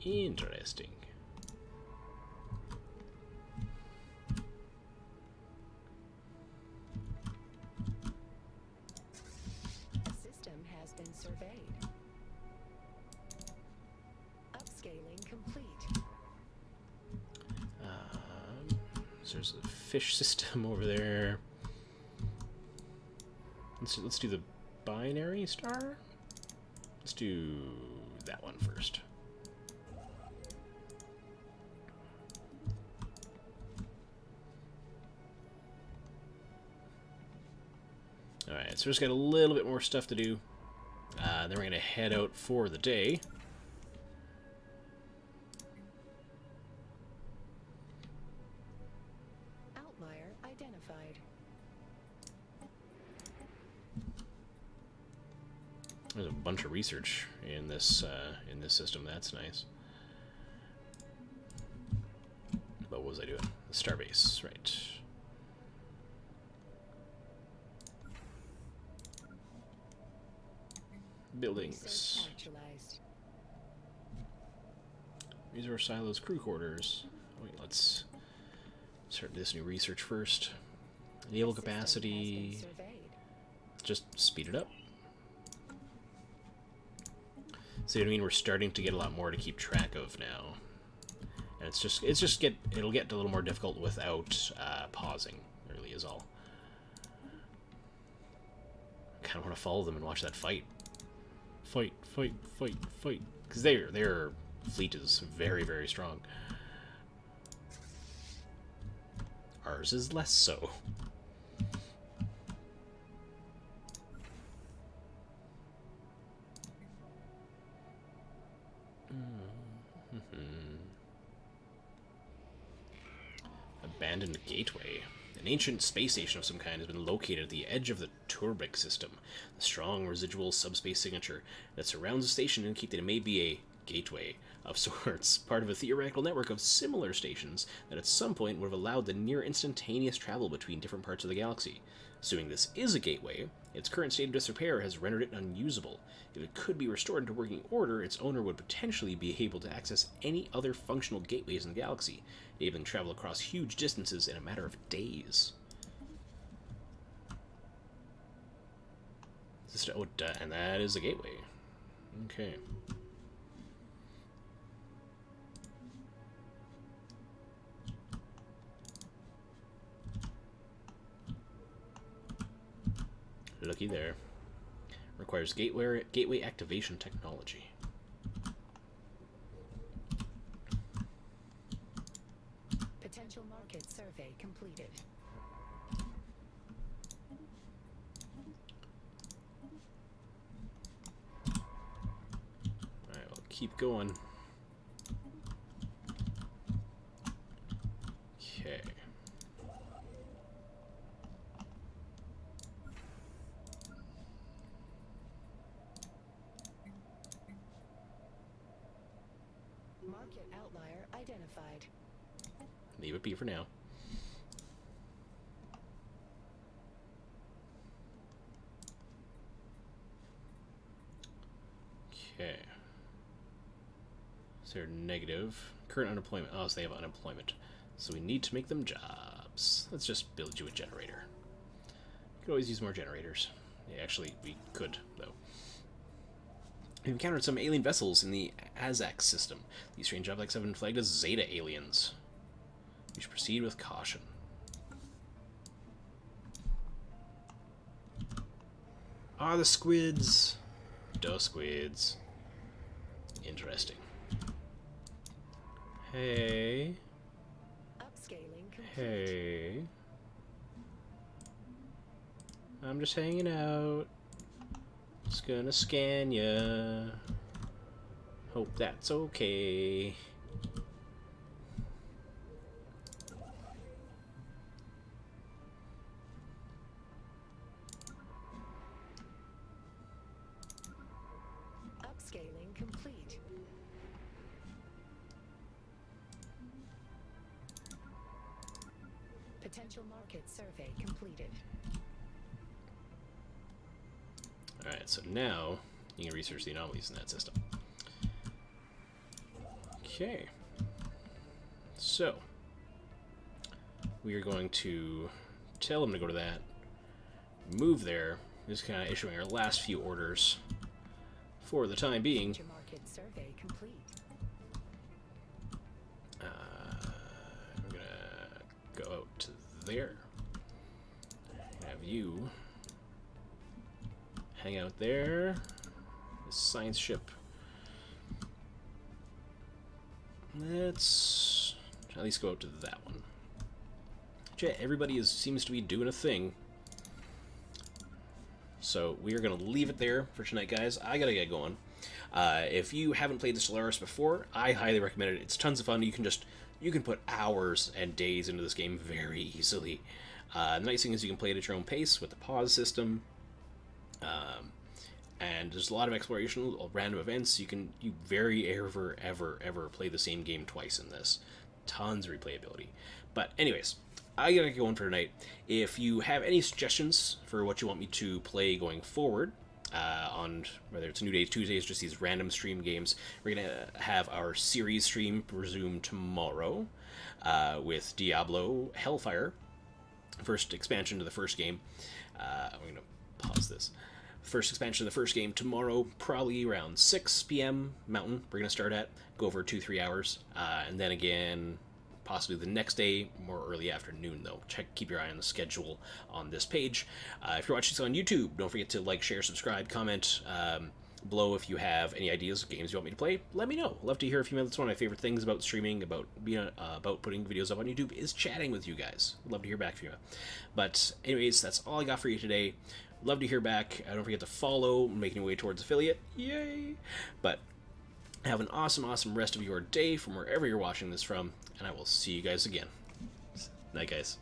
Interesting. A system has been surveyed. Upscaling complete. So there's a fish system over there. Let's do the binary star. Let's do that one first. Alright, so we just got a little bit more stuff to do. Then we're going to head out for the day. Outlier identified. There's a bunch of research in this system. That's nice. But what was I doing? The starbase, right? Buildings. Research actualized. Resource silos, crew quarters. Wait, let's start this new research first. Naval System has capacity. been surveyed. Just speed it up. See what I mean? We're starting to get a lot more to keep track of now, and it'll get a little more difficult without pausing. Really, is all. I kind of want to follow them and watch that fight. Fight, fight, fight, fight. Because their fleet is very, very strong. Ours is less so. Abandoned gateway. An ancient space station of some kind has been located at the edge of the Turbic system. The strong residual subspace signature that surrounds the station indicate that it may be a gateway of sorts, part of a theoretical network of similar stations that at some point would have allowed the near instantaneous travel between different parts of the galaxy. Assuming this is a gateway, its current state of disrepair has rendered it unusable. If it could be restored into working order, its owner would potentially be able to access any other functional gateways in the galaxy, enabling travel across huge distances in a matter of days. And that is a gateway. Okay. Looky there. Requires gateway activation technology. Potential market survey completed. Alright, we'll keep going. Okay. Market outlier identified. Leave it be for now. So they're negative. Current unemployment. Oh, so they have unemployment. So we need to make them jobs. Let's just build you a generator. Could always use more generators. Yeah, actually, we could, though. We've encountered some alien vessels in the Azak system. These strange objects have been flagged as Zeta aliens. We should proceed with caution. Ah, the squids. Duh, squids. Interesting. Hey. Upscaling complete. Hey. I'm just hanging out. Just gonna scan ya. Hope that's okay. Upscaling complete. Potential market survey completed. Alright, so now you can research the anomalies in that system. Okay. So, we are going to tell them to go to that, move there, just kind of issuing our last few orders for the time being. Potential market survey complete. I'm gonna go out to there. Have you hang out there. This science ship. Let's at least go out to that one. Everybody seems to be doing a thing. So we are going to leave it there for tonight, guys. I got to get going. If you haven't played the Stallaris before, I highly recommend it. It's tons of fun. You can put hours and days into this game very easily. The nice thing is you can play it at your own pace with the pause system. And there's a lot of exploration, random events. You very ever play the same game twice in this. Tons of replayability. But anyways, I gotta get going for tonight. If you have any suggestions for what you want me to play going forward, on whether it's New Days, Tuesdays, just these random stream games, we're gonna have our series stream resume tomorrow with Diablo Hellfire, first expansion to the first game. I'm gonna pause this. First expansion of the first game tomorrow, probably around 6 p.m. Mountain. We're going to start at, go over 2-3 hours, and then again, possibly the next day, more early afternoon though. Keep your eye on the schedule on this page. If you're watching this on YouTube, don't forget to like, share, subscribe, comment below if you have any ideas of games you want me to play. Let me know. Love to hear from you. That's one of my favorite things about streaming, about putting videos up on YouTube, is chatting with you guys. Love to hear back from you. But anyways, that's all I got for you today. Love to hear back. Don't forget to follow, making your way towards affiliate. Yay! But have an awesome rest of your day from wherever you're watching this from, and I will see you guys again. Night, guys.